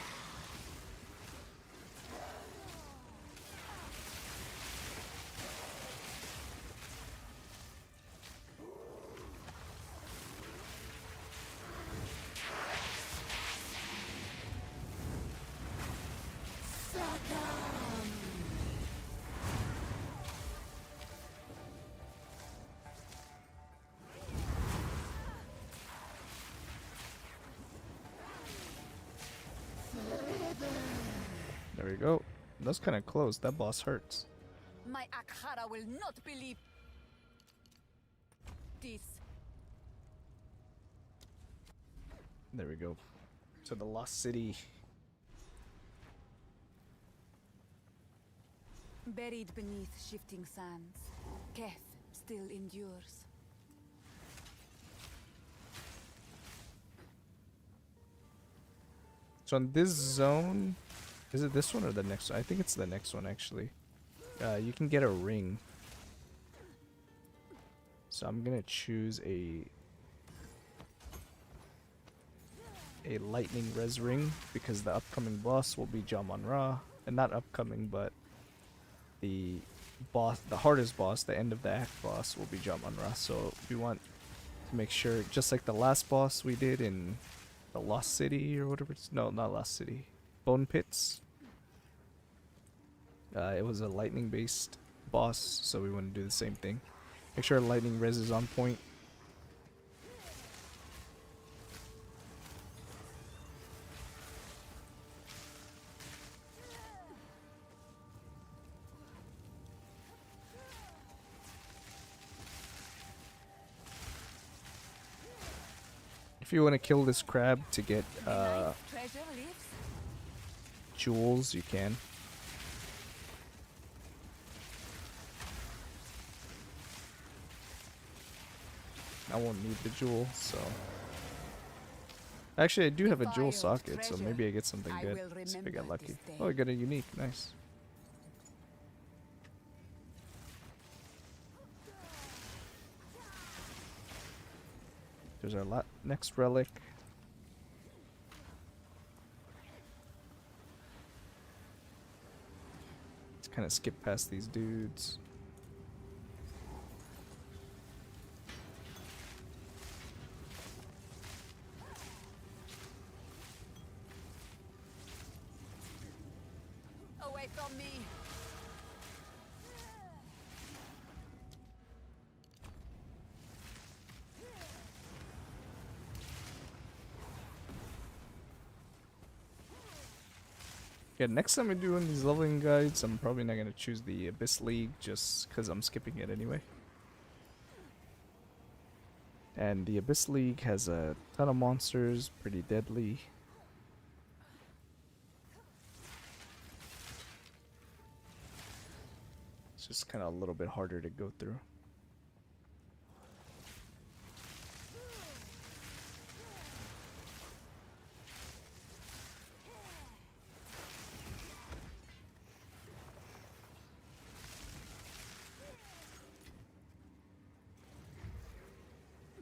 Speaker 1: There we go. That's kind of close. That boss hurts.
Speaker 3: My Akhara will not believe this.
Speaker 1: There we go. To the Lost City.
Speaker 4: Buried beneath shifting sands, Keth still endures.
Speaker 1: So on this zone, is it this one or the next one? I think it's the next one actually. You can get a ring. So I'm gonna choose a lightning res ring because the upcoming boss will be Jaman-Ra, and not upcoming, but the boss, the hardest boss, the end of the act boss will be Jaman-Ra. So we want to make sure, just like the last boss we did in the Lost City or whatever it's, no, not Lost City, Bone Pits. It was a lightning based boss, so we want to do the same thing. Make sure lightning res is on point. If you want to kill this crab to get
Speaker 4: Treasure lives.
Speaker 1: jewels, you can. I won't need the jewel, so... Actually, I do have a jewel socket, so maybe I get something good. Let's see if I get lucky. Oh, I got a unique. Nice. There's our next relic. Let's kind of skip past these dudes.
Speaker 3: Away from me.
Speaker 1: Yeah, next time I do one of these leveling guides, I'm probably not going to choose the Abyss League just because I'm skipping it anyway. And the Abyss League has a ton of monsters, pretty deadly. It's just kind of a little bit harder to go through.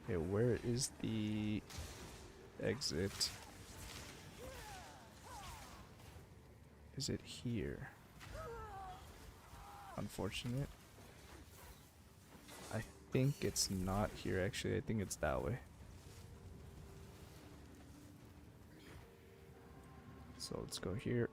Speaker 1: Okay, where is the exit? Is it here? Unfortunate. I think it's not here actually. I think it's that way. So let's go here.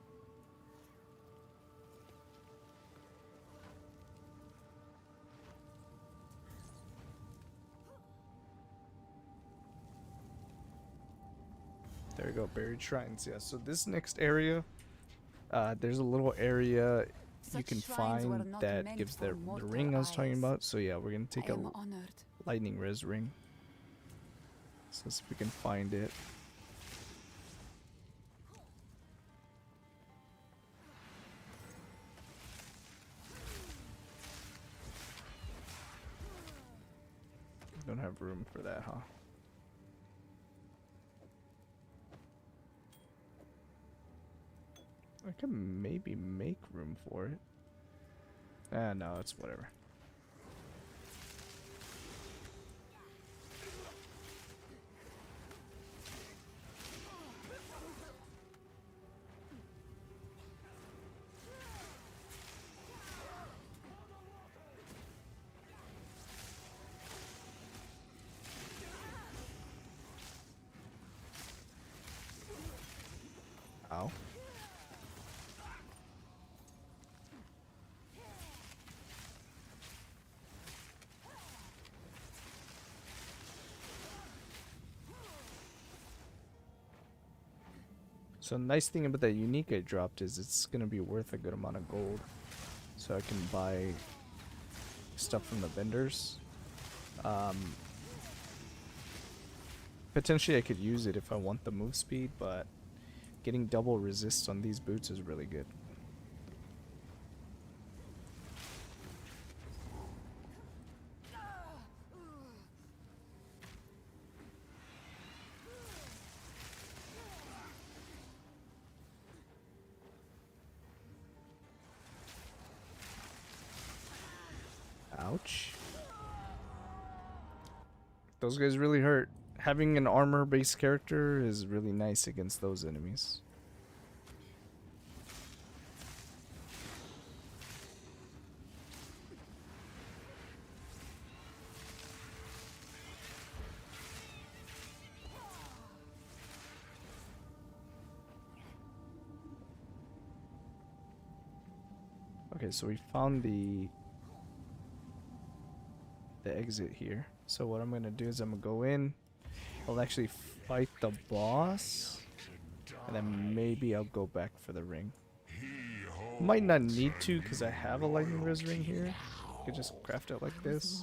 Speaker 1: There we go, buried shrines. Yeah, so this next area, there's a little area you can find that gives the ring I was talking about. So yeah, we're gonna take a lightning res ring. So let's see if we can find it. Don't have room for that, huh? I can maybe make room for it. Ah, no, it's whatever. Ow. So nice thing about that unique I dropped is it's gonna be worth a good amount of gold. So I can buy stuff from the vendors. Potentially I could use it if I want the move speed, but getting double resist on these boots is really good. Ouch. Those guys really hurt. Having an armor-based character is really nice against those enemies. Okay, so we found the exit here. So what I'm gonna do is I'm gonna go in. I'll actually fight the boss, and then maybe I'll go back for the ring. Might not need to because I have a lightning res ring here. I could just craft it like this.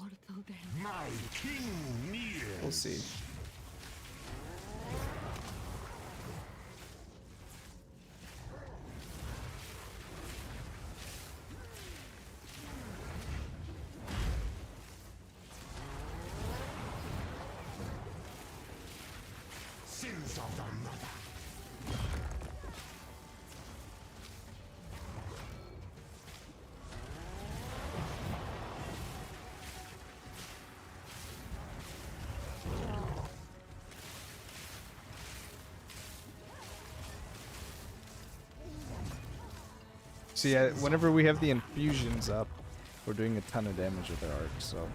Speaker 1: We'll see. So yeah, whenever we have the infusions up, we're doing a ton of damage with our arc, so.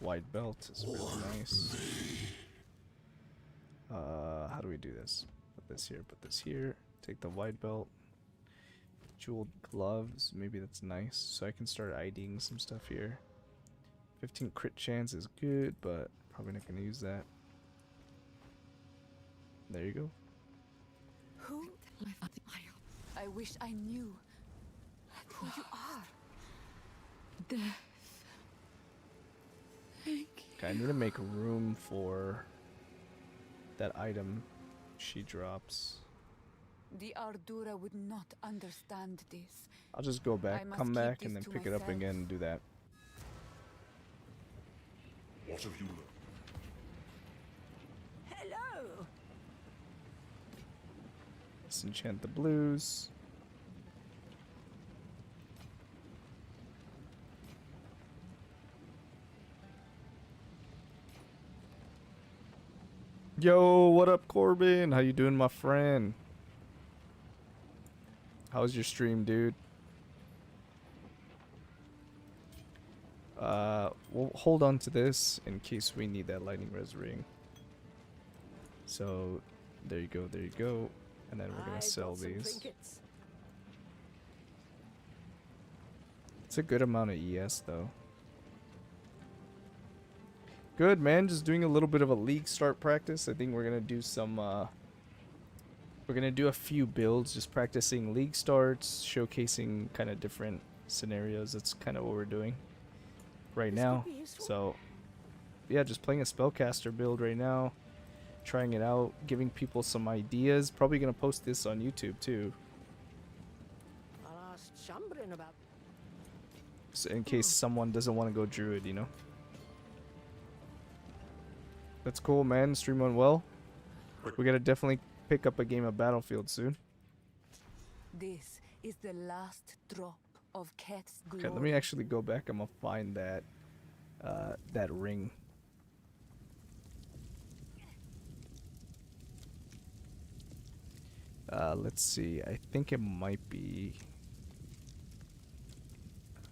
Speaker 1: Wide belt is really nice. How do we do this? Put this here, take the wide belt. Jeweled gloves, maybe that's nice. So I can start IDing some stuff here. 15 crit chance is good, but probably not gonna use that. There you go.
Speaker 4: Who? I wish I knew who you are. Death. Thank you.
Speaker 1: Okay, I need to make room for that item she drops.
Speaker 4: The Ardura would not understand this.
Speaker 1: I'll just go back,
Speaker 4: I must
Speaker 1: come
Speaker 4: keep
Speaker 1: back,
Speaker 4: this
Speaker 1: and then
Speaker 4: to
Speaker 1: pick it up
Speaker 4: myself.
Speaker 1: again and do that.
Speaker 7: What have you learned?
Speaker 6: Hello.
Speaker 1: Let's enchant the blues. Yo, what up, Corbin? How you doing, my friend? How's your stream, dude? We'll hold on to this in case we need that lightning res ring. So, there you go, there you go. And then we're gonna sell these. It's a good amount of ES, though. Good, man. Just doing a little bit of a league start practice. I think we're gonna do some, we're gonna do a few builds, just practicing league starts, showcasing kind of different scenarios. That's kind of what we're doing right now. So, yeah, just playing a spellcaster build right now, trying it out, giving people some ideas. Probably gonna post this on YouTube too,
Speaker 6: I'll ask Shambrin about.
Speaker 1: so in case someone doesn't want to go druid, you know. That's cool, man. Stream went well. We gotta definitely pick up a game of Battlefield soon.
Speaker 4: This is the last drop of Keth's glory.
Speaker 1: Okay, let me actually go back. I'm gonna find that that ring. Let's see. I think it might be.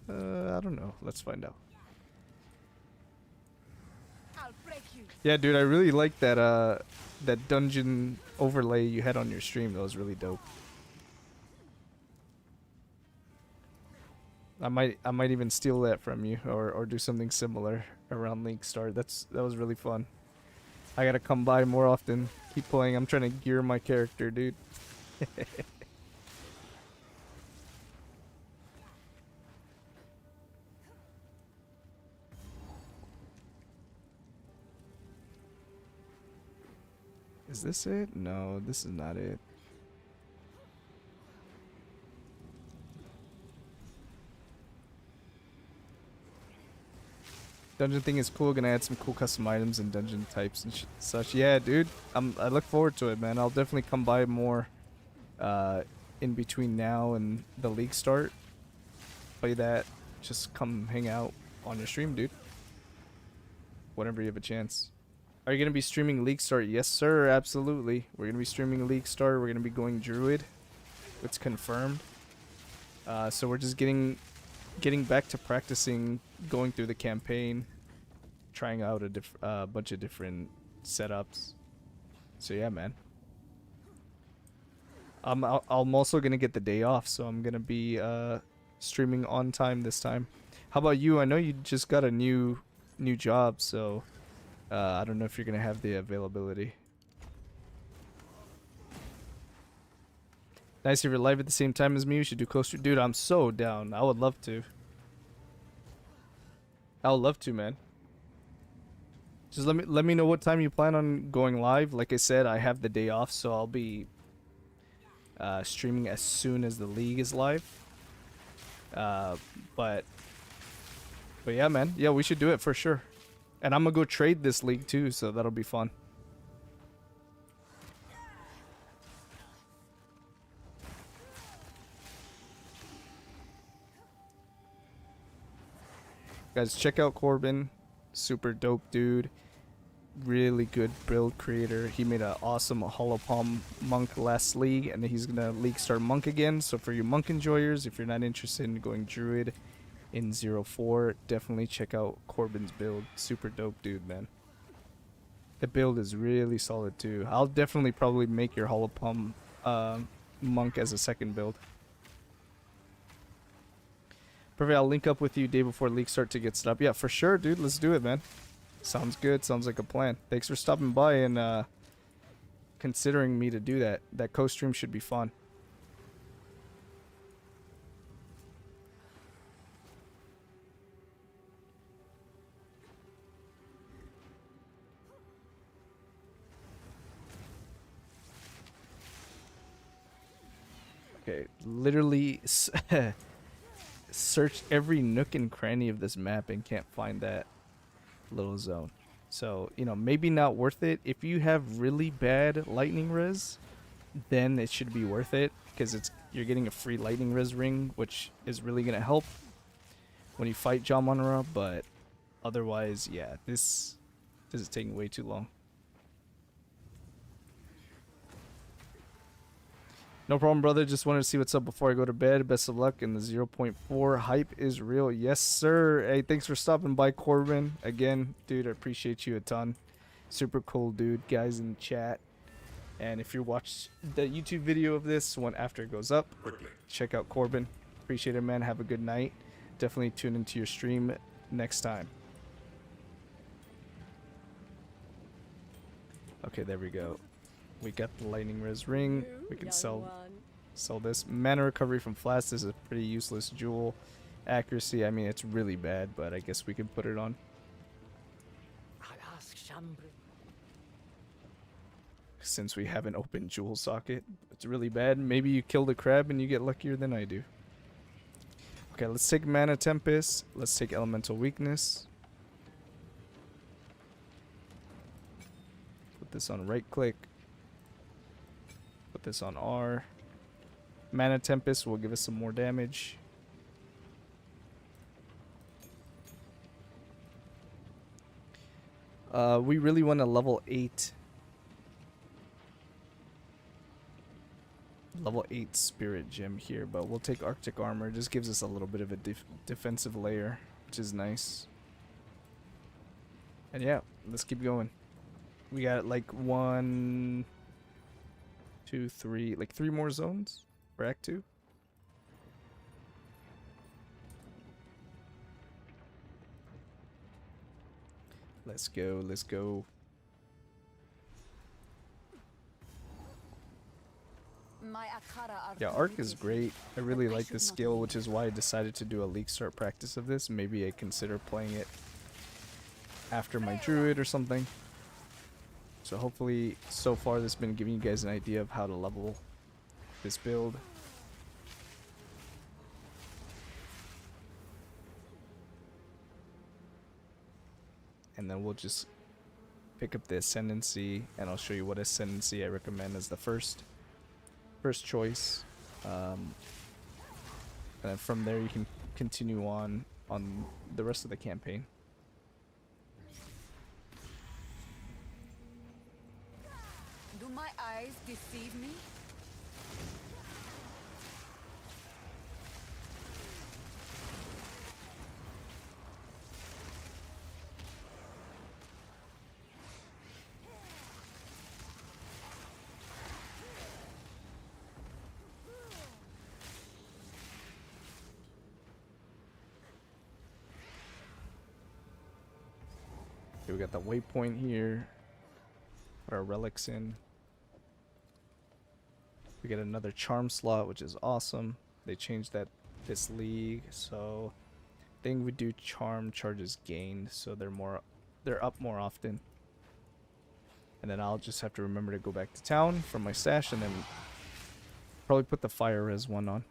Speaker 1: I don't know. Let's find out.
Speaker 3: I'll break you.
Speaker 1: Yeah, dude, I really like that that dungeon overlay you had on your stream. That was really dope. I might even steal that from you or do something similar around Link Start. That was really fun. I gotta come by more often. Keep playing. I'm trying to gear my character, dude. Is this it? No, this is not it. Dungeon thing is cool. Gonna add some cool custom items and dungeon types and such. Yeah, dude. I look forward to it, man. I'll definitely come by more in between now and the league start. Play that. Just come hang out on your stream, dude. Whenever you have a chance. Are you going to be streaming League Start? Yes, sir. Absolutely. We're going to be streaming League Start. We're going to be going Druid. It's confirmed. So we're just getting back to practicing, going through the campaign, trying out a bunch of different setups. So yeah, man. I'm also going to get the day off, so I'm going to be streaming on time this time. How about you? I know you just got a new job, so I don't know if you're gonna have the availability. Nice if you're live at the same time as me. We should do closer. Dude, I'm so down. I would love to. I would love to, man. Just let me know what time you plan on going live. Like I said, I have the day off, so I'll be streaming as soon as the league is live. But yeah, man. Yeah, we should do it for sure. And I'm gonna go trade this league too, so that'll be fun. Guys, check out Corbin. Super dope dude. Really good build creator. He made an awesome Hollow Palm Monk last league, and he's gonna league start Monk again. So for you Monk enjoyers, if you're not interested in going Druid in 04, definitely check out Corbin's build. Super dope dude, man. The build is really solid too. I'll definitely probably make your Hollow Palm Monk as a second build. Perfect, I'll link up with you day before league start to get set up. Yeah, for sure, dude. Let's do it, man. Sounds good. Sounds like a plan. Thanks for stopping by and considering me to do that. That co-stream should be fun. Okay, literally searched every nook and cranny of this map and can't find that little zone. So, you know, maybe not worth it. If you have really bad lightning res, then it should be worth it, because you're getting a free lightning res ring, which is really going to help when you fight John Monroe. But otherwise, yeah, this is taking way too long. No problem, brother. Just wanted to see what's up before I go to bed. Best of luck, and the 0.4 hype is real. Yes, sir. Hey, thanks for stopping by, Corbin. Again, dude, I appreciate you a ton. Super cool, dude. Guys in the chat. And if you watch the YouTube video of this one after it goes up, check out Corbin. Appreciate it, man. Have a good night. Definitely tune into your stream next time. Okay, there we go. We got the lightning res ring. We can sell this. Mana recovery from flask. This is a pretty useless jewel. Accuracy, I mean, it's really bad, but I guess we can put it on. Since we have an open jewel socket, it's really bad. Maybe you kill the crab and you get luckier than I do. Okay, let's take Mana Tempest. Let's take Elemental Weakness. Put this on right click. Put this on R. Mana Tempest will give us some more damage. We really want a level 8 spirit gem here, but we'll take Arctic Armor. It just gives us a little bit of a defensive layer, which is nice. And yeah, let's keep going. We got like 1, 2, 3, like 3 more zones for Act 2. Let's go, let's go. Yeah, Arc is great. I really like this skill, which is why I decided to do a league start practice of this. Maybe I consider playing it after my Druid or something. So hopefully, so far this has been giving you guys an idea of how to level this build. And then we'll just pick up the Ascendancy, and I'll show you what Ascendancy I recommend as the first. first choice, and then from there you can continue on the rest of the campaign.
Speaker 3: Do my eyes deceive me?
Speaker 1: Okay, we got the waypoint here. Put our relics in. We get another charm slot, which is awesome. They changed that this league, so thing we do charm charges gained, so they're up more often. And then I'll just have to remember to go back to town from my stash and then probably put the fire res one on.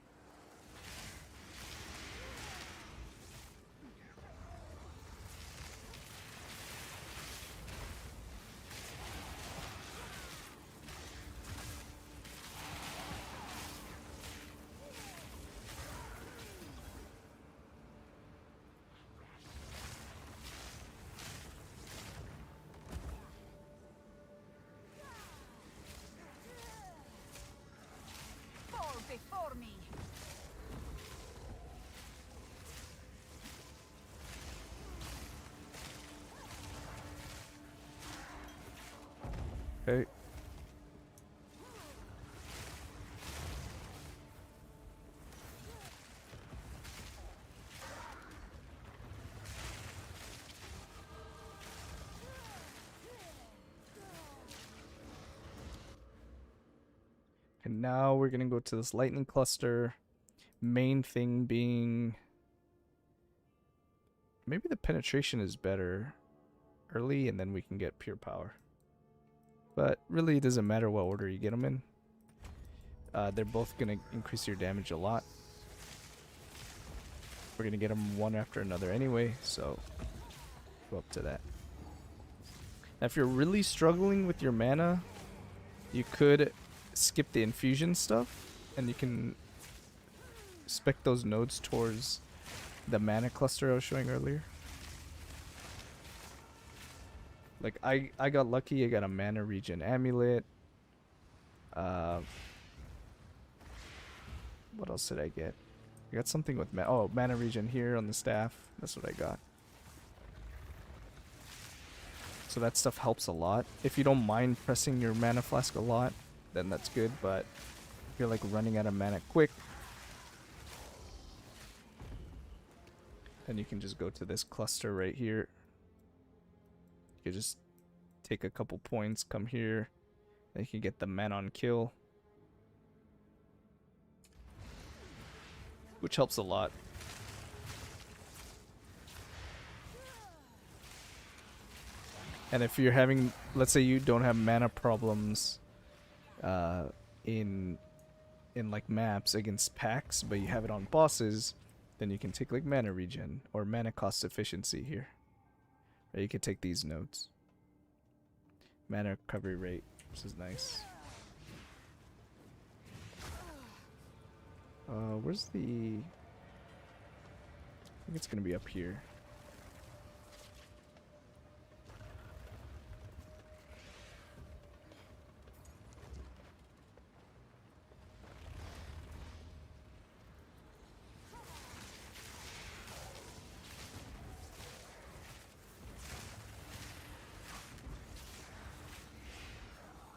Speaker 3: Fall before me.
Speaker 1: Okay. And now we're gonna go to this lightning cluster. Main thing being maybe the penetration is better early and then we can get pure power. But really it doesn't matter what order you get them in. They're both gonna increase your damage a lot. We're gonna get them one after another anyway, so go up to that. Now if you're really struggling with your mana, you could skip the infusion stuff and you can spec those nodes towards the mana cluster I was showing earlier. Like I got lucky, I got a mana regen amulet. What else did I get? I got something with mana regen here on the staff. That's what I got. So that stuff helps a lot. If you don't mind pressing your mana flask a lot, then that's good, but if you're like running out of mana quick, then you can just go to this cluster right here. You can just take a couple points, come here, then you can get the mana on kill, which helps a lot. And if you're having, let's say you don't have mana problems in like maps against packs, but you have it on bosses, then you can take like mana regen or mana cost efficiency here. Or you could take these nodes. Mana recovery rate, which is nice. Where's the... I think it's gonna be up here.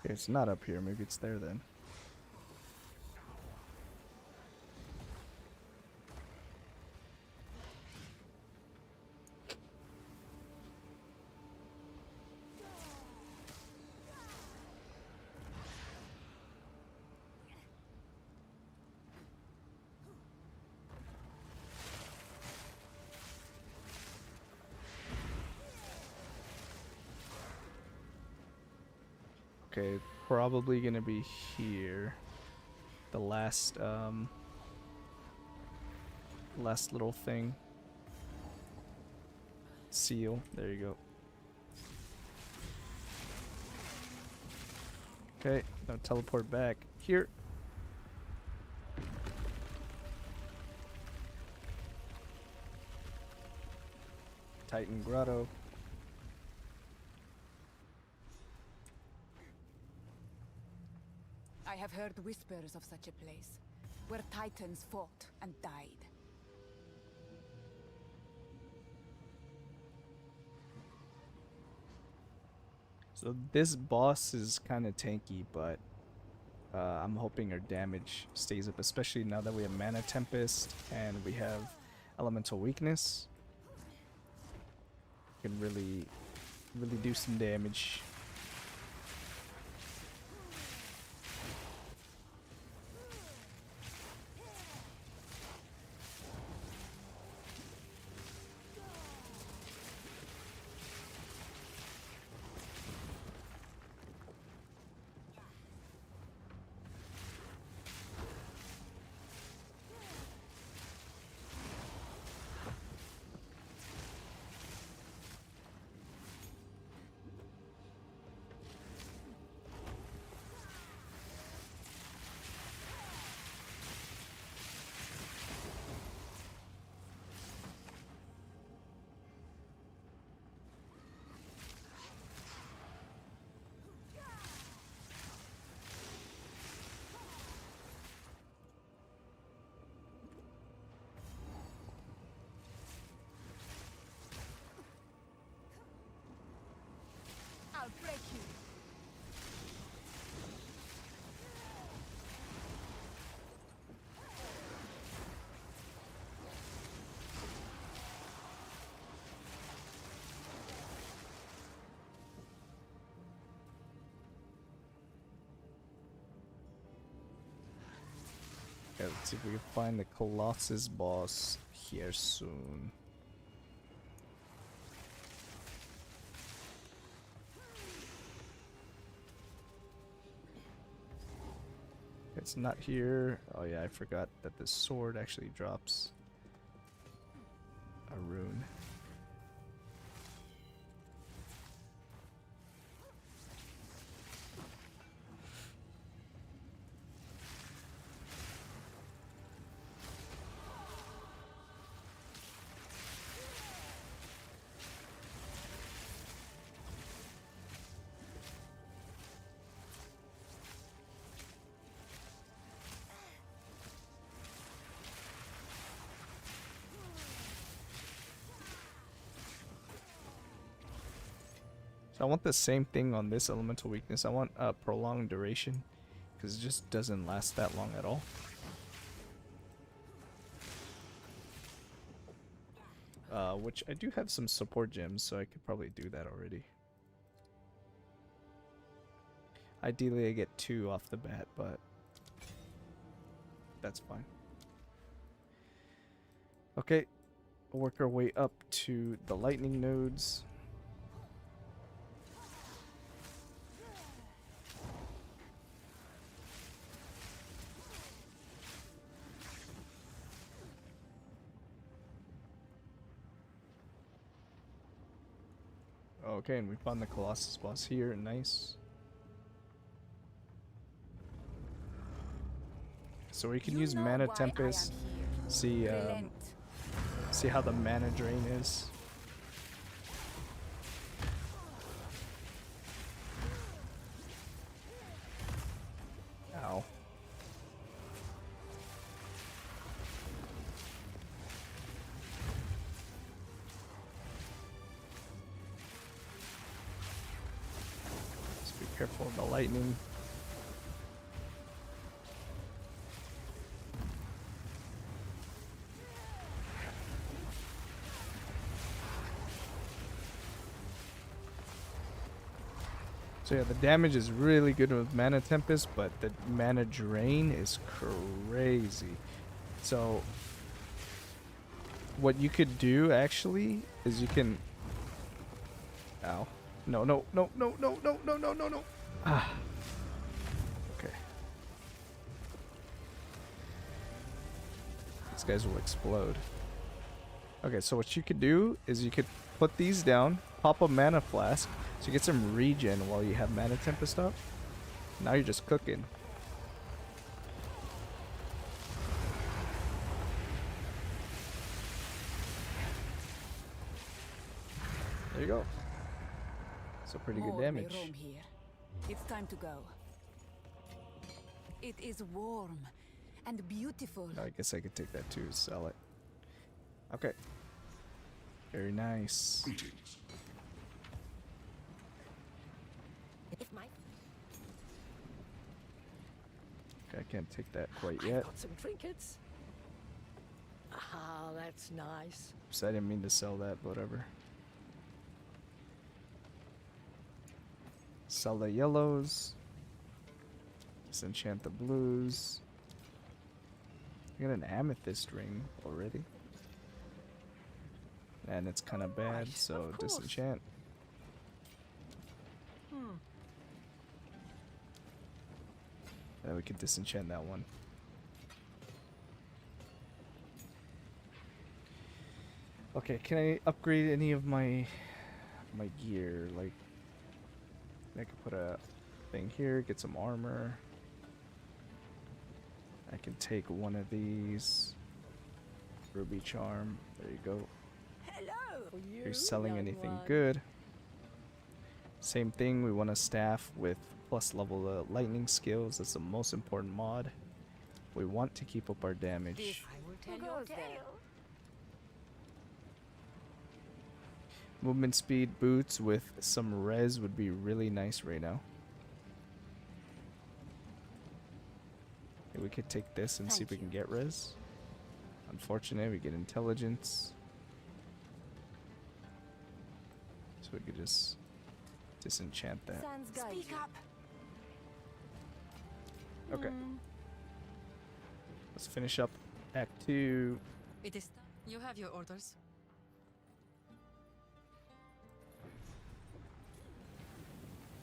Speaker 1: Okay, it's not up here. Maybe it's there then. Okay, probably gonna be here. The last last little thing. Seal. There you go. Okay, now teleport back here. Titan Grotto.
Speaker 4: I have heard whispers of such a place, where titans fought and died.
Speaker 1: So this boss is kind of tanky, but I'm hoping our damage stays up, especially now that we have Mana Tempest and we have Elemental Weakness. Can really do some damage.
Speaker 3: I'll break you.
Speaker 1: Okay, let's see if we can find the Colossus boss here soon. It's not here. Oh yeah, I forgot that the sword actually drops a rune. So I want the same thing on this elemental weakness. I want a prolonged duration, because it just doesn't last that long at all. Which I do have some support gems, so I could probably do that already. Ideally I get 2 off the bat, but that's fine. Okay, we'll work our way up to the lightning nodes. Okay, and we found the Colossus boss here. Nice. So we can use Mana Tempest. See how the mana drain is. Ow. Careful of the lightning. So yeah, the damage is really good with Mana Tempest, but the mana drain is crazy. So what you could do actually is you can... Ow. No, no, no, no, no, no, no, no, no, no. Ah. Okay. These guys will explode. Okay, so what you could do is you could put these down, pop a mana flask, so you get some regen while you have Mana Tempest up. Now you're just cooking. you go. So pretty good
Speaker 4: More may
Speaker 1: damage.
Speaker 4: roam here. It's time to go. It is warm and beautiful.
Speaker 1: I guess I could take that too, sell it. Okay. Very nice.
Speaker 7: Greetings.
Speaker 6: If my
Speaker 1: Okay, I can't take that quite
Speaker 6: I've
Speaker 1: yet.
Speaker 6: got some trinkets. Ah, that's nice.
Speaker 1: So I didn't mean to sell that, but whatever. Sell the yellows. Disenchant the blues. I got an amethyst ring already. And it's kind of bad,
Speaker 6: Right,
Speaker 1: so
Speaker 6: of course.
Speaker 1: disenchant. We could disenchant that one. Okay, can I upgrade any of my gear? Like, I could put a thing here, get some armor. I can take one of these. Ruby charm. There you go.
Speaker 6: Hello. For you,
Speaker 1: If you're selling
Speaker 6: young
Speaker 1: anything
Speaker 6: one.
Speaker 1: good. Same thing, we want a staff with plus level lightning skills. That's the most important mod. We want to keep up our damage.
Speaker 6: I will tell
Speaker 4: Who
Speaker 6: your
Speaker 4: goes there?
Speaker 6: tale.
Speaker 1: Movement speed boots with some res would be really nice right now. Okay, we could take this and see if we can get res. Unfortunate, we get intelligence. So we could just disenchant that.
Speaker 4: Sans guide
Speaker 6: Speak
Speaker 4: you.
Speaker 6: up.
Speaker 1: Okay. Let's finish up Act 2.
Speaker 8: It is. You have your orders.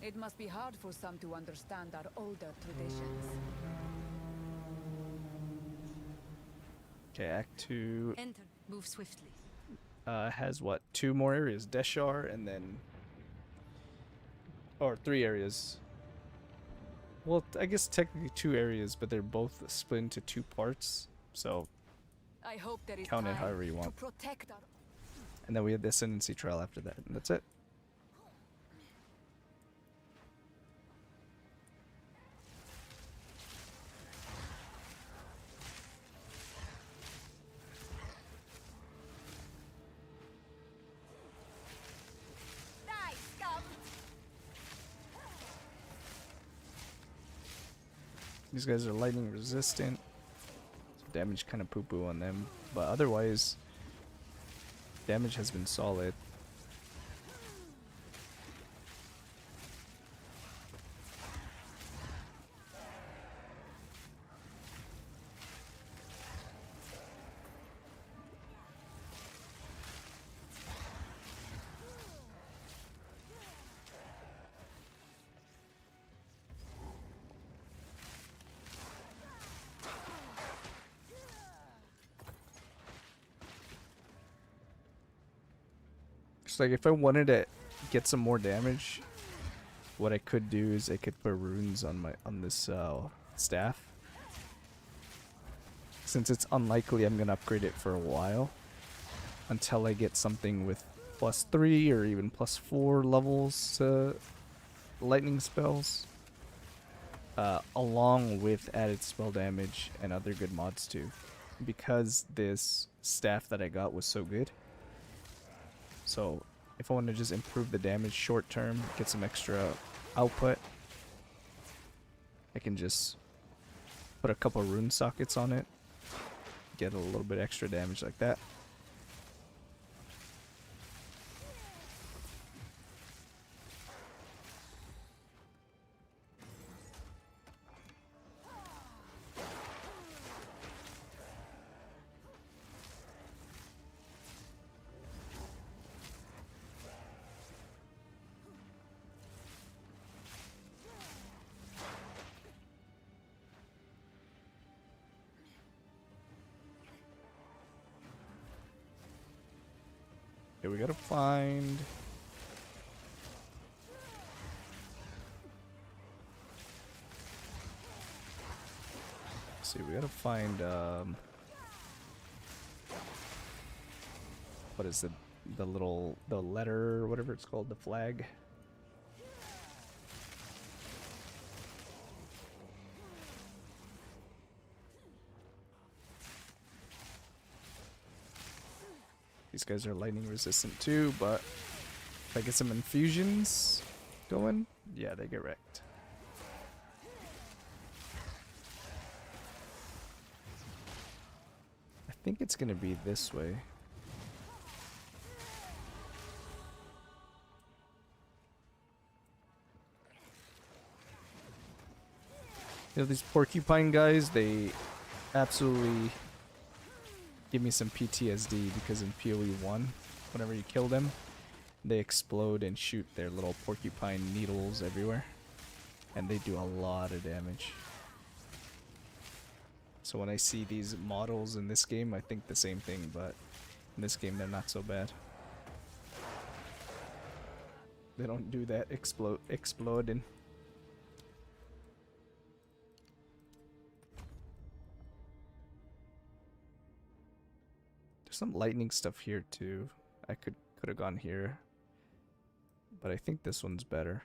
Speaker 4: It must be hard for some to understand our older traditions.
Speaker 1: Okay, Act 2
Speaker 8: Enter. Move swiftly.
Speaker 1: has what? 2 more areas. Deshar and then... Or 3 areas. Well, I guess technically 2 areas, but they're both split into 2 parts. So,
Speaker 4: I hope there is
Speaker 1: Count it
Speaker 4: time
Speaker 1: however you
Speaker 4: to
Speaker 1: want.
Speaker 4: protect our
Speaker 1: and then we have the Ascendancy Trail after that. And that's it.
Speaker 3: Die, scum!
Speaker 1: These guys are lightning resistant. So damage kind of poo-poo on them. But otherwise, damage has been solid. It's like if I wanted to get some more damage, what I could do is I could put runes on this staff. Since it's unlikely I'm gonna upgrade it for a while, until I get something with +3 or even +4 levels to lightning spells, along with added spell damage and other good mods too, because this staff that I got was so good. So if I want to just improve the damage short term, get some extra output, I can just put a couple rune sockets on it, get a little bit extra damage like that. Okay, we gotta find... Let's see, we gotta find, what is it? the letter, whatever it's called, the flag. These guys are lightning resistant too, but if I get some infusions going, yeah, they get wrecked. I think it's gonna be this way. You know, these porcupine guys, they absolutely give me some PTSD because in PoE 1, whenever you kill them, they explode and shoot their little porcupine needles everywhere. And they do a lot of damage. So when I see these models in this game, I think the same thing, but in this game they're not so bad. They don't do that exploding. There's some lightning stuff here too. I could have gone here, but I think this one's better.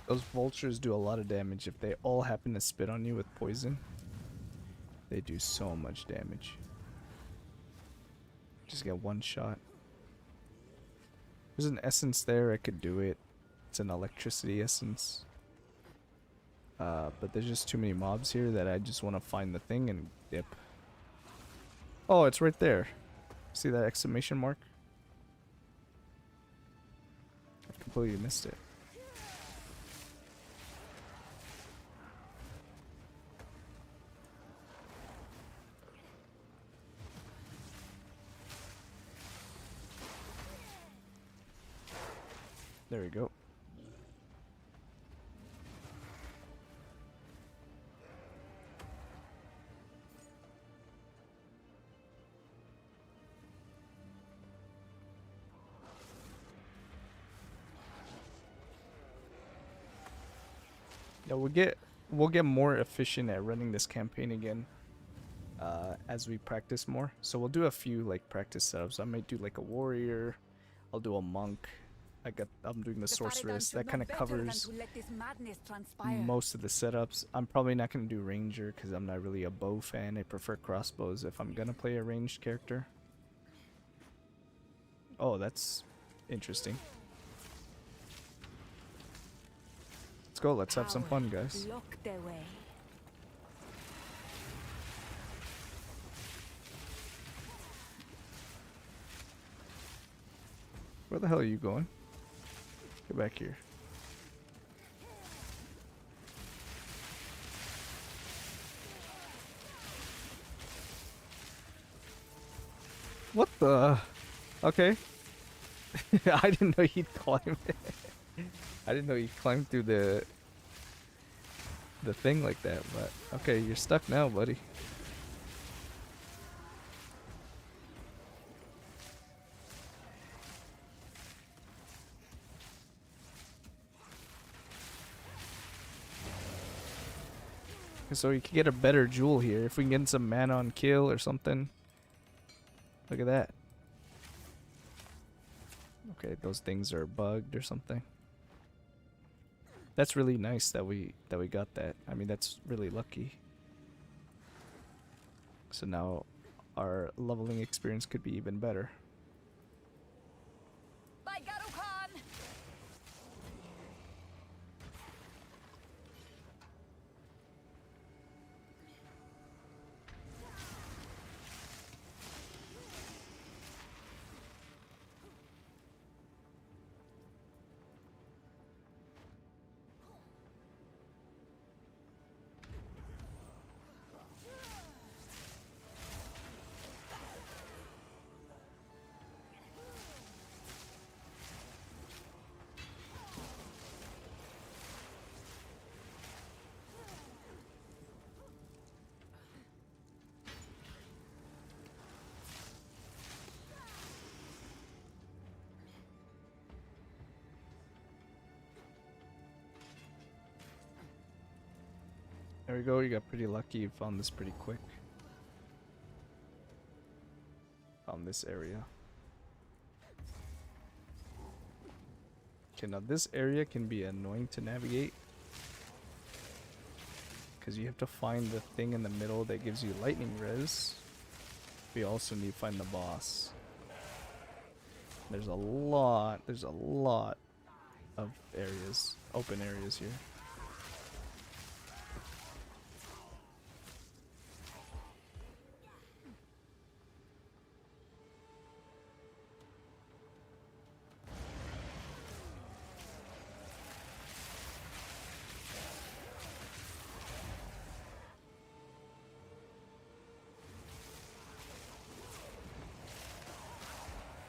Speaker 1: Those vultures do a lot of damage. If they all happen to spit on you with poison, they do so much damage. Just get one shot. There's an essence there, I could do it. It's an electricity essence. But there's just too many mobs here that I just want to find the thing and dip. Oh, it's right there. See that exclamation mark? I completely missed it. There we go. Yeah, we'll get more efficient at running this campaign again as we practice more. So we'll do a few like practice setups. I might do like a warrior. I'll do a monk. I'm doing the sorceress. That kind of covers most of the setups. I'm probably not going to do ranger because I'm not really a bow fan. I prefer crossbows if I'm going to play a ranged character. Oh, that's interesting. Let's go. Let's have some fun, guys. Where the hell are you going? Get back here. What the? Okay. I didn't know he'd climb. I didn't know he'd climb through the thing like that, but okay, you're stuck now, buddy. So you can get a better jewel here if we can get some mana on kill or something. Look at that. Okay, those things are bugged or something. That's really nice that we got that. I mean, that's really lucky. So now our leveling experience could be even better. There we go, you got pretty lucky, you found this pretty quick. Found this area. Okay, now this area can be annoying to navigate. Because you have to find the thing in the middle that gives you lightning res. We also need to find the boss. There's a lot of areas, open areas here.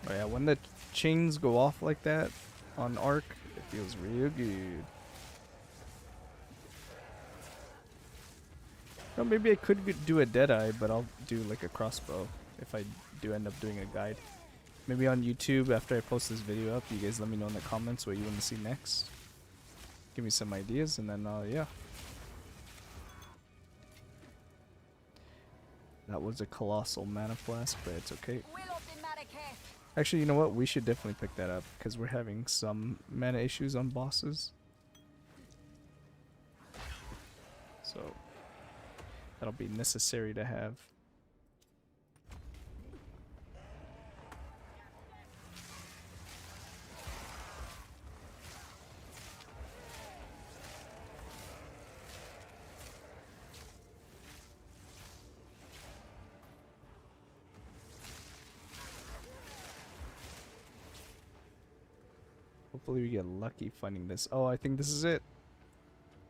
Speaker 1: Oh yeah, when the chains go off like that on Arc, it feels real good. No, maybe I could do a Deadeye, but I'll do like a crossbow if I do end up doing a guide. Maybe on YouTube, after I post this video up, you guys let me know in the comments what you want to see next. Give me some ideas, and then, yeah. That was a colossal mana flask, but it's okay. Actually, you know what? We should definitely pick that up because we're having some mana issues on bosses. So that'll be necessary to have. Hopefully we get lucky finding this. Oh, I think this is it.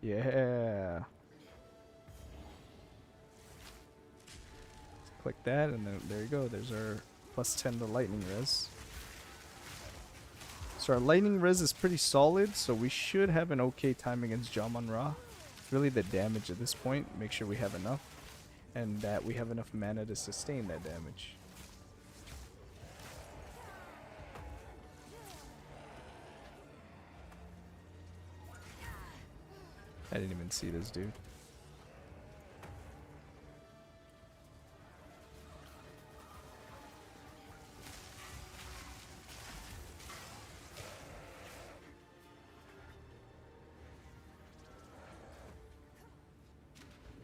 Speaker 1: Yeah. Click that and then there you go. There's our plus 10 to lightning res. So our lightning res is pretty solid, so we should have an okay time against Jamon-Ra. It's really the damage at this point. Make sure we have enough. And that we have enough mana to sustain that damage. I didn't even see this dude.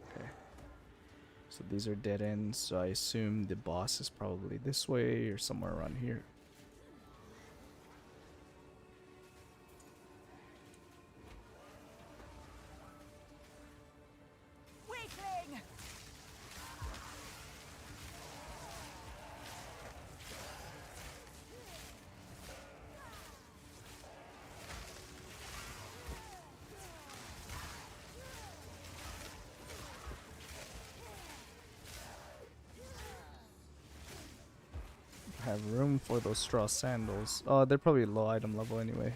Speaker 1: Okay. So these are dead ends, so I assume the boss is probably this way or somewhere around here. Have room for those straw sandals. Oh, they're probably low item level anyway.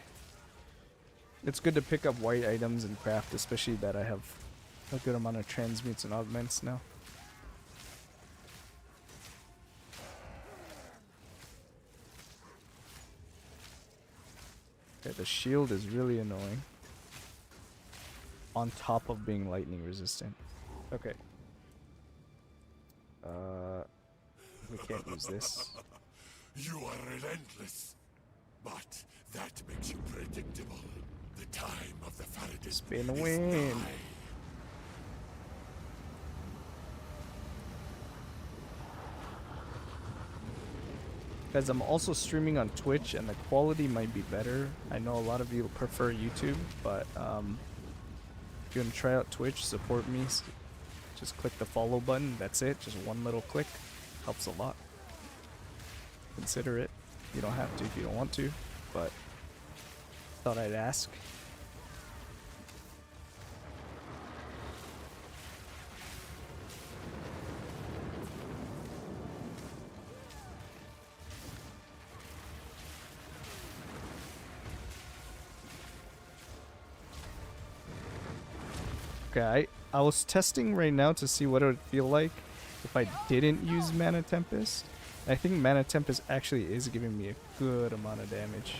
Speaker 1: It's good to pick up white items and craft, especially that I have a good amount of transmutes and augments now. Okay, the shield is really annoying. On top of being lightning resistant. Okay. We can't use this.
Speaker 2: You are relentless, but that makes you predictable. The time of the Faradin
Speaker 1: Spin a
Speaker 2: is
Speaker 1: win.
Speaker 2: nigh.
Speaker 1: Guys, I'm also streaming on Twitch and the quality might be better. I know a lot of you prefer YouTube, but if you want to try out Twitch, support me. Just click the follow button. That's it. Just one little click. Helps a lot. Consider it. You don't have to if you don't want to, but thought I'd ask. Okay, I was testing right now to see what it would feel like if I didn't use Mana Tempest. I think Mana Tempest actually is giving me a good amount of damage.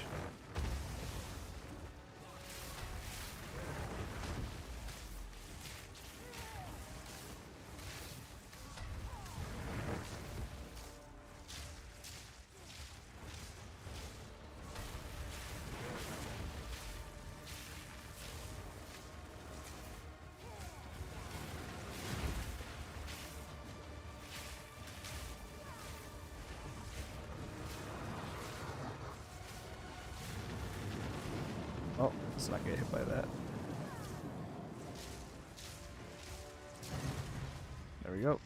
Speaker 1: Let's not get hit by that. There we go.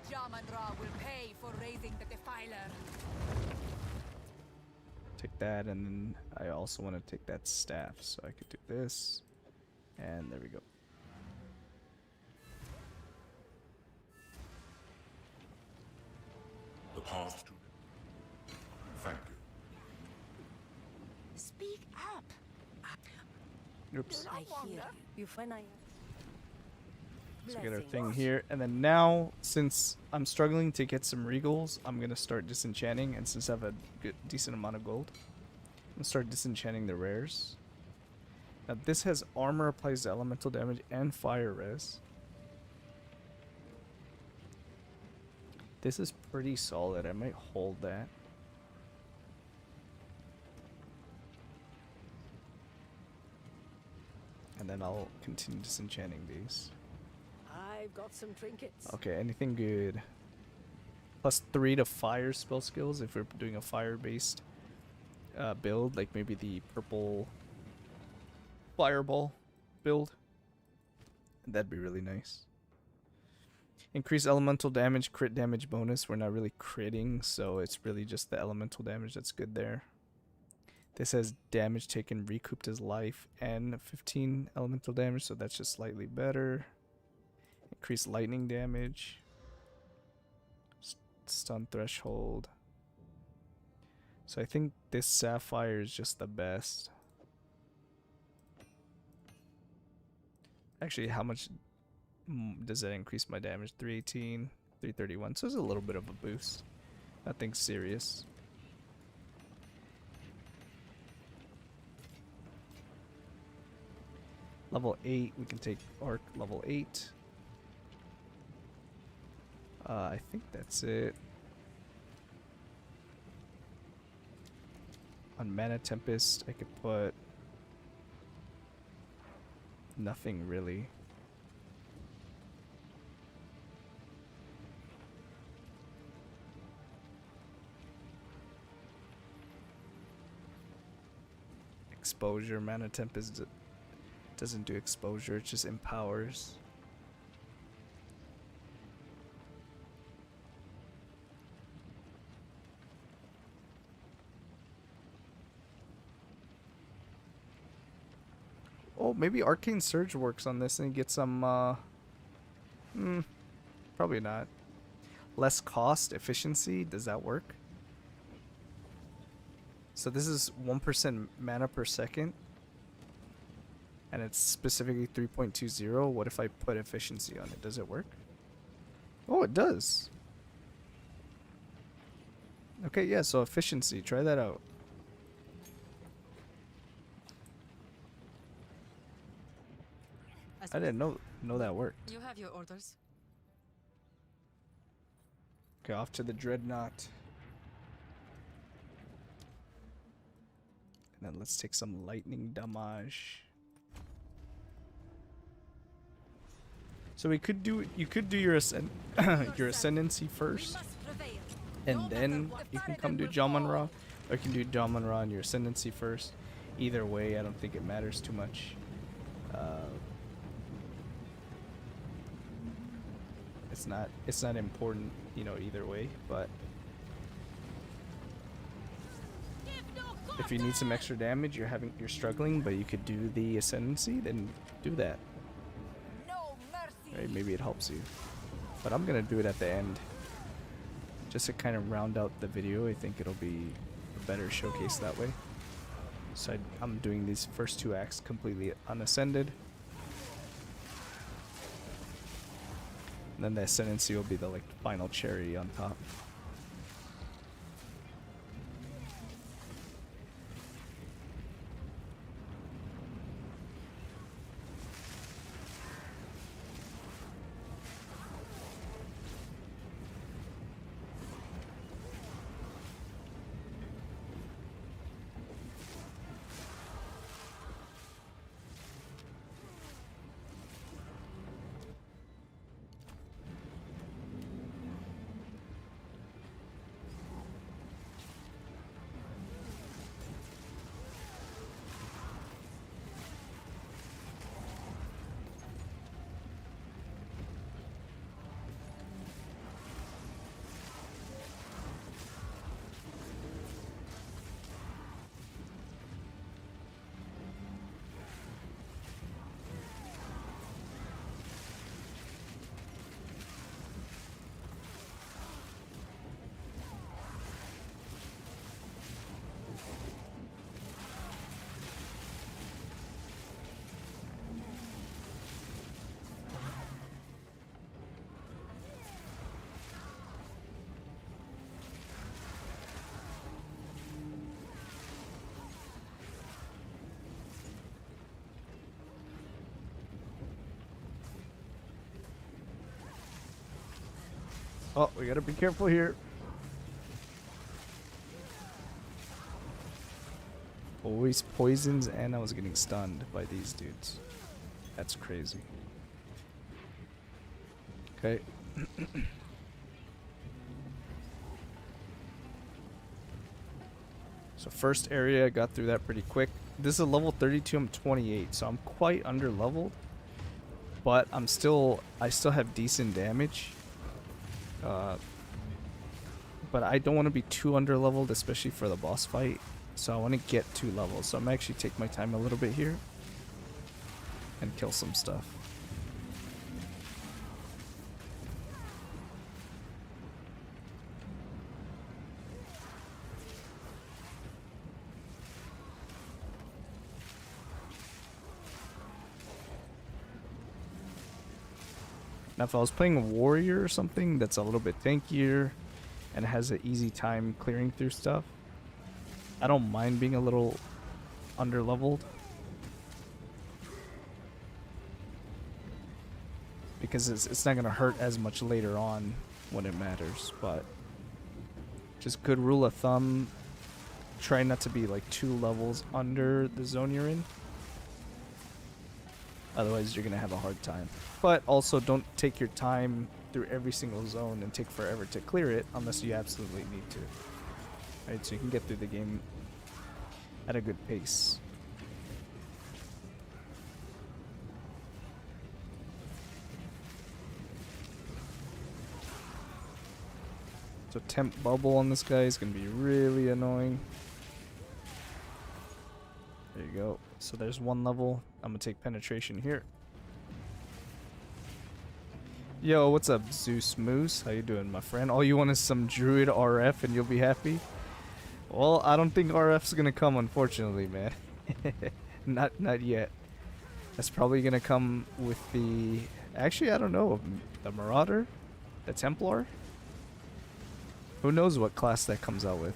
Speaker 3: Jaman-Ra will pay for raising the Defiler.
Speaker 1: Take that, and then I also want to take that staff, so I could do this. And there we go.
Speaker 7: The path to... Thank you.
Speaker 6: Speak up.
Speaker 1: Oops.
Speaker 4: I hear you. When I
Speaker 1: So get our thing here, and then now, since I'm struggling to get some regals, I'm gonna start disenchanting, and since I have a decent amount of gold, I'm gonna start disenchanting the rares. Now this has armor applies elemental damage and fire res. This is pretty solid. I might hold that. And then I'll continue disenchanting these.
Speaker 4: I've got some trinkets.
Speaker 1: Okay, anything good? +3 to fire spell skills if we're doing a fire-based build, like maybe the purple fireball build. That'd be really nice. Increase elemental damage, crit damage bonus. We're not really critting, so it's really just the elemental damage that's good there. This has damage taken recouped as life and 15 elemental damage, so that's just slightly better. Increase lightning damage. Stun threshold. So I think this sapphire is just the best. Actually, how much does that increase my damage? 318, 331. So it's a little bit of a boost. Nothing serious. Level 8, we can take Arc level 8. I think that's it. On Mana Tempest, I could put nothing really. Exposure, Mana Tempest doesn't do exposure, it just empowers. Oh, maybe Arcane Surge works on this and get some, probably not. Less cost, efficiency, does that work? So this is 1% mana per second. And it's specifically 3.20. What if I put efficiency on it? Does it work? Oh, it does. Okay, yeah, so efficiency, try that out. I didn't know that worked.
Speaker 8: You have your orders.
Speaker 1: Okay, off to the Dreadnought. And then let's take some lightning damage. So we could do you could do your your Ascendancy first, and then you can come do Jaman-Ra, or you can do Jaman-Ra and your Ascendancy first. Either way, I don't think it matters too much. It's not important, you know, either way, but if you need some extra damage, you're struggling, but you could do the Ascendancy, then do that. Right, maybe it helps you. But I'm gonna do it at the end. Just to kind of round out the video, I think it'll be a better showcase that way. So I'm doing these first two acts completely unascended. And then the Ascendancy will be the like final cherry on top. Oh, we gotta be careful here. Always poisons, and I was getting stunned by these dudes. That's crazy. Okay. So first area, I got through that pretty quick. This is a level 32, I'm 28, so I'm quite under leveled. But I still have decent damage. But I don't want to be too under leveled, especially for the boss fight. So I want to get 2 levels. So I'm actually take my time a little bit here and kill some stuff. Now if I was playing a warrior or something that's a little bit tankier and has an easy time clearing through stuff, I don't mind being a little underleveled. Because it's not going to hurt as much later on when it matters, but just good rule of thumb, try not to be like 2 levels under the zone you're in. Otherwise, you're going to have a hard time. But also, don't take your time through every single zone and take forever to clear it unless you absolutely need to. Right, so you can get through the game at a good pace. So temp bubble on this guy is going to be really annoying. There you go. So there's 1 level. I'm going to take penetration here. Yo, what's up, Zeus Moose? How you doing, my friend? All you want is some Druid RF and you'll be happy? Well, I don't think RF's going to come, unfortunately, man. Not yet. That's probably going to come with the... Actually, I don't know. The Marauder? The Templar? Who knows what class that comes out with?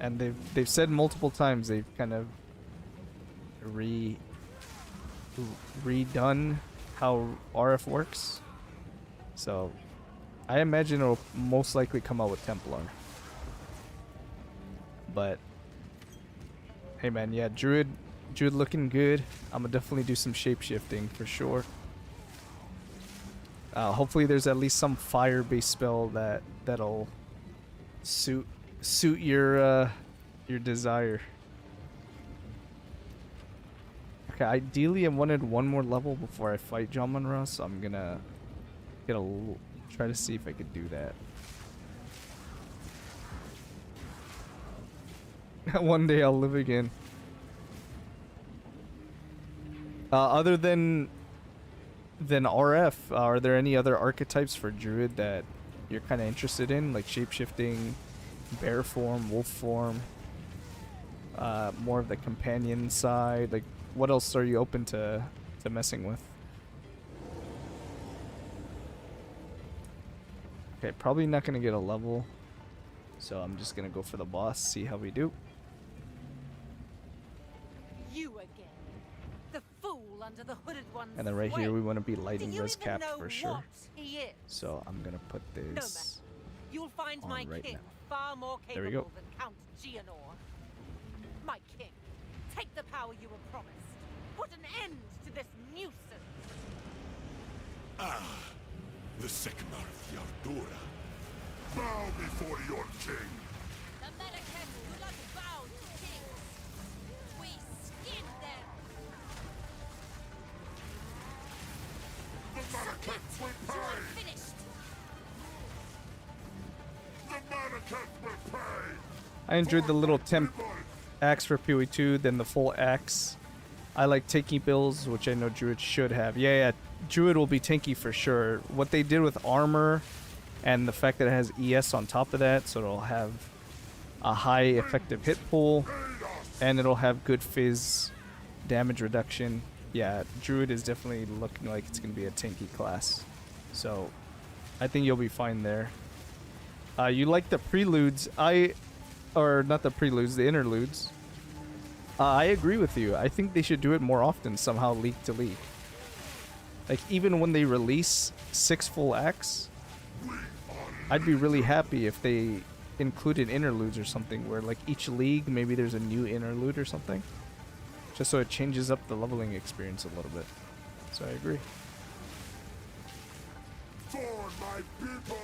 Speaker 1: And they've said multiple times they've kind of redone how RF works. So I imagine it'll most likely come out with Templar. But hey man, yeah, Druid looking good. I'm gonna definitely do some shape-shifting for sure. Hopefully there's at least some fire-based spell that'll suit your desire. Okay, ideally I wanted 1 more level before I fight John Monroe, so I'm gonna try to see if I could do that. One day I'll live again. Other than RF, are there any other archetypes for Druid that you're kind of interested in, like shapeshifting, bear form, wolf form, more of the companion side? Like, what else are you open to messing with? Okay, probably not gonna get a level, so I'm just gonna go for the boss, see how we do.
Speaker 6: You again. The fool under the hooded one's
Speaker 1: And then right here we want to be lighting res
Speaker 6: Do you
Speaker 1: cap
Speaker 6: even know
Speaker 1: for sure.
Speaker 6: what he is?
Speaker 1: So I'm gonna put this
Speaker 6: You'll find
Speaker 1: on
Speaker 6: my
Speaker 1: right
Speaker 6: king
Speaker 1: now.
Speaker 6: far more
Speaker 1: There we
Speaker 6: capable
Speaker 1: go.
Speaker 6: than Count Geonor. My king, take the power you were promised. Put an end to this nuisance.
Speaker 2: The Sekmar of Yardura. Bow before your king.
Speaker 6: The Melekets do not bow to kings. We skin them.
Speaker 2: The Malekiths will pay!
Speaker 6: Finished.
Speaker 2: The Malekiths will pay!
Speaker 1: I enjoyed the little temp axe for PoE2, then the full axe. I like tanky builds, which I know Druid should have. Yeah, Druid will be tanky for sure. What they did with armor and the fact that it has ES on top of that, so it'll have a high effective hit pool and it'll have good fizz damage reduction. Yeah, Druid is definitely looking like it's going to be a tanky class. So I think you'll be fine there. You like the preludes. Or not the preludes, the interludes. I agree with you. I think they should do it more often somehow, league to league. Like, even when they release 6 full acts, I'd be really happy if they included interludes or something, where like each league, maybe there's a new interlude or something. Just so it changes up the leveling experience a little bit. So I agree.
Speaker 2: For my people!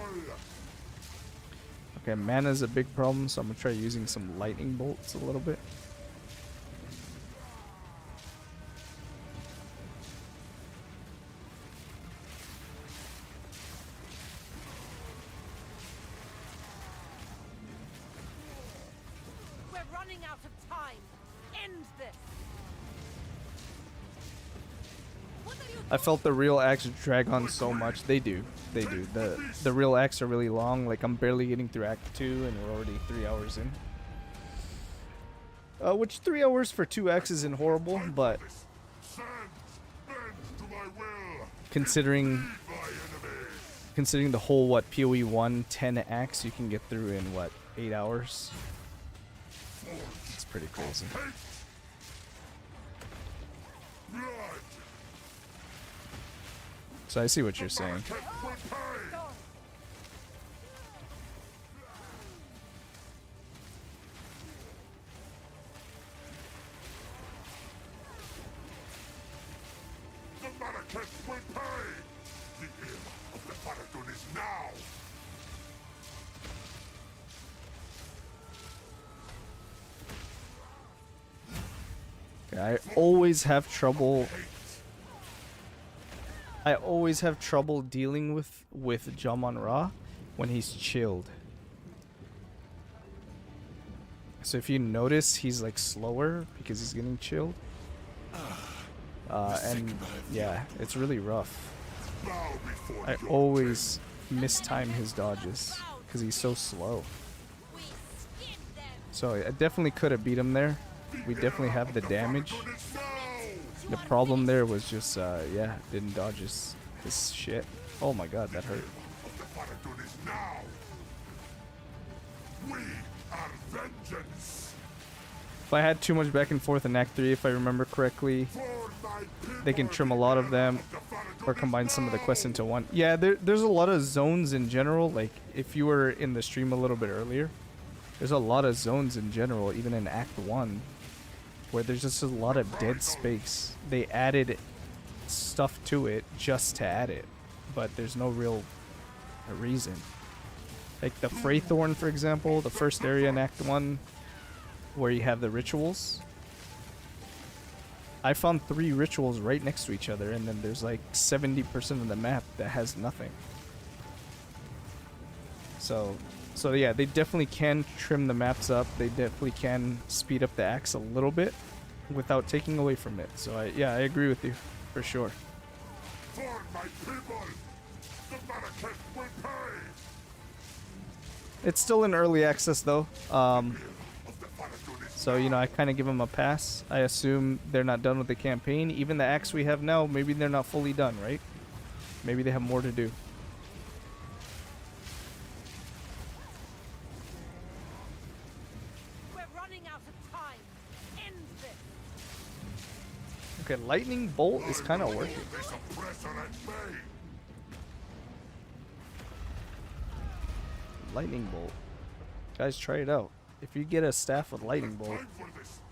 Speaker 1: Okay, mana's a big problem, so I'm gonna try using some lightning bolts a little bit.
Speaker 6: We're running out of time. End this.
Speaker 1: I felt the real acts drag on so much. They do. They do. The real acts are really long. Like, I'm barely getting through Act 2 and we're already 3 hours in. Which 3 hours for 2 acts isn't horrible, but considering the whole, what, PoE 1, 10 acts you can get through in, what, 8 hours? It's pretty crazy. So I see what you're saying.
Speaker 2: The Mobalytics will pay! The era of the Pharaoh is now!
Speaker 1: Okay, I always have trouble dealing with Jamon-Ra when he's chilled. So if you notice, he's like slower because he's getting chilled. And yeah, it's really rough. I always mistime his dodges because he's so slow. So I definitely could have beat him there. We definitely have the damage. The problem there was just, yeah, didn't dodge his shit. Oh my god, that hurt.
Speaker 2: We are vengeance!
Speaker 1: If I had too much back and forth in Act 3, if I remember correctly, they can trim a lot of them or combine some of the quests into one. Yeah, there's a lot of zones in general. Like, if you were in the stream a little bit earlier, there's a lot of zones in general, even in Act 1, where there's just a lot of dead space. They added stuff to it just to add it, but there's no real reason. Like the Freythorn, for example, the first area in Act 1, where you have the rituals. I found 3 rituals right next to each other, and then there's like 70% of the map that has nothing. So yeah, they definitely can trim the maps up. They definitely can speed up the acts a little bit without taking away from it. So yeah, I agree with you for sure.
Speaker 2: For my people, the Mobalytics will pay!
Speaker 1: It's still in early access though. So, you know, I kind of give them a pass. I assume they're not done with the campaign. Even the acts we have now, maybe they're not fully done, right? Maybe they have more to do.
Speaker 6: We're running out of time. End this.
Speaker 1: Okay, lightning bolt is kind of working.
Speaker 2: This oppressor at bay!
Speaker 1: Lightning bolt. Guys, try it out. If you get a staff with lightning bolt,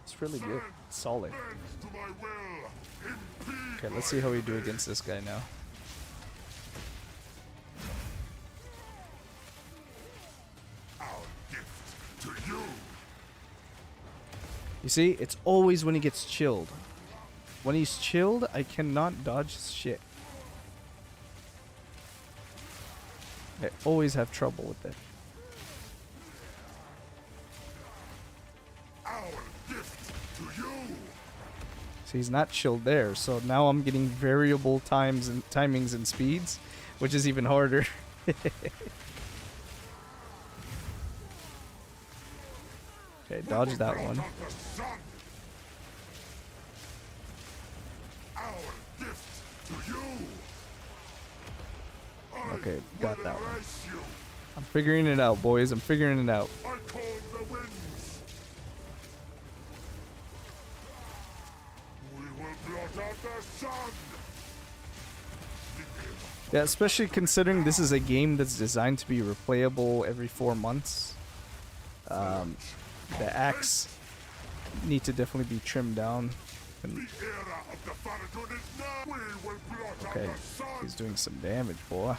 Speaker 1: it's really good. It's solid. Okay, let's see how we do against this guy now.
Speaker 2: Our gift to you!
Speaker 1: You see, it's always when he gets chilled. When he's chilled, I cannot dodge shit. I always have trouble with it.
Speaker 2: Our gift to you!
Speaker 1: So he's not chilled there, so now I'm getting variable times and timings and speeds, which is even harder. Okay, dodge that one.
Speaker 2: Our gift to you!
Speaker 1: Okay, got that one.
Speaker 2: Bless you!
Speaker 1: I'm figuring it out, boys. I'm figuring it out.
Speaker 2: I call the winds! We will blot out the sun!
Speaker 1: Yeah, especially considering this is a game that's designed to be replayable every 4 months. The axe need to definitely be trimmed down. And okay, he's doing some damage, boy.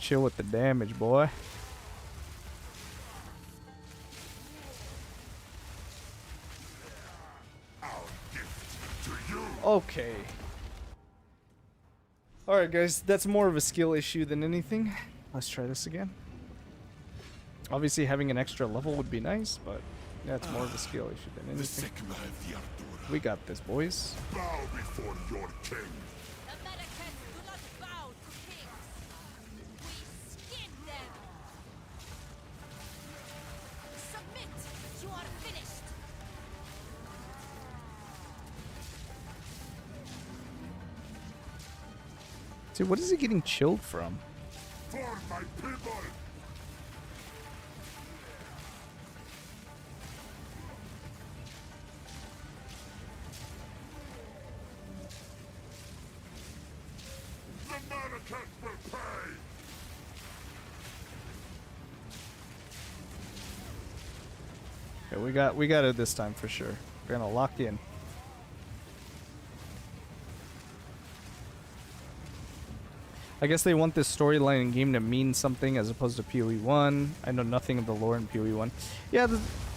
Speaker 1: Chill with the damage, boy. Okay. Alright guys, that's more of a skill issue than anything. Let's try this again. Obviously having an extra level would be nice, but that's more of a skill issue than anything. We got this, boys.
Speaker 2: Bow before your king.
Speaker 6: The Mobalytics do not bow to kings. We skin them. Submit. You are finished.
Speaker 1: Dude, what is he getting chilled from?
Speaker 2: For my people. The Mobalytics will pay.
Speaker 1: Okay, we got it this time for sure. We're gonna lock in. I guess they want this storyline in game to mean something as opposed to PoE 1. I know nothing of the lore in PoE 1. Yeah,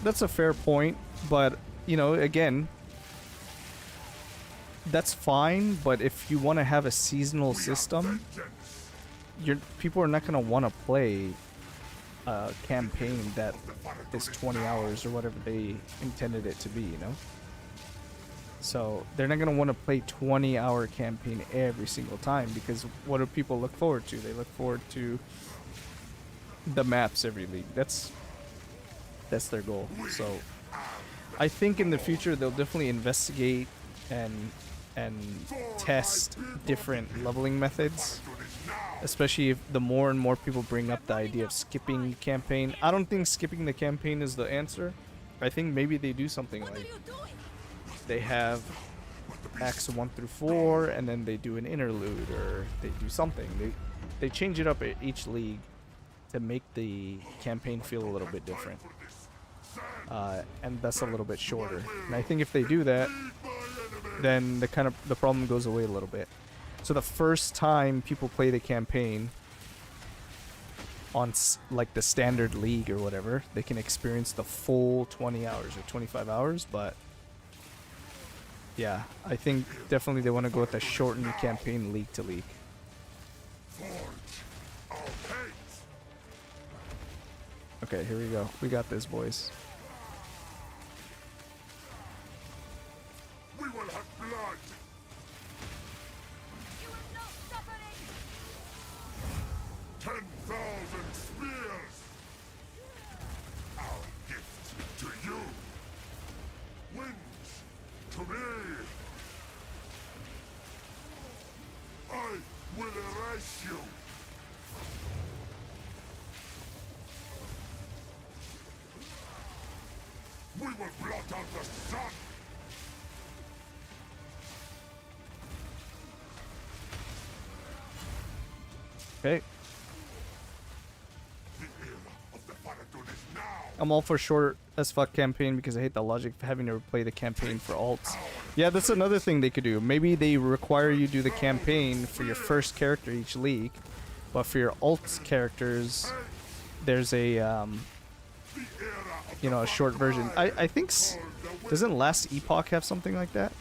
Speaker 1: that's a fair point, but you know, again, that's fine. But if you want to have a seasonal system, people are not gonna want to play a campaign that is 20 hours or whatever they intended it to be. You know. So they're not gonna want to play 20-hour campaign every single time, because what do people look forward to? They look forward to the maps every league. That's their goal. So I think in the future they'll definitely investigate and test different leveling methods, especially if the more and more people bring up the idea of skipping campaign. I don't think skipping the campaign is the answer. I think maybe they do something like they have acts 1 through 4 and then they do an interlude, or they do something. They change it up at each league to make the campaign feel a little bit different, and that's a little bit shorter. And I think if they do that, then the problem goes away a little bit. So the first time people play the campaign on like the standard league or whatever, they can experience the full 20 hours or 25 hours, but yeah, I think definitely they want to go with a shortened campaign league to league. Okay, here we go. We got this, boys.
Speaker 2: We will have blood.
Speaker 3: You will not suffer it.
Speaker 2: 10,000 spears. Our gift to you. Winds to me. I will erase you. We will blot out the sun.
Speaker 1: Okay.
Speaker 2: The era of the Faradun is now.
Speaker 1: I'm all for short as fuck campaign because I hate the logic of having to replay the campaign for alts. Yeah, that's another thing they could do. Maybe they require you to do the campaign for your first character each league, but for your alts characters, there's a you know, a short version. I think doesn't Last Epoch have something like that?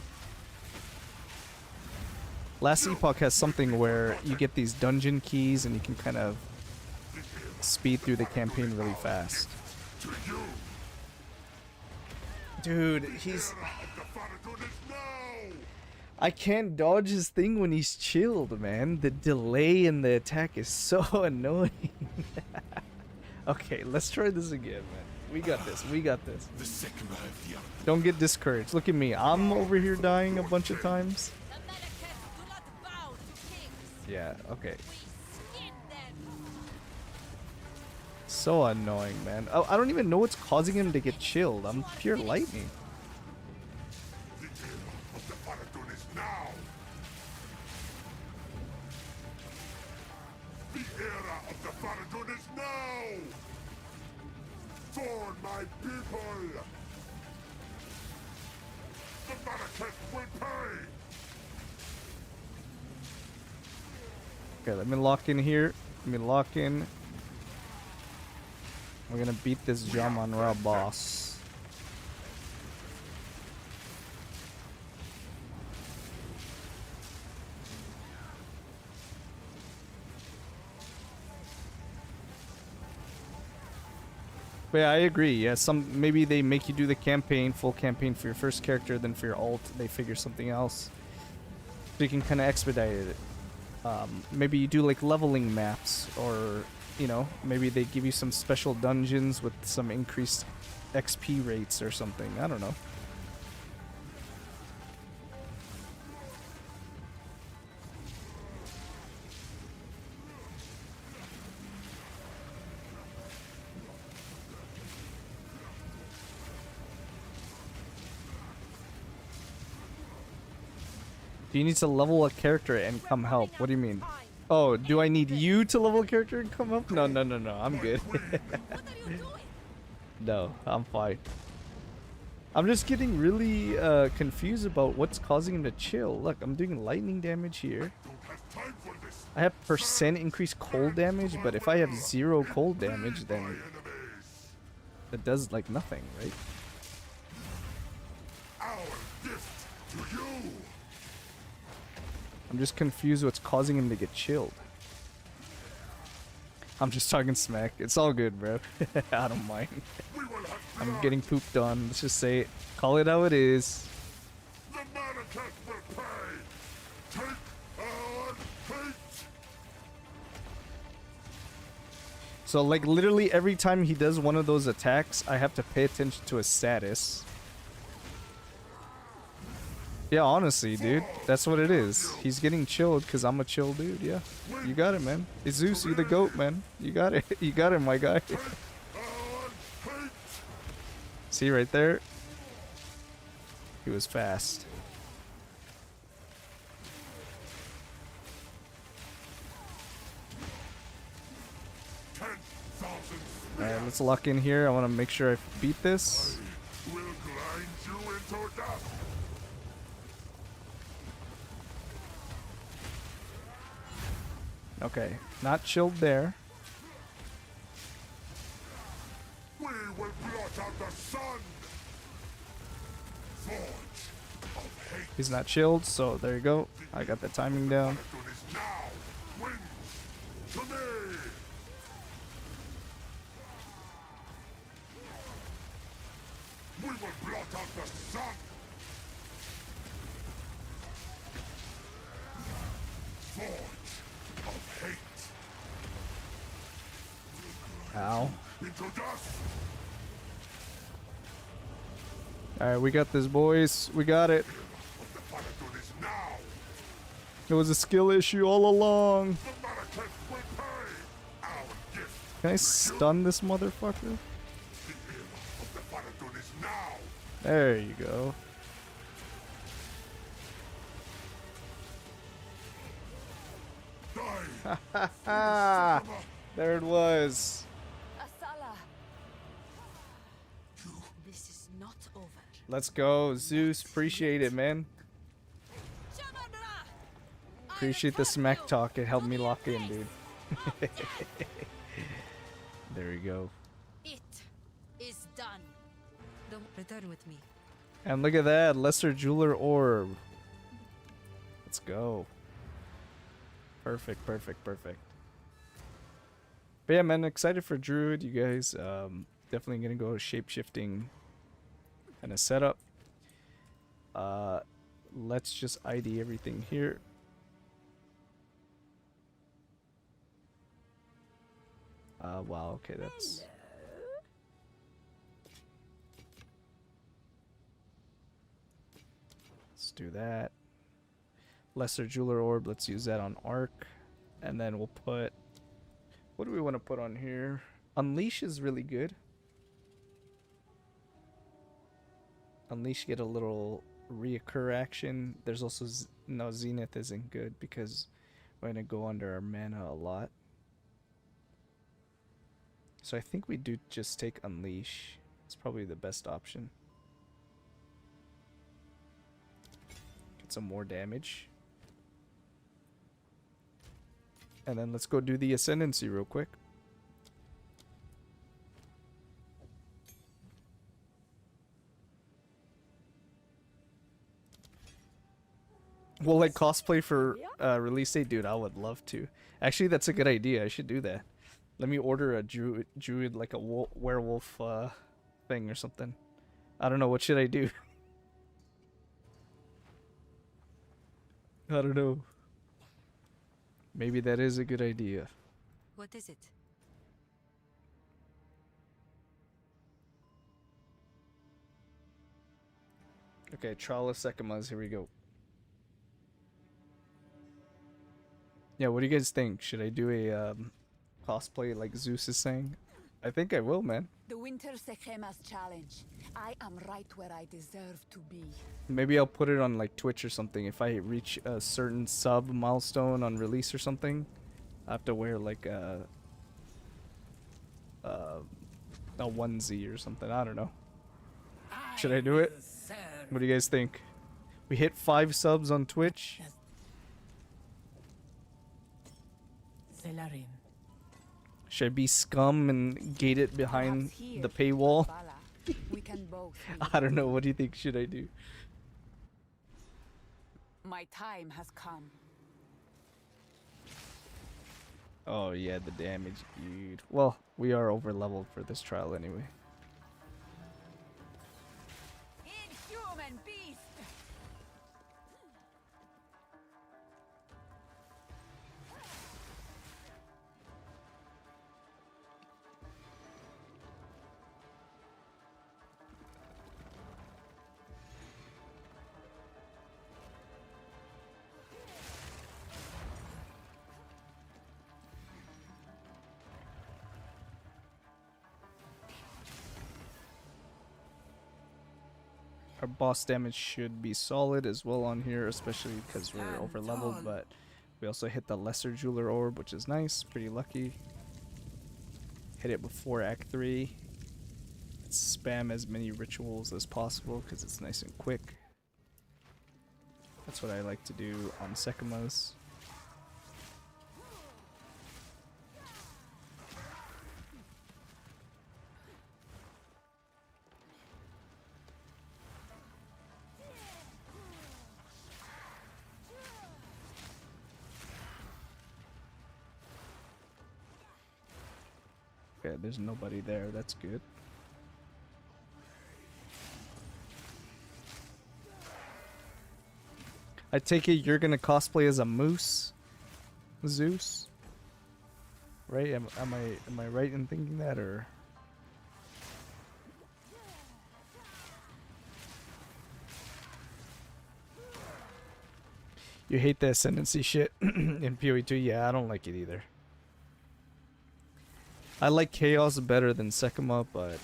Speaker 1: Last Epoch has something where you get these dungeon keys and you can kind of speed through the campaign really fast. Dude, I can't dodge his thing when he's chilled, man. The delay in the attack is so annoying. Okay, let's try this again, man. We got this. We got this. Don't get discouraged. Look at me. I'm over here dying a bunch of times.
Speaker 6: The Mobalytics do not bow to kings.
Speaker 1: Yeah, okay.
Speaker 6: We skin them.
Speaker 1: So annoying, man. Oh, I don't even know what's causing him to get chilled. I'm pure lightning.
Speaker 2: The era of the Faradun is now. The era of the Faradun is now! For my people! The Malekith will pay!
Speaker 1: Okay, let me lock in here. Let me lock in. We're gonna beat this Jaman-Ra boss. But yeah, I agree. Yeah, maybe they make you do the campaign, full campaign for your first character, then for your alt they figure something else. So you can kind of expedite it. Maybe you do like leveling maps, or you know, maybe they give you some special dungeons with some increased XP rates or something. I don't know. Do you need to level a character and come help? What do you mean? Oh, do I need you to level a character and come help? No, no, no, no. I'm good. No, I'm fine. I'm just getting really confused about what's causing him to chill. Look, I'm doing lightning damage here. I have percent increased cold damage, but if I have 0 cold damage, then that does like nothing, right?
Speaker 2: Our gift to you!
Speaker 1: I'm just confused what's causing him to get chilled. I'm just talking smack. It's all good, bro. I don't mind. I'm getting pooped on. Let's just say it. Call it how it is.
Speaker 2: The Malekith will pay! Take our hate!
Speaker 1: So like literally every time he does one of those attacks, I have to pay attention to his status. Yeah, honestly, dude, that's what it is. He's getting chilled because I'm a chill dude, yeah. You got it, man. It's Zeus, you the goat, man. You got it. You got it, my guy. See right there? He was fast. Alright, let's lock in here. I want to make sure I beat this.
Speaker 2: We'll grind you into dust!
Speaker 1: Okay, not chilled there.
Speaker 2: We will blot out the sun! Forge of hate!
Speaker 1: He's not chilled, so there you go. I got the timing down.
Speaker 2: Faradun is now! Wings to me! We will blot out the sun! Forge of hate!
Speaker 1: Ow.
Speaker 2: Into dust!
Speaker 1: Alright, we got this, boys. We got it.
Speaker 2: The Faradun is now!
Speaker 1: It was a skill issue all along.
Speaker 2: The Malekith will pay! Our gift!
Speaker 1: Can I stun this motherfucker?
Speaker 2: The era of the Faradun is now!
Speaker 1: There you go.
Speaker 2: Die!
Speaker 1: There it was.
Speaker 3: Asala.
Speaker 8: This is not over.
Speaker 1: Let's go, Zeus. Appreciate it, man. Appreciate the smack talk. It helped me lock in, dude. There we go.
Speaker 8: It is done. Don't return with me.
Speaker 1: And look at that, Lesser Jeweler Orb. Let's go. Perfect, perfect, perfect. But yeah, man, excited for Druid, you guys. Definitely gonna go shape-shifting kind of setup. Let's just ID everything here. Wow, okay, that's... Let's do that. Lesser Jeweler Orb, let's use that on Arc. And then we'll put... What do we want to put on here? Unleash is really good. Unleash, get a little reoccur action. There's also... No, Zenith isn't good because we're going to go under our mana a lot. So I think we do just take Unleash. It's probably the best option. Get some more damage. And then let's go do the Ascendancy real quick. Well, like cosplay for release date, dude, I would love to. Actually, that's a good idea. I should do that. Let me order a druid like a werewolf thing or something. I don't know. What should I do? I don't know. Maybe that is a good idea.
Speaker 8: What is it?
Speaker 1: Okay, Trial of Sekimas. Here we go. Yeah, what do you guys think? Should I do a cosplay like Zeus is saying? I think I will, man.
Speaker 4: The Winter Sekimas challenge. I am right where I deserve to be.
Speaker 1: Maybe I'll put it on like Twitch or something. If I reach a certain sub milestone on release or something, I have to wear like a onesie or something. I don't know. Should I do it? What do you guys think? We hit 5 subs on Twitch. Should I be scum and gate it behind the paywall?
Speaker 4: We can both.
Speaker 1: I don't know. What do you think should I do?
Speaker 4: My time has come.
Speaker 1: Oh yeah, the damage, dude. Well, we are over leveled for this trial anyway.
Speaker 3: Inhuman beast!
Speaker 1: Our boss damage should be solid as well on here, especially because we're over leveled, but we also hit the lesser jeweler orb, which is nice, pretty lucky. Hit it before Act 3. Let's spam as many rituals as possible because it's nice and quick. That's what I like to do on Sekimas. Okay, there's nobody there. That's good. I take it you're gonna cosplay as a moose, Zeus, right? Am I right in thinking that, or? You hate the Ascendancy shit in PoE2? Yeah, I don't like it either. I like Chaos better than Sekima, but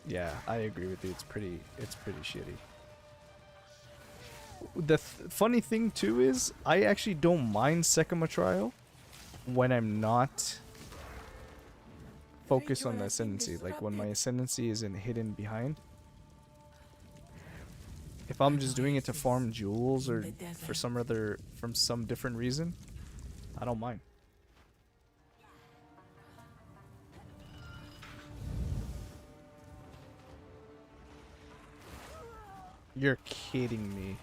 Speaker 1: yeah, I agree with you. It's pretty shitty. The funny thing too is I actually don't mind Sekima Trial when I'm not focused on the Ascendancy. Like when my Ascendancy isn't hidden behind. If I'm just doing it to farm jewels or for some different reason, I don't mind. You're kidding me.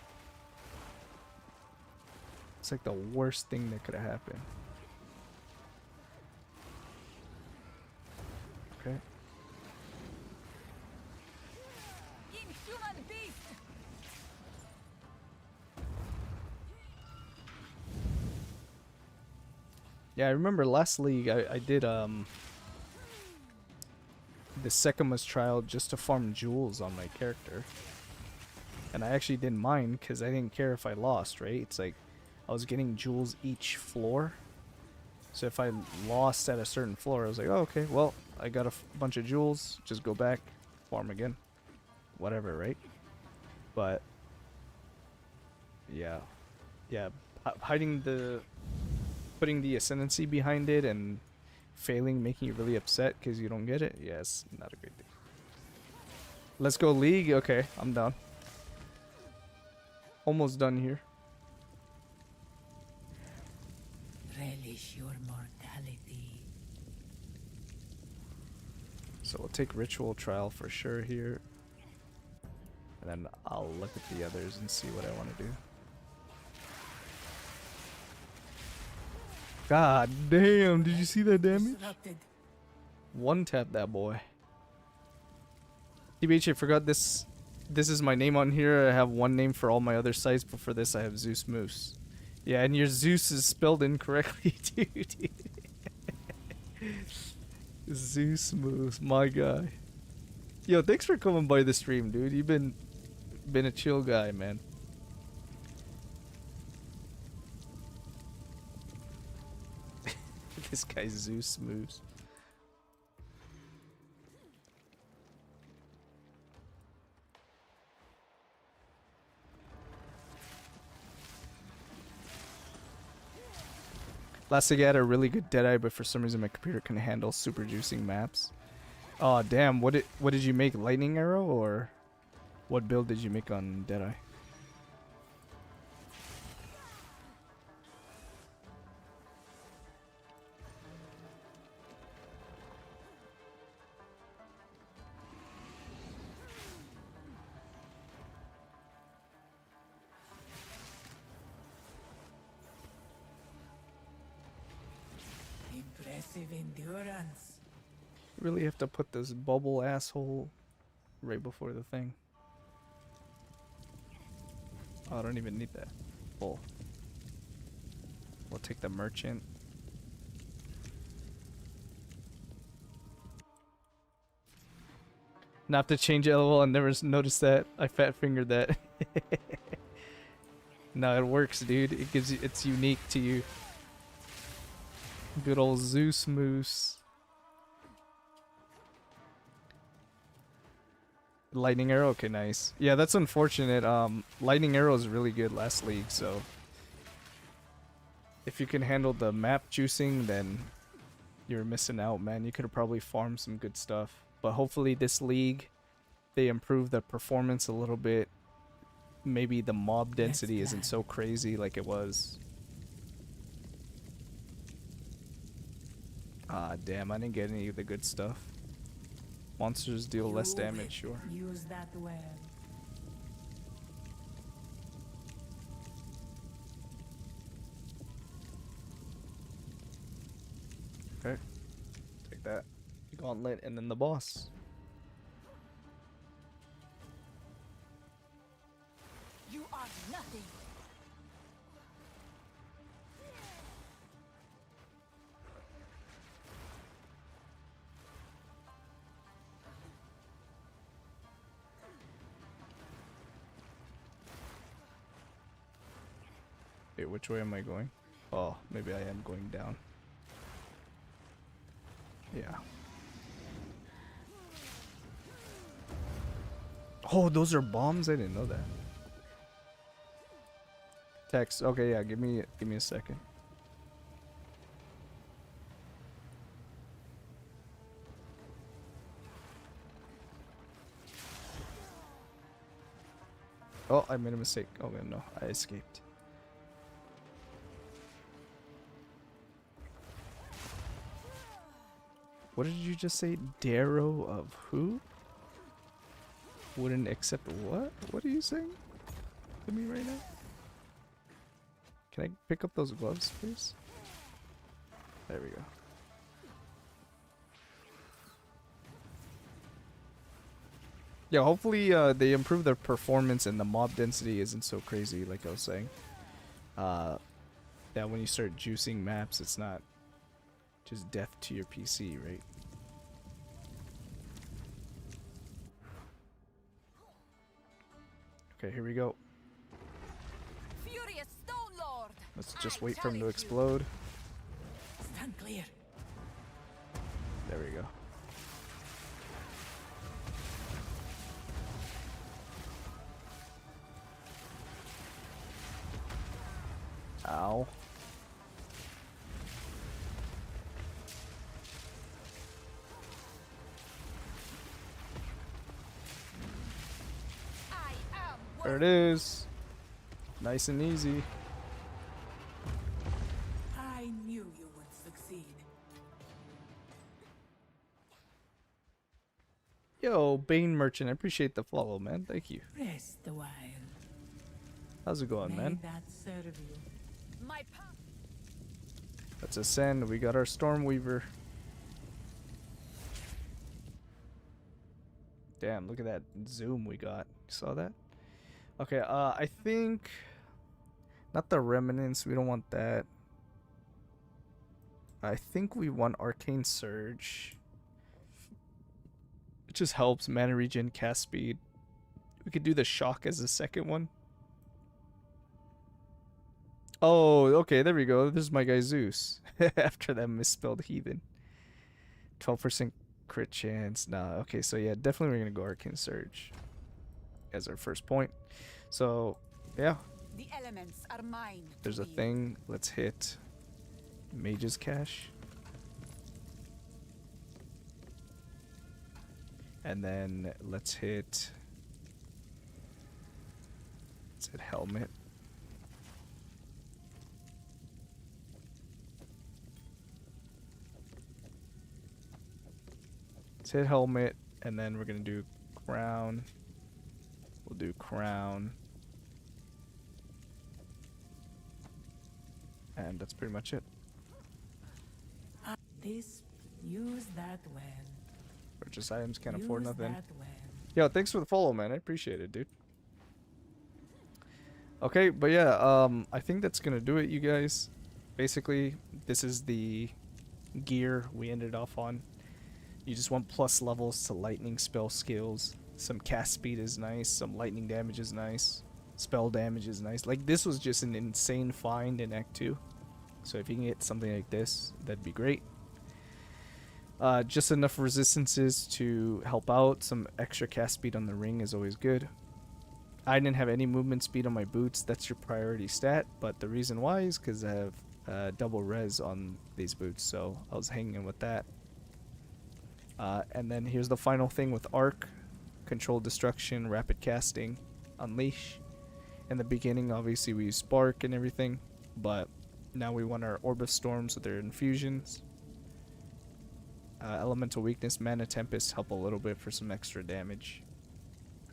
Speaker 1: It's like the worst thing that could have happened. Okay.
Speaker 3: Inhuman beast!
Speaker 1: Yeah, I remember last league I did the Sekima's trial just to farm jewels on my character. And I actually didn't mind because I didn't care if I lost, right? It's like I was getting jewels each floor. So if I lost at a certain floor, I was like, oh, okay, well, I got a bunch of jewels. Just go back, farm again. Whatever, right? But, yeah. Yeah, putting the Ascendancy behind it and failing making you really upset because you don't get it? Yes, not a great thing. Let's go League. Okay, I'm down. Almost done here.
Speaker 9: Relish your mortality.
Speaker 1: So we'll take Ritual Trial for sure here. And then I'll look at the others and see what I want to do. God damn, did you see that damage? One tap that boy. TBH, I forgot this. This is my name on here. I have one name for all my other sites, but for this I have Zeus Moose. Yeah, and your Zeus is spelled incorrectly too, dude. Zeus Moose, my guy. Yo, thanks for coming by the stream, dude. You've been a chill guy, man. This guy's Zeus Moose. Last thing I had a really good Deadeye, but for some reason my computer couldn't handle super juicing maps. Oh damn! What did you make? Lightning Arrow, or what build did you make on Deadeye?
Speaker 9: Impressive endurance.
Speaker 1: You really have to put this bubble asshole right before the thing. Oh, I don't even need that. Bull. We'll take the merchant. Not to change LOL, I never noticed that. I fat fingered that. No, it works, dude. It gives you, it's unique to you. Good old Zeus Moose. Lightning Arrow, okay, nice. Yeah, that's unfortunate. Lightning Arrow is really good last league, so if you can handle the map juicing, then you're missing out, man. You could have probably farmed some good stuff. But hopefully this league, they improve the performance a little bit. Maybe the mob density isn't so crazy like it was. Ah, damn, I didn't get any of the good stuff. Monsters deal less damage, sure.
Speaker 9: Use that well.
Speaker 1: Okay. Take that. Gauntlet and then the boss.
Speaker 3: You are nothing.
Speaker 1: Wait, which way am I going? Oh, maybe I am going down. Yeah. Oh, those are bombs? I didn't know that. Text. Okay, yeah, give me a second. Oh, I made a mistake. Oh no, I escaped. What did you just say? Darrow of who? Wouldn't accept what? What are you saying to me right now? Can I pick up those gloves, please? There we go. Yeah, hopefully they improve their performance and the mob density isn't so crazy, like I was saying. That when you start juicing maps, it's not just death to your PC, right? Okay, here we go.
Speaker 3: Furious Stone Lord.
Speaker 1: Let's just wait for him to explode.
Speaker 9: Stand clear.
Speaker 1: There we go. Ow. There it is. Nice and easy.
Speaker 9: I knew you would succeed.
Speaker 1: Yo, Bane Merchant, I appreciate the follow, man. Thank you.
Speaker 9: Rest a while.
Speaker 1: How's it going,
Speaker 9: May
Speaker 1: man?
Speaker 9: that serve you.
Speaker 3: My path.
Speaker 1: Let's ascend. We got our Stormweaver. Damn, look at that zoom we got. Saw that? Okay, I think... Not the Remnants. We don't want that. I think we want Arcane Surge. It just helps. Mana regen, cast speed. We could do the Shock as the second one. Oh, okay, there we go. This is my guy Zeus. After that misspelled heathen. 12% crit chance. Nah, okay, so yeah, definitely we're gonna go Arcane Surge as our first point. So, yeah.
Speaker 3: The elements are mine.
Speaker 1: There's a thing. Let's hit Mage's Cache. And then let's hit Helmet. Let's hit Helmet, and then we're gonna do Crown. We'll do Crown. And that's pretty much it.
Speaker 9: This, use that well.
Speaker 1: Purchase items, can't afford
Speaker 9: Use
Speaker 1: nothing.
Speaker 9: that well.
Speaker 1: Yo, thanks for the follow, man. I appreciate it, dude. Okay, but yeah, I think that's gonna do it, you guys. Basically, this is the gear we ended off on. You just want plus levels to lightning spell skills. Some cast speed is nice. Some lightning damage is nice. Spell damage is nice. Like, this was just an insane find in Act 2. So if you can get something like this, that'd be great. Just enough resistances to help out. Some extra cast speed on the ring is always good. I didn't have any movement speed on my boots. That's your priority stat. But the reason why is because I have double res on these boots. So I was hanging with that. And then here's the final thing with Arc. Control Destruction, Rapid Casting, Unleash. In the beginning, obviously, we use Spark and everything. But now we want our Orb of Storms with their infusions. Elemental Weakness, Mana Tempest help a little bit for some extra damage.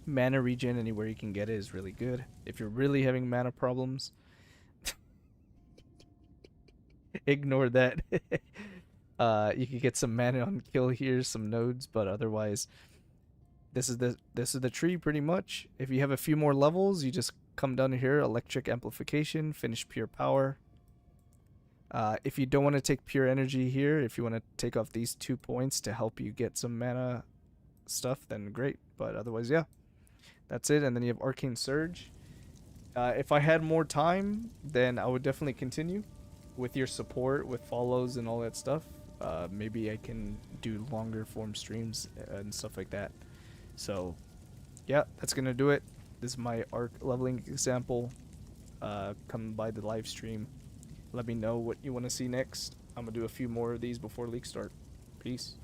Speaker 1: Mana regen anywhere you can get it is really good. If you're really having mana problems, ignore that. You can get some mana on kill here, some nodes, but otherwise, this is the tree pretty much. If you have a few more levels, you just come down here, Electric Amplification, finish Pure Power. If you don't want to take Pure Energy here, if you want to take off these 2 points to help you get some mana stuff, then great. But otherwise, yeah, that's it. And then you have Arcane Surge. If I had more time, then I would definitely continue with your support, with follows and all that stuff. Maybe I can do longer form streams and stuff like that. So, yeah, that's going to do it. This is my Arc leveling example. Come by the live stream. Let me know what you want to see next. I'm going to do a few more of these before league start. Peace.